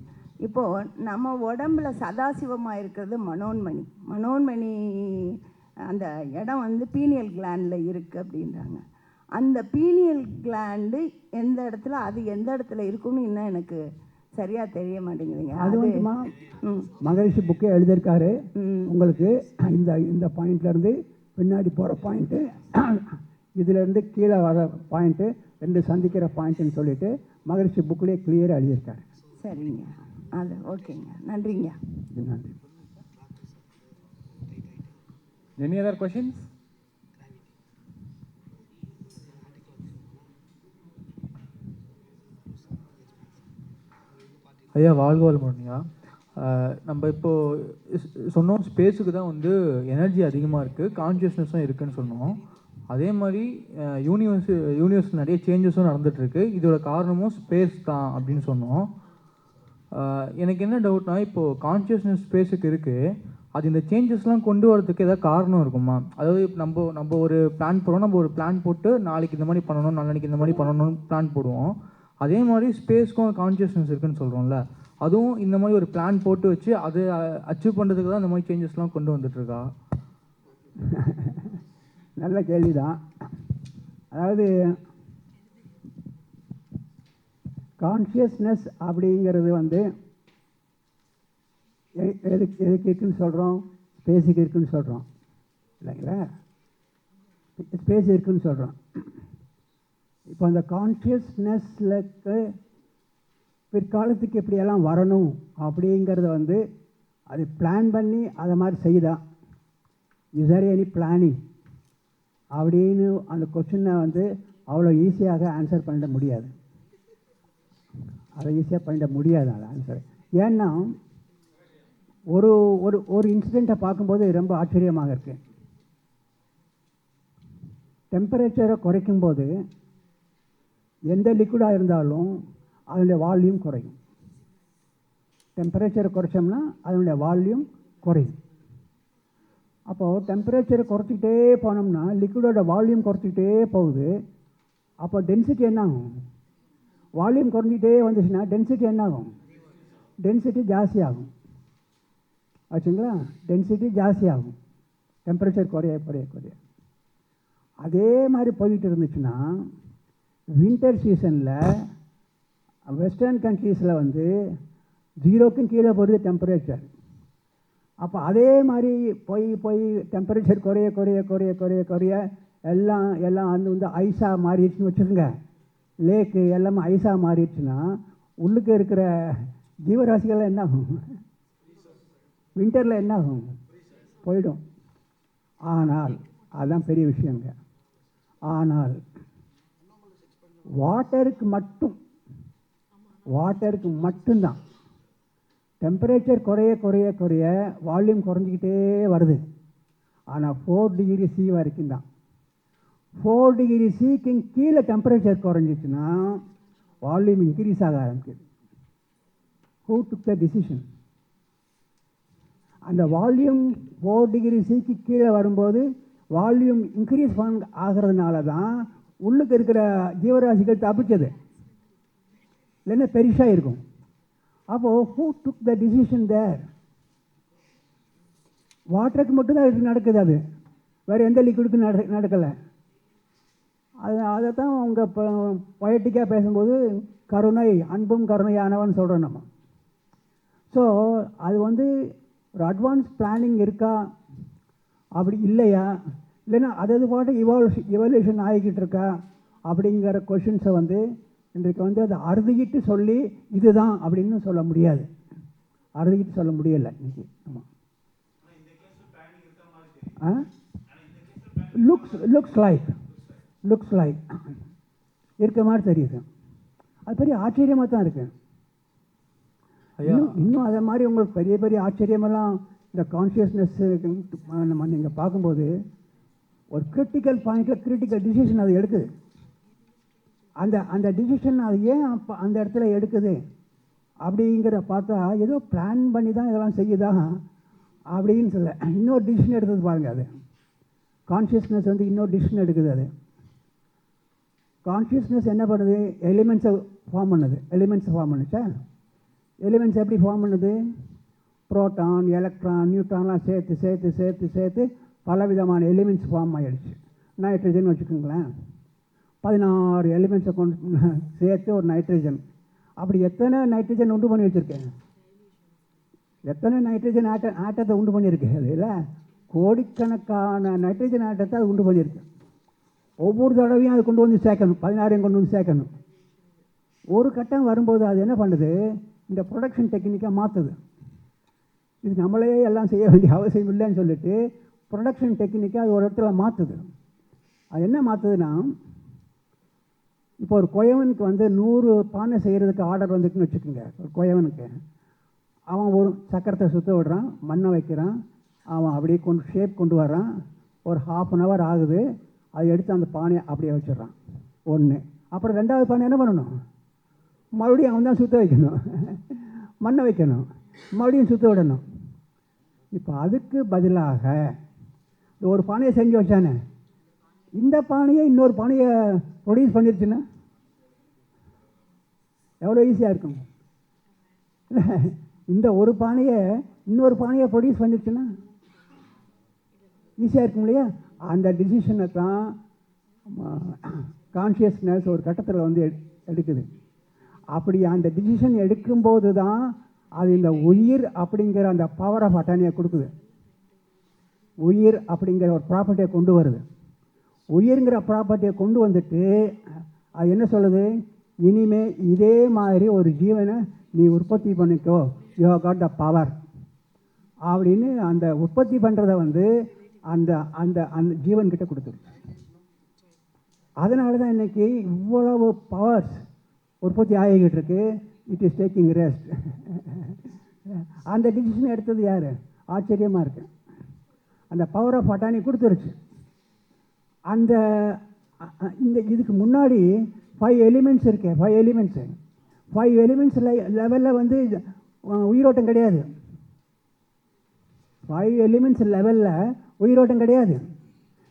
இப்போது நம்ம உடம்புல சதாசிவமாக இருக்கிறது மனோன்மணி அந்த இடம் வந்து பீனியல் கிளாண்டில் இருக்குது அப்படின்றாங்க. அந்த பீனியல் கிளாண்டு எந்த இடத்துல இருக்குன்னு இன்னும் எனக்கு சரியாக தெரிய மாட்டேங்குதுங்க. அது வந்துமா மகரிஷி புக்கே எழுதியிருக்காரு உங்களுக்கு. இந்த பாயிண்ட்லேருந்து பின்னாடி போகிற பாயிண்ட்டு, இதிலேருந்து கீழே வர பாயிண்ட்டு, ரெண்டு சந்திக்கிற பாயிண்ட்டுன்னு சொல்லிட்டு மகரிஷி புக்லேயே கிளியராக எழுதியிருக்காரு. சரிங்க, அது ஓகேங்க, நன்றிங்க. நன்றி. Any other questions? ஐயா வாழ்க வளமுடன்யா. நம்ம இப்போது சொன்னோம் ஸ்பேஸுக்கு தான் வந்து எனர்ஜி அதிகமாக இருக்குது, கான்ஷியஸ்னஸும் இருக்குதுன்னு சொன்னோம். அதே மாதிரி யூனிவர்ஸ் நிறைய சேஞ்சஸும் நடந்துகிட்ருக்கு, இதோட காரணமும் ஸ்பேஸ் தான் அப்படின்னு சொன்னோம். எனக்கு என்ன டவுட்னா, இப்போது கான்ஷியஸ்னஸ் ஸ்பேஸுக்கு இருக்குது, அது இந்த சேஞ்சஸ்லாம் கொண்டு வரதுக்கு ஏதாவது காரணம் இருக்குமா? அதாவது நம்ம ஒரு பிளான் போடுறோம், நம்ம ஒரு பிளான் போட்டு நாளைக்கு இந்த மாதிரி பண்ணணும், நாளைக்கு இந்த மாதிரி பண்ணணும்னு பிளான் போடுவோம். அதே மாதிரி ஸ்பேஸ்க்கும் கான்ஷியஸ்னஸ் இருக்குதுன்னு சொல்கிறோம்ல, அதுவும் இந்த மாதிரி ஒரு பிளான் போட்டு வச்சு அதை அச்சீவ் பண்ணுறதுக்கு தான் இந்த மாதிரி சேஞ்சஸ்லாம் கொண்டு வந்துட்டுருக்கா? நல்ல கேள்வி தான். அதாவது கான்ஷியஸ்னஸ் அப்படிங்கிறது வந்து எதுக்கு இருக்குதுன்னு சொல்கிறோம், ஸ்பேஸுக்கு இருக்குதுன்னு சொல்கிறோம் இல்லைங்களா. ஸ்பேஸ் இருக்குதுன்னு சொல்கிறோம். இப்போ அந்த கான்ஷியஸ்னஸ்க்கு பிற்காலத்துக்கு எப்படியெல்லாம் வரணும் அப்படிங்கிறத வந்து அது பிளான் பண்ணி அதை மாதிரி செய்யுதான். இஸ் தேர் எனி பிளானிங் அப்படின்னு அந்த கொஸ்டினை வந்து அவ்வளோ ஈஸியாக ஆன்சர் பண்ணிட முடியாது. அதை ஈஸியாக பண்ணிட முடியாது அந்த ஆன்சர். ஏன்னா ஒரு ஒரு ஒரு இன்சிடெண்ட்டை பார்க்கும்போது ரொம்ப ஆச்சரியமாக இருக்கு. டெம்பரேச்சரை குறைக்கும்போது எந்த லிக்விடாக இருந்தாலும் அதனுடைய வால்யூம் குறையும். டெம்பரேச்சரை குறைச்சோம்னா அதனுடைய வால்யூம் குறையும். அப்போது டெம்பரேச்சரை குறைச்சிக்கிட்டே போனோம்னா லிக்விடோட வால்யூம் குறைச்சிக்கிட்டே போகுது. அப்போ டென்சிட்டி என்ன ஆகும்? வால்யூம் குறைஞ்சிக்கிட்டே வந்துச்சுன்னா டென்சிட்டி என்ன ஆகும்? டென்சிட்டி ஜாஸ்தி ஆகும். ஆச்சுங்களா? டென்சிட்டி ஜாஸ்தி ஆகும் டெம்பரேச்சர் குறைய குறைய குறைய. அதே மாதிரி போய்கிட்டு இருந்துச்சுன்னா வின்டர் சீசனில் வெஸ்டர்ன் கண்ட்ரீஸில் வந்து 0க்கும் கீழே போடுது டெம்பரேச்சர். அப்போ அதே மாதிரி போய் போய் டெம்பரேச்சர் குறைய குறைய குறைய குறைய குறைய எல்லாம் எல்லாம் வந்து ஐஸாக மாறிடுச்சுன்னு வச்சுக்கோங்க. லேக்கு எல்லாமே ஐஸாக மாறிடுச்சுன்னா உள்ளுக்கு இருக்கிற ஜீவராசிகள்லாம் என்ன ஆகும்? வின்டரில் என்ன ஆகும்? போயிடும். ஆனால் அதுதான் பெரிய விஷயங்க. ஆனால் வாட்டருக்கு மட்டும்தான் டெம்பரேச்சர் குறைய குறைய குறைய வால்யூம் குறைஞ்சிக்கிட்டே வருது. ஆனால் 4 டிகிரி C வரைக்கும் தான். 4 டிகிரி Cக்கு கீழே டெம்பரேச்சர் குறைஞ்சிச்சுன்னா வால்யூம் இன்க்ரீஸ் ஆக ஆரம்பிக்குது. Who took the decision? அந்த வால்யூம் 4 டிகிரி Cக்கு கீழே வரும்போது வால்யூம் இன்க்ரீஸ் ஆகிறதுனால தான் உள்ளுக்கு இருக்கிற ஜீவராசிகள் தப்பிச்சது, இல்லைன்னா பெருசாக இருக்கும். அப்போது ஹூ டுக் த டிசிஷன் தேர்? வாட்டருக்கு மட்டும்தான் இது நடக்குது. அது வேறு எந்த லிக்விடுக்கும் நடக்கலை. அதை தான் அவங்க இப்போ பொயட்டிக்காக பேசும்போது கருணை, அன்பும் கருணையானவன் சொல்கிறோம் நம்ம. ஸோ அது வந்து ஒரு அட்வான்ஸ் பிளானிங் இருக்கா, அப்படி இல்லையா, இல்லைன்னா அது பாட்டு இவல்யூஷன் ஆகிக்கிட்டு இருக்கா அப்படிங்கிற கொஷின்ஸை வந்து இன்றைக்கு வந்து அதை அறுதிக்கிட்டு சொல்லி இதுதான் அப்படின்னு சொல்ல முடியாது. அறுதிக்கிட்டு சொல்ல முடியலை இன்னைக்கு. ஆமாம். லுக்ஸ் லைக் இருக்க மாதிரி தெரியுது. அது பெரிய ஆச்சரியமாக தான் இருக்கு. இன்னும் அதை மாதிரி உங்களுக்கு பெரிய பெரிய ஆச்சரியமெல்லாம் இந்த கான்ஷியஸ்னஸ் நம்ம நீங்கள் பார்க்கும்போது ஒரு கிரிட்டிக்கல் பாயிண்டில் கிரிட்டிக்கல் டிசிஷன் அது எடுக்குது. அந்த டிசிஷன் அது ஏன் அப்போ அந்த இடத்துல எடுக்குது அப்படிங்கிற பார்த்தா ஏதோ பிளான் பண்ணி தான் இதெல்லாம் செய்யுதா அப்படின்னு சொல்ல இன்னொரு டிசிஷன் எடுத்தது பாருங்கள். அது கான்ஷியஸ்னஸ் வந்து இன்னொரு டிசிஷன் எடுக்குது. அது கான்ஷியஸ்னஸ் என்ன பண்ணுது? எலிமெண்ட்ஸை ஃபார்ம் பண்ணுச்சா? எலிமெண்ட்ஸ் எப்படி ஃபார்ம் பண்ணுது? புரோட்டான், எலக்ட்ரான், நியூட்ரான்லாம் சேர்த்து சேர்த்து சேர்த்து சேர்த்து பலவிதமான எலிமெண்ட்ஸ் ஃபார்ம் ஆகிடுச்சு. நைட்ரஜன் வச்சுக்கோங்களேன், 16 எலிமெண்ட்ஸை கொண்டு சேர்த்து ஒரு நைட்ரஜன். அப்படி எத்தனை நைட்ரஜன் உண்டு பண்ணி வச்சுருக்கேன்? எத்தனை நைட்ரஜன் ஆட்டத்தை உண்டு பண்ணியிருக்கு? அது இல்லை, கோடிக்கணக்கான நைட்ரஜன் ஆட்டத்தை அது உண்டு பண்ணியிருக்கு. ஒவ்வொரு தடவையும் அது கொண்டு வந்து சேர்க்கணும், 16 கொண்டு வந்து சேர்க்கணும். ஒரு கட்டம் வரும்போது அது என்ன பண்ணுது? இந்த ப்ரொடக்ஷன் டெக்னிக்காக மாற்றுது. இது நம்மளே எல்லாம் செய்ய வேண்டிய அவசியம் இல்லைன்னு சொல்லிட்டு ப்ரொடக்ஷன் டெக்னிக்காக அது ஒரு இடத்துல மாற்றுது. அது என்ன மாற்றுதுன்னா, இப்போ ஒரு குயவனுக்கு வந்து 100 பானை செய்கிறதுக்கு ஆர்டர் வந்துக்குன்னு வச்சுக்கோங்க. ஒரு குயவனுக்கு அவன் ஒரு சக்கரத்தை சுற்ற விடுறான், மண்ணை வைக்கிறான், அவன் அப்படியே ஷேப் கொண்டு வர்றான். ஒரு 1/2 hour ஆகுது. அதை எடுத்து அந்த பானையை அப்படியே வச்சிடுறான் ஒன்று. அப்புறம் 2வது பானை என்ன பண்ணணும்? மறுபடியும் அவன் தான் சுற்ற வைக்கணும், மண்ணை வைக்கணும், மறுபடியும் சுற்ற விடணும். இப்போ அதுக்கு பதிலாக இந்த ஒரு பானையை செஞ்சு வச்சானே, இந்த பானையை இன்னொரு பானையை ப்ரொடியூஸ் பண்ணிருச்சுன்னா எவ்வளோ ஈஸியாக இருக்கும்? இந்த ஒரு பானையை இன்னொரு பானையை ப்ரொடியூஸ் பண்ணிருச்சுன்னா ஈஸியாக இருக்கும் இல்லையா? அந்த டிசிஷனை தான் கான்ஷியஸ்னஸ் ஒரு கட்டத்தில் வந்து எடுக்குது. அப்படி அந்த டிசிஷன் எடுக்கும்போது தான் அது இந்த உயிர் அப்படிங்கிற அந்த பவர் ஆஃப் அட்டானியை கொடுக்குது. உயிர் அப்படிங்கிற ஒரு ப்ராப்பர்ட்டியை கொண்டு வருது. உயிர்ங்கிற ப்ராப்பர்ட்டியை கொண்டு வந்துட்டு அது என்ன சொல்லுது? இனிமே இதே மாதிரி ஒரு ஜீவனை நீ உற்பத்தி பண்ணிக்கோ, you have got the power அப்படின்னு அந்த உற்பத்தி பண்ணுறதை வந்து அந்த அந்த அந்த ஜீவன்கிட்ட கொடுத்துருச்சு. அதனால தான் இன்றைக்கி இவ்வளவு பவர்ஸ் உற்பத்தி ஆகிக்கிட்டு இருக்கு. It is taking rest. அந்த டிசிஷன் எடுத்தது யார்? ஆச்சரியமாக இருக்கு. அந்த பவர் ஆஃப் அட்டானி கொடுத்துருச்சு. அந்த இந்த இதுக்கு முன்னாடி 5 எலிமெண்ட்ஸ் இருக்கு. 5 எலிமெண்ட்ஸ் லெவலில் வந்து உயிரோட்டம் கிடையாது. 5 எலிமெண்ட்ஸ் லெவலில் உயிரோட்டம் கிடையாது.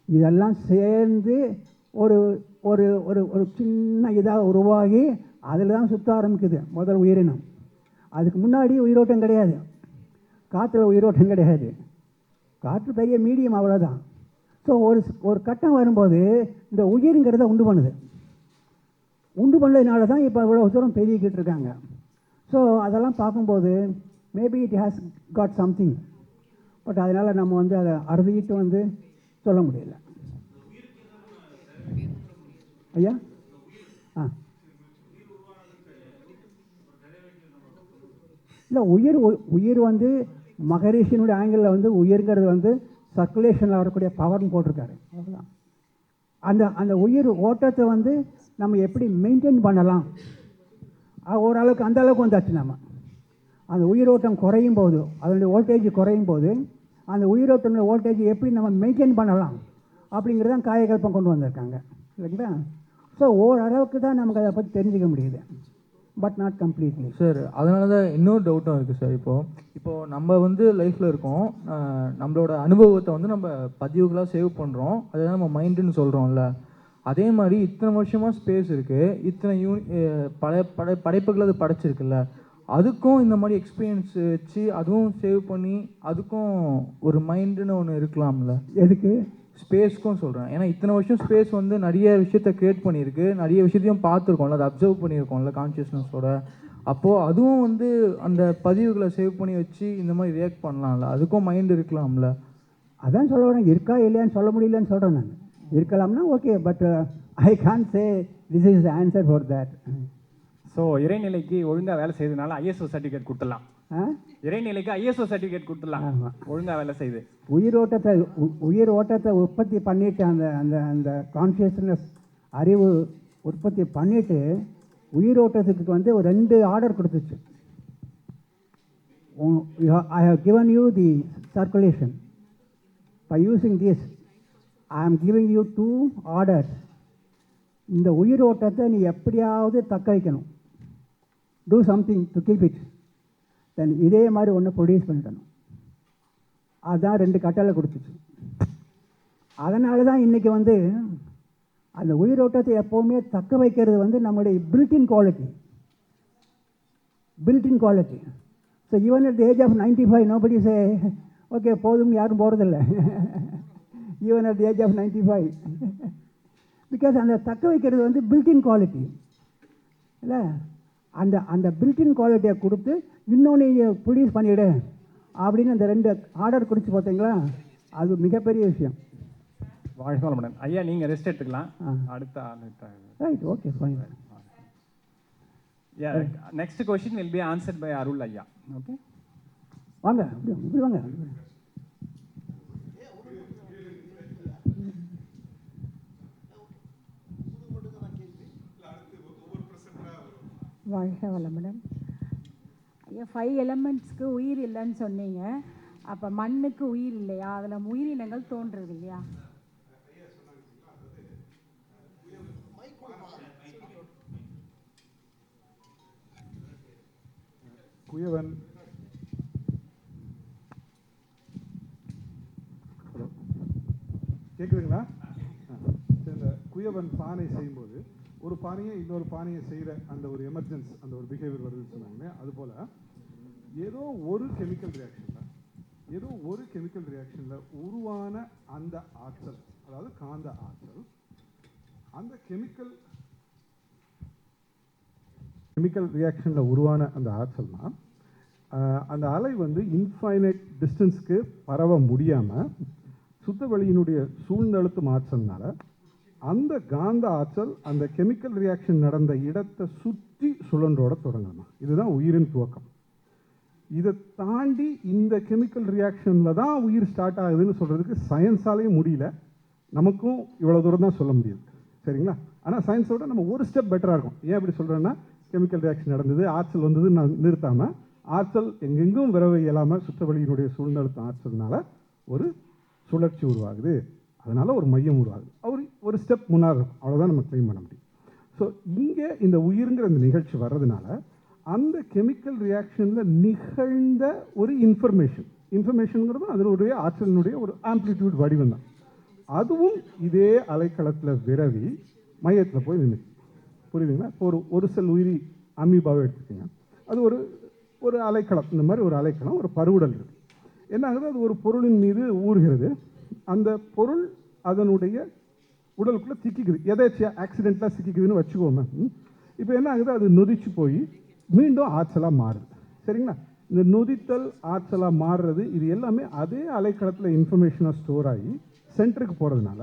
இதெல்லாம் சேர்ந்து ஒரு ஒரு ஒரு ஒரு சின்ன இதாக உருவாகி அதில் தான் சுற்ற ஆரம்பிக்குது முதல் உயிரினம். அதுக்கு முன்னாடி உயிரோட்டம் கிடையாது. காற்றுல உயிரோட்டம் கிடையாது. காற்று பெரிய மீடியம், அவ்வளோதான். ஸோ ஒரு கட்டம் வரும்போது இந்த உயிருங்கிறத உண்டு பண்ணுது. உண்டு பண்ணதுனால தான் இப்போ இவ்வளோ தூரம் பெருகிக்கிட்டு இருக்காங்க. ஸோ அதெல்லாம் பார்க்கும்போது maybe it has got something. But அதனால் நம்ம வந்து அதை அறுதிட்டு வந்து சொல்ல முடியல. ஐயா இல்லை, உயிர் வந்து மகரிஷினுடைய ஆங்கிளில் வந்து உயிர்ங்கிறது வந்து சர்க்குலேஷனில் வரக்கூடிய பவர்னு போட்டிருக்காரு. அதுதான் அந்த உயிர் ஓட்டத்தை வந்து நம்ம எப்படி மெயின்டைன் பண்ணலாம், ஓரளவுக்கு அந்த அளவுக்கு வந்தாச்சு. நம்ம அந்த உயிரோட்டம் குறையும் போது, அதனுடைய வோல்டேஜ் குறையும் போது அந்த உயிரோட்டனுடைய வோல்டேஜ் எப்படி நம்ம மெயின்டைன் பண்ணலாம் அப்படிங்கிறது தான் காயகல்பம் கொண்டு வந்திருக்காங்க, இல்லைங்களா? ஸோ ஓரளவுக்கு தான் நமக்கு அதை பற்றி தெரிஞ்சுக்க முடியுது, பட் நாட் கம்ப்ளீட்லி. சார், அதனால தான் இன்னொரு டவுட்டும் இருக்குது சார். இப்போது நம்ம வந்து லைஃப்பில் இருக்கோம், நம்மளோட அனுபவத்தை வந்து நம்ம பதிவுகளாக சேவ் பண்ணுறோம், அதுதான் நம்ம மைண்டுன்னு சொல்கிறோம்ல. அதே மாதிரி இத்தனை வருஷமாக ஸ்பேஸ் இருக்குது, இத்தனை படைப்புகள் அது படைச்சிருக்குல்ல, அதுக்கும் இந்த மாதிரி எக்ஸ்பீரியன்ஸ் வச்சு அதுவும் சேவ் பண்ணி அதுக்கும் ஒரு மைண்டுன்னு ஒன்று இருக்கலாம்ல? எதுக்கு? ஸ்பேஸ்க்கும் சொல்கிறேன். ஏன்னா இத்தனை வருஷம் ஸ்பேஸ் வந்து நிறைய விஷயத்த க்ரியேட் பண்ணியிருக்கு, நிறைய விஷயத்தையும் பார்த்துருக்கோம்ல, அதை அப்சர்வ் பண்ணியிருக்கோம்ல கான்ஷியஸ்னஸோட. அப்போது அதுவும் வந்து அந்த பதிவுகளை சேவ் பண்ணி வச்சு இந்த மாதிரி ரியாக்ட் பண்ணலாம்ல, அதுக்கும் மைண்ட் இருக்கலாம்ல? அதான் சொல்ல வரேன், இருக்கா இல்லையான்னு சொல்ல முடியலன்னு சொல்கிறேன் நான். இருக்கலாம்னா okay, but I can say this is the answer for that. So இறைநிலைக்கு ஒழுங்காக வேலை செய்ததுனால ஐஎஸ்ஓ சர்டிஃபிகேட் கொடுத்துடலாம். இறைநிலைக்கு ஐஎஸ்ஓ சர்டிஃபிகேட் கொடுத்துடலாம் ஒழுங்காக வேலை செய்து. உயிர் ஓட்டத்தை உற்பத்தி பண்ணிட்டு அந்த அந்த அந்த கான்ஷியஸ்னஸ் அறிவு உற்பத்தி பண்ணிட்டு உயிரோட்டத்துக்கு வந்து ஒரு 2 ஆர்டர் கொடுத்துச்சு. I have given you the circulation. By using this I am giving you 2 orders. இந்த உயிரோட்டத்தை நீ எப்படியாவது தக்க வைக்கணும். Do something to keep it. Then இதே மாதிரி ஒன்று ப்ரொடியூஸ் பண்ணிடணும். அதுதான் 2 கட்டளை கொடுத்துச்சு. அதனால தான் இன்றைக்கி வந்து அந்த உயிரோட்டத்தை எப்போவுமே தக்க வைக்கிறது வந்து நம்மளுடைய built in quality. So even at the age of 95 nobody say okay போதும், யாரும் போகிறதில்ல. Even at the age of 95 because அந்த தக்க வைக்கிறது வந்து பில்டின் குவாலிட்டி இல்லை. அந்த பில்டின் குவாலிட்டியை கொடுத்து இன்னொன்று ப்ரொடியூஸ் பண்ணிவிடு அப்படின்னு அந்த 2 ஆர்டர் கொடுத்து பார்த்தீங்களா, அது மிகப்பெரிய விஷயம். வாழ்க வளமுடன் ஐயா. நீங்கள் ரெஸ்ட் எடுத்துக்கலாம். அடுத்த right, okay fine. Next question will be answered by Arul ஐயா. ஓகே, வாங்க இப்படி வாங்க. வாழ்க வளமுடன் ஐயா. 5 எலமெண்ட்ஸ்க்கு உயிர் இல்லைன்னு சொன்னீங்க. அப்போ மண்ணுக்கு உயிர் இல்லையா? அதில் உயிரினங்கள் தோன்றுறது இல்லையா? குயவன் கேட்குதுங்களா? இந்த குயவன் பானை செய்யும்போது ஒரு பானையை இன்னொரு பானையை செய்கிற அந்த ஒரு எமர்ஜென்ஸ், அந்த ஒரு பிஹேவியர் வருதுன்னு சொன்னாங்க. அதுபோல் ஏதோ ஒரு கெமிக்கல் ரியாக்ஷனில் உருவான அந்த ஆற்றல், அதாவது காந்த ஆற்றல், அந்த கெமிக்கல் ரியாக்ஷனில் உருவான அந்த ஆற்றல்னா அந்த அலை வந்து இன்ஃபைனைட் டிஸ்டன்ஸ்க்கு பரவ முடியாமல் சுத்த வெளியினுடைய சூழ்ந்தழுத்தும் ஆற்றல்னால அந்த காந்த ஆற்றல் அந்த கெமிக்கல் ரியாக்ஷன் நடந்த இடத்தை சுற்றி சுழன்றோட தொடங்கணும். இதுதான் உயிரின் துவக்கம். இதை தாண்டி இந்த கெமிக்கல் ரியாக்ஷனில் தான் உயிர் ஸ்டார்ட் ஆகுதுன்னு சொல்கிறதுக்கு சயின்ஸாலேயும் முடியல, நமக்கும் இவ்வளோ தூரம் தான் சொல்ல முடியுது. சரிங்களா? ஆனால் சயின்ஸோட நம்ம ஒரு ஸ்டெப் பெட்டராக இருக்கும். ஏன் அப்படி சொல்கிறேன்னா, கெமிக்கல் ரியாக்ஷன் நடந்தது, ஆற்றல் வந்தது நான் நிறுத்தாமல் ஆற்றல் எங்கெங்கும் விரவ இயலாமல் சுற்றவெளியினுடைய சூழ்நிலத்த ஆற்றல்னால ஒரு சுழற்சி உருவாகுது, அதனால் ஒரு மையம் உருவாகுது. ஒரு ஸ்டெப் முன்னாடி இருக்கும், அவ்வளோதான் நம்ம க்ளைம் பண்ண முடியும். ஸோ இங்கே இந்த உயிருங்கிற இந்த நிகழ்ச்சி வர்றதுனால அந்த கெமிக்கல் ரியாக்ஷனில் நிகழ்ந்த ஒரு இன்ஃபர்மேஷனுங்கிறது அதனுடைய ஆற்றலினுடைய ஒரு ஆம்ப்ளிடியூட் வடிவம் தான். அதுவும் இதே அலைக்களத்தில் விரவி மையத்தில் போய் நின்று, புரியுதுங்களா? இப்போ ஒரு செல் உயிரி அமீபாவை எடுத்துக்கோங்க, அது ஒரு அலைக்களம், இந்த மாதிரி ஒரு அலைக்களம், ஒரு பருவுடல் இருக்குது. என்ன ஆகுது, அது ஒரு பொருளின் மீது ஊறுகிறது, அந்த பொருள் அதனுடைய உடலுக்குள்ளே சிக்கிக்குது, எதாச்சியாக ஆக்சிடெண்ட்டாக சிக்கிக்குதுன்னு வச்சுக்கோமே. இப்போ என்ன ஆகுது, அது நொதிச்சு போய் மீண்டும் ஆற்றலாக மாறுது. சரிங்களா? இந்த நொதித்தல் ஆற்றலாக மாறுறது இது எல்லாமே அதே அலைக்களத்தில் இன்ஃபர்மேஷனாக ஸ்டோர் ஆகி சென்டருக்கு போகிறதுனால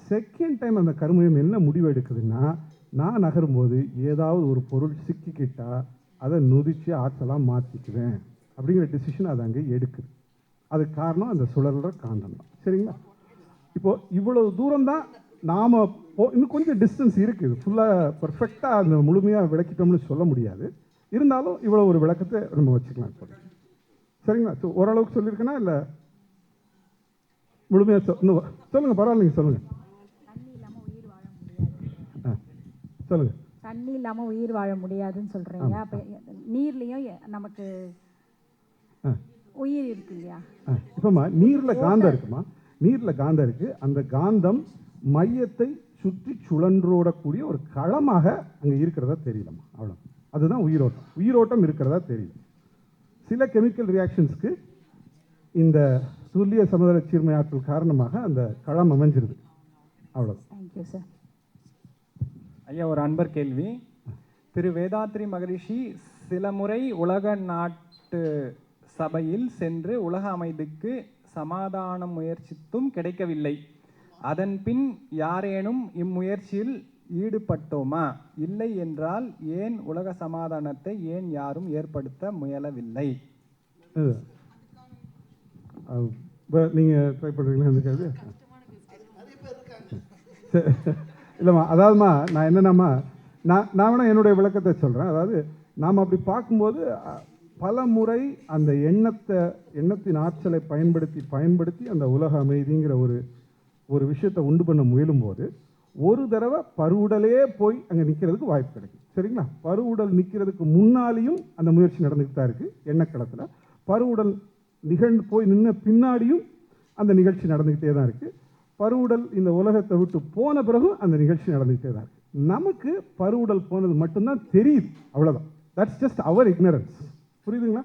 செகண்ட் டைம் அந்த கருமையம் என்ன முடிவு எடுக்குதுன்னா, நான் நகரும்போது ஏதாவது ஒரு பொருள் சிக்கிக்கிட்டால் அதை நொதிச்சு ஆற்றலாக மாற்றிக்குவேன் அப்படிங்கிற டிசிஷன் அது அங்கே எடுக்குது. அதுக்கு காரணம் அந்த சுழல்ற காந்தம் தான். சரிங்களா? இப்போது இவ்வளவு தூரம் தான் நாம் இன்னும் கொஞ்சம் டிஸ்டன்ஸ் இருக்குது, ஃபுல்லாக பர்ஃபெக்டாக அந்த முழுமையாக விளக்கிட்டோம்னு சொல்ல முடியாது. இருந்தாலும் இவ்வளோ ஒரு விளக்கத்தை நம்ம வச்சுக்கலாம் இப்போ. சரிங்களா? ஸோ ஓரளவுக்கு சொல்லியிருக்கேன்னா இல்லை முழுமையாக இன்னும் சொல்லுங்கள், பரவாயில்லைங்க, சொல்லுங்கள். சொல்லுங்கள். தண்ணி இல்லாமல் உயிர் வாழ முடியாதுன்னு சொல்கிறீங்க. அப்போ நீர்லேயும் நமக்கு உயிர் இருக்கு இல்லையா? இப்போம்மா நீரில் காந்தம் இருக்குமா, நீரில் காந்தம் இருக்குது, அந்த காந்தம் மையத்தை சுற்றி சுழன்றோடக்கூடிய ஒரு களமாக அங்கே இருக்கிறதா தெரியலம்மா, அவ்வளோ. அதுதான் உயிரோட்டம். உயிரோட்டம் இருக்கிறதா தெரியும். சில கெமிக்கல் ரியாக்ஷன்ஸ்க்கு இந்த துல்லிய சமதள சீர்மை ஆற்றல் காரணமாக அந்த களம் அமைஞ்சிருது, அவ்வளோ. Thank you sir. ஐயா, ஒரு அன்பர் கேள்வி. திரு வேதாத்ரி மகரிஷி சில முறை உலக நாட்டு சபையில் சென்று உலக அமைதிக்கு சமாதானம் முயற்சித்தும் கிடைக்கவில்லை. அதன் பின் யாரேனும் இம்முயற்சியில் ஈடுபட்டோமா? இல்லை என்றால் ஏன் உலக சமாதானத்தை ஏன் யாரும் ஏற்படுத்த முயலவில்லை? நீங்கள் ட்ரை பண்ணுறீங்களா அந்த கேள்வி? இல்லைம்மா, அதாவதுமா நான் என்னென்னம்மா நான் வேணால் என்னுடைய விளக்கத்தை சொல்கிறேன். அதாவது நாம் அப்படி பார்க்கும்போது பல முறை அந்த எண்ணத்தின் ஆற்றலை பயன்படுத்தி அந்த உலக அமைதிங்கிற ஒரு விஷயத்தை உண்டு பண்ண முயலும்போது ஒரு தடவை பருவுடலே போய் அங்கே நிற்கிறதுக்கு வாய்ப்பு கிடைக்கும். சரிங்களா? பருவுடல் நிற்கிறதுக்கு முன்னாலேயும் அந்த முயற்சி நடந்துக்கிட்டு தான் இருக்குது எண்ணக்களத்தில். பருவுடல் நிகழ்ந்து போய் நின்ன பின்னாடியும் அந்த நிகழ்ச்சி நடந்துக்கிட்டே தான் இருக்குது. பருவுடல் இந்த உலகத்தை விட்டு போன பிறகும் அந்த நிகழ்ச்சி நடந்துக்கிட்டே தான் இருக்குது. நமக்கு பருவுடல் போனது மட்டும்தான் தெரியுது, அவ்வளோதான். தட்ஸ் ஜஸ்ட் அவர் இக்னரன்ஸ். புரியுதுங்களா?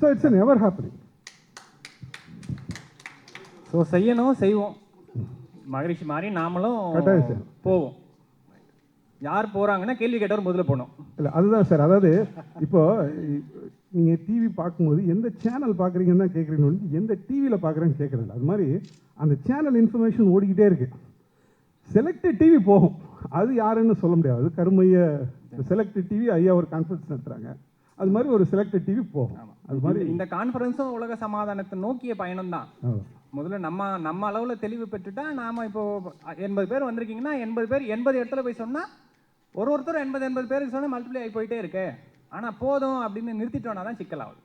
So it's an ever happening. So செய்யணும், செய்வோம். மகரிஷி மாதிரி நாமளும் போவோம். யார் போகிறாங்கன்னா கேள்வி கேட்டவர் முதல்ல போகணும். இல்லை, அதுதான் சார். அதாவது இப்போ நீங்கள் டிவி பார்க்கும்போது எந்த சேனல் பார்க்குறீங்கன்னு தான் கேட்குறீங்கன்னு, எந்த டிவியில் பார்க்குறேன்னு கேட்குறதில்ல. அது மாதிரி அந்த சேனல் இன்ஃபர்மேஷன் ஓடிக்கிட்டே இருக்குது. செலக்டட் டிவி போகும், அது யாருன்னு சொல்ல முடியாது. கருமைய செலக்டட் டிவி ஐயா ஒரு கான்ஃபரன்ஸ் நடத்துகிறாங்க, அது மாதிரி ஒரு செலக்டட் டிவி போகும். அது மாதிரி இந்த கான்ஃபரன்ஸும் உலக சமாதானத்தை நோக்கிய பயணம் தான். முதல்ல நம்ம அளவில் தெளிவு பெற்றுட்டா நாம் இப்போ 80 பேர் வந்திருக்கீங்கன்னா 80 பேர் 80 இடத்துல போய் சொன்னால் ஒருத்தர் 80 பேருக்கு சொன்னால் மல்டிப்ளை ஆகி போயிட்டே இருக்கு. ஆனால் போதும் அப்படின்னு நிறுத்திட்டோன்னா தான் சிக்கலாகுது.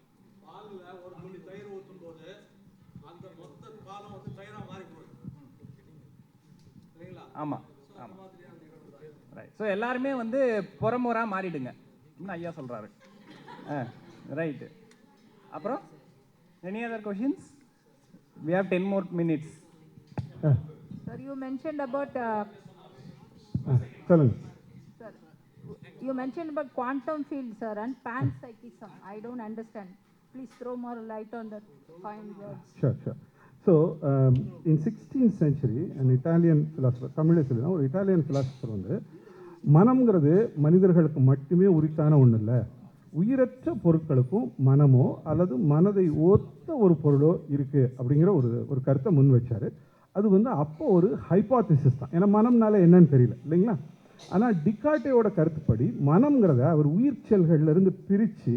ஆமாம் ஆமாம் ரைட். ஸோ எல்லாருமே வந்து புறமுறாக மாறிடுங்க இன்னும் ஐயா சொல்கிறாரு. ரைட்டு. அப்புறம் any other questions? We have 10 more minutes. Sir, you mentioned about சொல்லுங்க. Sir, you mentioned about quantum field, sir, and panpsychism. I don't understand. Please throw more light on that fine words. Sure. So, in 16th century, an Italian philosopher, தமிழில் சொல்லுன்னா ஒரு Italian philosopher வந்து மனம்ங்கிறது மனிதர்களுக்கு மட்டுமே உரித்தான ஒன்று இல்லை, உயிரற்ற பொருட்களுக்கும் மனமோ அல்லது மனதை ஒத்த ஒரு பொருளோ இருக்குது அப்படிங்கிற ஒரு கருத்தை முன் வச்சார். அது வந்து அப்போ ஒரு ஹைபாத்திசிஸ் தான், ஏன்னா மனம்னால என்னன்னு தெரியல இல்லைங்களா. ஆனால் டிகார்ட்டேயோட கருத்துப்படி மனம்ங்கிறத அவர் உயிர் செல்கள்லேருந்து பிரித்து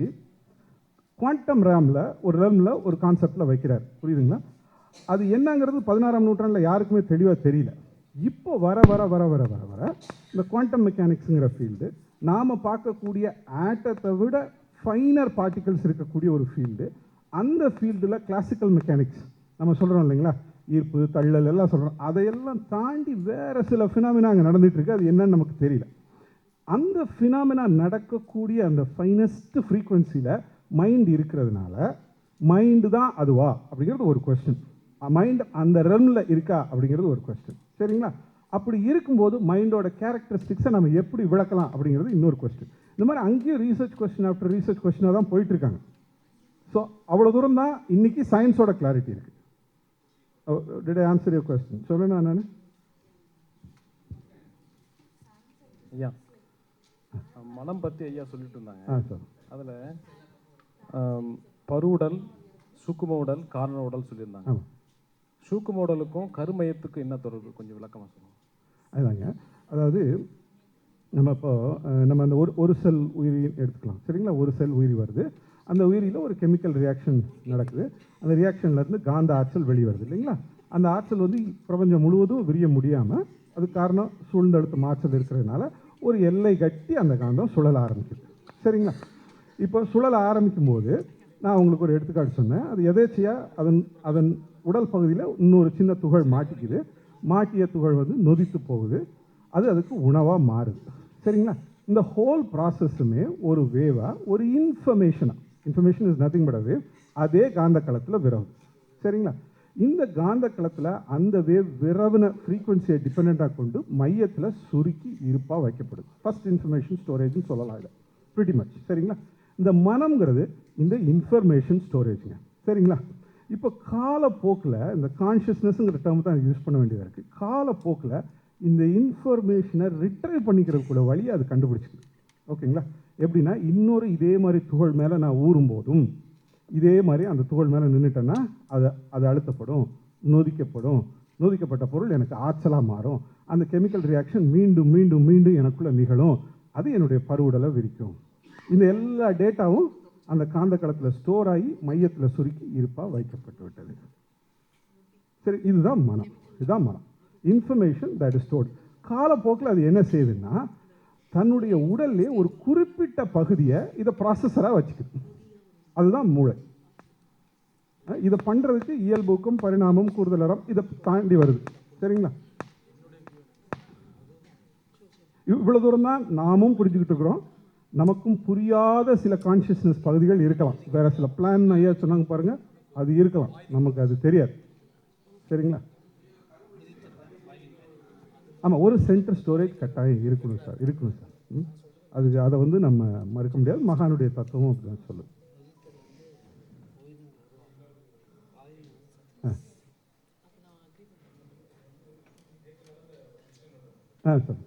குவாண்டம் ரேமில் ஒரு கான்செப்டில் வைக்கிறார். புரியுதுங்களா? அது என்னங்கிறது 16ஆம் நூற்றாண்டில் யாருக்குமே தெளிவாக தெரியல. இப்போ வர வர வர வர வர வர இந்த குவாண்டம் மெக்கானிக்ஸுங்கிற ஃபீல்டு நாம் பார்க்கக்கூடிய ஆட்டத்தை விட ஃபைனர் பார்ட்டிகல்ஸ் இருக்கக்கூடிய ஒரு ஃபீல்டு. அந்த ஃபீல்டில் கிளாசிக்கல் மெக்கானிக்ஸ் நம்ம சொல்கிறோம் இல்லைங்களா, ஈர்ப்பு, தள்ளல் எல்லாம் சொல்கிறோம், அதையெல்லாம் தாண்டி வேறு சில ஃபினாமினா அங்கே நடந்துகிட்ருக்கு. அது என்னன்னு நமக்கு தெரியல. அந்த ஃபினாமினா நடக்கக்கூடிய அந்த ஃபைனஸ்ட் ஃப்ரீக்குவென்சியில் மைண்ட் இருக்கிறதுனால மைண்டு தான் அதுவா அப்படிங்கிறது ஒரு கொஸ்டின். மைண்ட் அந்த ரெல்மில் இருக்கா அப்படிங்கிறது ஒரு கொஸ்டின். சரிங்களா? அப்படி இருக்கும்போது மைண்டோட கேரக்டரிஸ்டிக்ஸை நம்ம எப்படி விளக்கலாம் அப்படிங்கிறது இன்னொரு கொஸ்டின். இந்த மாதிரி அங்கேயும் ரீசர்ச் கொஸ்டின் ஆஃப்டர் ரீசர்ச் கொஸ்டினாக தான் போயிட்டுருக்காங்க. ஸோ அவ்வளோ தூரம் தான் இன்றைக்கி சயின்ஸோட கிளாரிட்டி இருக்குது. Did I answer your question? சொல்லுண்ணா நான் ஐயா மனம் பற்றி ஐயா சொல்லிட்டு இருந்தாங்க. சார் அதில் பருவுடல், சூக்கும உடல், காரண உடல் சொல்லியிருந்தாங்க. சூக்கும உடலுக்கும் கருமையத்துக்கும் என்ன தொடர்பு, கொஞ்சம் விளக்கமாக சொல்லுங்கள். அதுதாங்க, அதாவது நம்ம இப்போ நம்ம அந்த ஒரு செல் உயிரி எடுத்துக்கலாம். சரிங்களா? ஒரு செல் உயிரி வருது, அந்த உயிரியில் ஒரு கெமிக்கல் ரியாக்ஷன் நடக்குது. அந்த ரியாக்ஷன்லேருந்து காந்த ஆற்றல் வெளிவருது இல்லைங்களா? அந்த ஆற்றல் வந்து பிரபஞ்சம் முழுவதும் விரிய முடியாமல், அது காரணம் சூழ்ந்தழுத்த ஆற்றல் இருக்கிறதுனால ஒரு எல்லை கட்டி அந்த காந்தம் சுழல ஆரம்பிக்குது. சரிங்களா? இப்போ சுழல ஆரம்பிக்கும் போது நான் உங்களுக்கு ஒரு எடுத்துக்காட்டு சொன்னேன். அது எதேச்சையாக அதன் உடல் பகுதியில் இன்னொரு சின்ன துகள் மாட்டிக்குது. மாட்டிய துகள் வந்து நொதித்து போகுது. அது அதுக்கு உணவாக மாறுது. சரிங்களா? இந்த ஹோல் ப்ராசஸுமே ஒரு வேவாக, ஒரு information is nothing but a wave, அதே காந்த களத்தில் விரவுது. சரிங்களா? இந்த காந்த களத்தில் அந்த வேவ் விரவின ஃப்ரீக்குவன்சியை டிபெண்ட்டாக கொண்டு மையத்தில் சுருக்கி இருப்பாக வைக்கப்படுது. ஃபர்ஸ்ட் இன்ஃபர்மேஷன் ஸ்டோரேஜ்னு சொல்லலாம் இதை ப்ரிட்டி மச். சரிங்களா? இந்த மனம்ங்கிறது இந்த இன்ஃபர்மேஷன் ஸ்டோரேஜுங்க. சரிங்களா? இப்போ காலப்போக்கில் இந்த கான்ஷியஸ்னஸ்ங்கிற டேர்ம் தான் யூஸ் பண்ண வேண்டியதாக இருக்குது. காலப்போக்கில் இந்த இன்ஃபர்மேஷனை ரிட்ரைவ் பண்ணிக்கிறதுக்குள்ள வழியை அது கண்டுபிடிச்சிக்குது. ஓகேங்களா? எப்படின்னா, இன்னொரு இதே மாதிரி துகள் மேலே நான் ஊறும்போதும் இதே மாதிரி அந்த துகள் மேலே நின்றுட்டேன்னா அது அழுத்தப்படும், நொதிக்கப்பட்ட பொருள் எனக்கு ஆற்றலாக மாறும். அந்த கெமிக்கல் ரியாக்ஷன் மீண்டும் மீண்டும் மீண்டும் எனக்குள்ளே நிகழும். அது என்னுடைய பருவுடலை விரிக்கும். இந்த எல்லா டேட்டாவும் அந்த காந்த களத்தில் ஸ்டோர் ஆகி மையத்தில் சுருக்கி இருப்பாக வைக்கப்பட்டு விட்டது. சரி, இதுதான் மனம். Information that is stored. காலப்போக்கில் அது என்ன செய்யுதுன்னா, தன்னுடைய உடல்லே ஒரு குறிப்பிட்ட பகுதியை இதை ப்ராசஸராக வச்சுக்குது. அதுதான் மூளை. இதை பண்ணுறதுக்கு இயல்புக்கும் பரிணாமம், கூடுதலறம் இதை தாண்டி வருது. சரிங்களா? இவ்வளோ தூரம் தான் நாமும் புரிஞ்சுக்கிட்டு இருக்கிறோம். நமக்கும் புரியாத சில கான்ஷியஸ்னஸ் பகுதிகள் இருக்கலாம். வேறு சில பிளான் ஐயா சொன்னாங்க பாருங்கள், அது இருக்கலாம், நமக்கு அது தெரியாது. சரிங்களா? ஆமாம், ஒரு சென்ட்ரல் ஸ்டோரேஜ் கட்டாயம் இருக்கணும் சார். அதை வந்து நம்ம மறுக்க முடியாது. மகானுடைய தத்துவம் அப்படிதான் சொல்லுது. சார்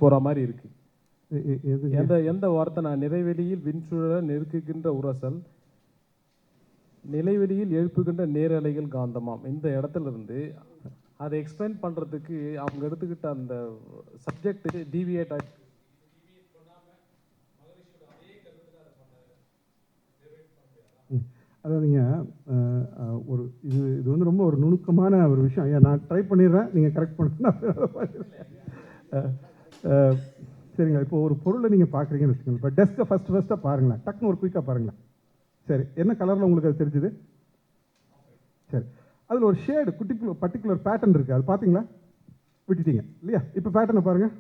போகிற மாதிரி இருக்கு. எந்த வார்த்தை நான் நிறைவெளியில் விண்சூழல நெருக்குகின்ற உரசல், நிலைவெளியில் எழுப்புகின்ற நேரலைகள் காந்தமாம். இந்த இடத்துல இருந்து அதை எக்ஸ்பிளைன் பண்ணுறதுக்கு அவங்க எடுத்துக்கிட்ட அந்த சப்ஜெக்ட் டிவியேட் ஆகி அதாவதுங்க, ஒரு இது வந்து ரொம்ப ஒரு நுணுக்கமான ஒரு விஷயம். ஐயா நான் ட்ரை பண்ணிடுறேன், நீங்கள் கரெக்ட் பண்ணுன்னா. சரிங்களா? இப்போ ஒரு பொருளை நீங்கள் பார்க்குறீங்கன்னு வச்சுக்கோங்க. இப்போ டெஸ்க்கை ஃபஸ்ட்டாக பாருங்களேன், டக்குன்னு ஒரு குயிக்காக பாருங்களேன். சரி, என்ன கலரில் உங்களுக்கு அது தெரிஞ்சுது? சரி, அதில் ஒரு ஷேடு பர்டிகுலர் பேட்டர்ன் இருக்குது. அது பார்த்தீங்களா? விட்டுட்டீங்க இல்லையா? இப்போ பேட்டர்னை பாருங்கள்.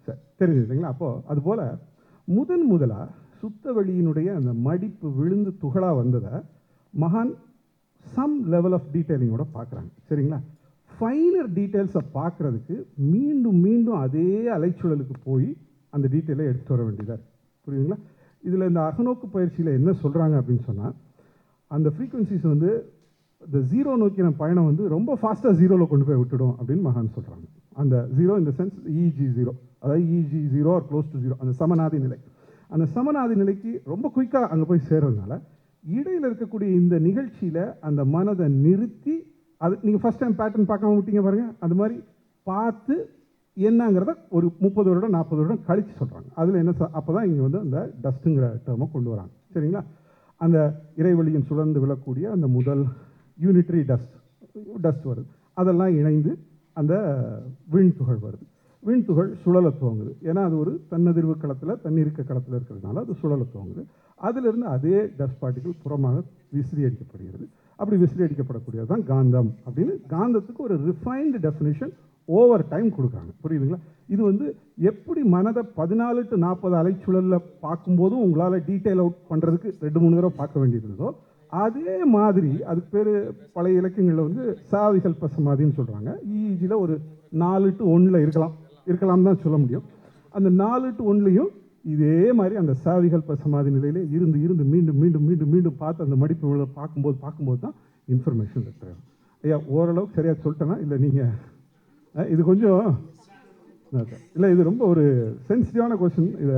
சரி, தெரிஞ்சுது இல்லைங்களா? அப்போது அதுபோல் முதலாக சுத்த வெளியினுடைய அந்த மடிப்பு விழுந்து துகளாக வந்ததை மகான் சம் லெவல் ஆஃப் டீட்டெயிலிங்கோட பார்க்குறாங்க. சரிங்களா? ஃபைனர் டீட்டெயில்ஸை பார்க்குறதுக்கு மீண்டும் மீண்டும் அதே அலைச்சூழலுக்கு போய் அந்த டீட்டெயிலை எடுத்துகிட்டு வர வேண்டியதாக இருக்குது. புரியுதுங்களா? இதில் இந்த அகநோக்கு பயிற்சியில் என்ன சொல்கிறாங்க அப்படின்னு சொன்னால், அந்த ஃப்ரீக்குவன்சிஸ் வந்து இந்த ஜீரோ நோக்கின பயணம் வந்து ரொம்ப ஃபாஸ்ட்டாக ஜீரோவில் கொண்டு போய் விட்டுடும் அப்படின்னு மகான் சொல்கிறாங்க. அந்த ஜீரோ இந்த சென்ஸ் இஜி ஜீரோ, அதாவது இஜி zero or close to zero, அந்த சமநாதி நிலை. அந்த சமநாதி நிலைக்கு ரொம்ப குயிக்காக அங்கே போய் சேர்றதுனால இடையில் இருக்கக்கூடிய இந்த நிகழ்ச்சியில் அந்த மனதை நிறுத்தி, அது நீங்கள் ஃபஸ்ட் டைம் பேட்டர்ன் பார்க்காம விட்டீங்க பாருங்கள், அது மாதிரி பார்த்து என்னங்கிறத ஒரு 30 வருடம் 40 வருடம் கழித்து சொல்கிறாங்க. அதில் என்ன அப்போ தான் இங்கே வந்து அந்த டஸ்ட்டுங்கிற டேர்மை கொண்டு வராங்க. சரிங்களா? அந்த இறைவெளியின் சுழந்து விழக்கூடிய அந்த முதல் யூனிட்ரி டஸ்ட் வருது. அதெல்லாம் இணைந்து அந்த விண்துகள் வருது. விண்துகள் சுழல துவங்குது. ஏன்னா அது ஒரு தன்னதிர்வு களத்தில் தண்ணீர்க்க களத்தில் இருக்கிறதுனால அது சுழல துவங்குது. அதிலிருந்து அதே டஸ்ட் பார்ட்டிகள் புறமாக விசிறி அடிக்கப்படுகிறது. அப்படி விசிறி அடிக்கப்படக்கூடியது தான் காந்தம் அப்படின்னு காந்தத்துக்கு ஒரு ரிஃபைன்டு டெஃபினிஷன் ஓவர் டைம் கொடுக்குறாங்க. புரியுதுங்களா? இது வந்து எப்படி மனதை 14 to 40 அலைச்சுழலில் பார்க்கும்போதும் உங்களால் டீட்டெயில் அவுட் பண்ணுறதுக்கு 2-3 தடவை பார்க்க வேண்டியிருந்ததோ அதே மாதிரி அதுக்கு பேர் பழைய இலக்கியங்களில் வந்து சாவிகல்ப சமாதின்னு சொல்கிறாங்க. இஇஜியில் ஒரு 4 to 1 இருக்கலாம் தான் சொல்ல முடியும். அந்த 4 to 1 இதே மாதிரி அந்த சாவிகல்ப சமாதி நிலையிலே இருந்து மீண்டும் மீண்டும் மீண்டும் மீண்டும் பார்த்து அந்த மடிப்பு பார்க்கும்போது தான் இன்ஃபர்மேஷன் இருக்கிறாங்க. ஐயா ஓரளவுக்கு சரியாக சொல்லிட்டேன்னா இல்லை நீங்கள் இது கொஞ்சம் இல்லை இது ரொம்ப ஒரு சென்சிட்டிவான கொஸ்டின். இதை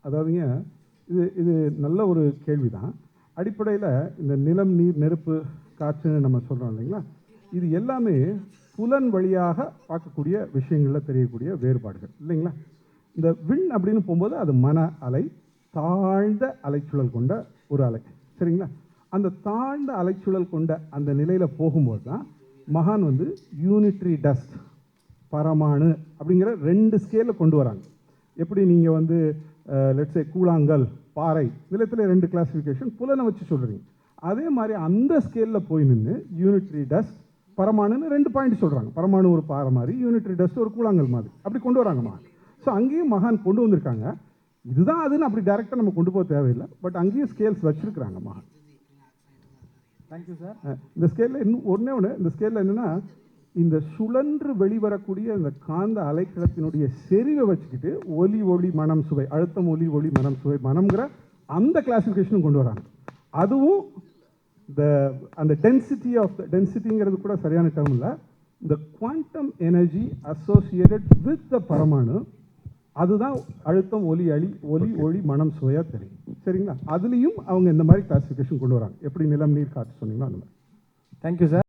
அதாவதுங்க இது நல்ல ஒரு கேள்வி தான். அடிப்படையில் இந்த நிலம், நீர், நெருப்பு, காற்றுன்னு நம்ம சொல்கிறோம் இல்லைங்களா, இது எல்லாமே புலன் வழியாக பார்க்கக்கூடிய விஷயங்களில் தெரியக்கூடிய வேறுபாடுகள் இல்லைங்களா. இந்த விண் அப்படின்னு போகும்போது அது மன அலை, தாழ்ந்த அலைச்சுழல் கொண்ட ஒரு அலை, சரிங்களா. அந்த தாழ்ந்த அலைச்சுழல் கொண்ட அந்த நிலையில் போகும்போது தான் மகான் வந்து யூனிட்ரி டஸ்ட், பரமாணு அப்படிங்கிற 2 ஸ்கேலில் கொண்டு வராங்க. எப்படி நீங்கள் வந்து லெட்ஸே கூழாங்கல், பாறை, நிலத்தில் 2 கிளாசிஃபிகேஷன் புலனை வச்சு சொல்கிறீங்க. அதே மாதிரி அந்த ஸ்கேலில் போய் நின்று யூனிட்ரி டஸ்ட், பரமாணுன்னு 2 பாயிண்ட் சொல்கிறாங்க. பரமாணு ஒரு பாறை மாதிரி, யூனிட்ரி டஸ்ட் ஒரு கூழாங்கல் மாதிரி, அப்படி கொண்டு வராங்க மகான். ஸோ அங்கேயும் மகான் கொண்டு வந்திருக்காங்க. இதுதான் அதுன்னு அப்படி டைரெக்டாக நம்ம கொண்டு போக தேவையில்லை. பட் அங்கேயும் ஸ்கேல்ஸ் வச்சுருக்கிறாங்க மகான். Thank you sir. இந்த ஸ்கேலில் இன்னும் ஒன்று இந்த ஸ்கேலில் என்னென்னா, இந்த சுழன்று வெளிவரக்கூடிய இந்த காந்த அலைக்களத்தினுடைய செறிவை வச்சுக்கிட்டு ஒலி மனம் சுவை, அழுத்தம் ஒலி ஒளி மனம் சுவை மனம்ங்கிற அந்த கிளாசிஃபிகேஷனும் கொண்டு வராங்க. அதுவும் அந்த டென்சிட்டிங்கிறது கூட சரியான டேர்ம் இல்லை. இந்த quantum energy associated with the பரமாணு, அதுதான் அழுத்தம் ஒலி ஒளி மனம் சுவையாக தெரியும், சரிங்களா. அதுலேயும் அவங்க இந்த மாதிரி கிளாசிஃபிகேஷன் கொண்டு வராங்க. எப்படி நிலம், நீர், காற்று சொன்னீங்களோ அந்த மாதிரி. Thank you sir.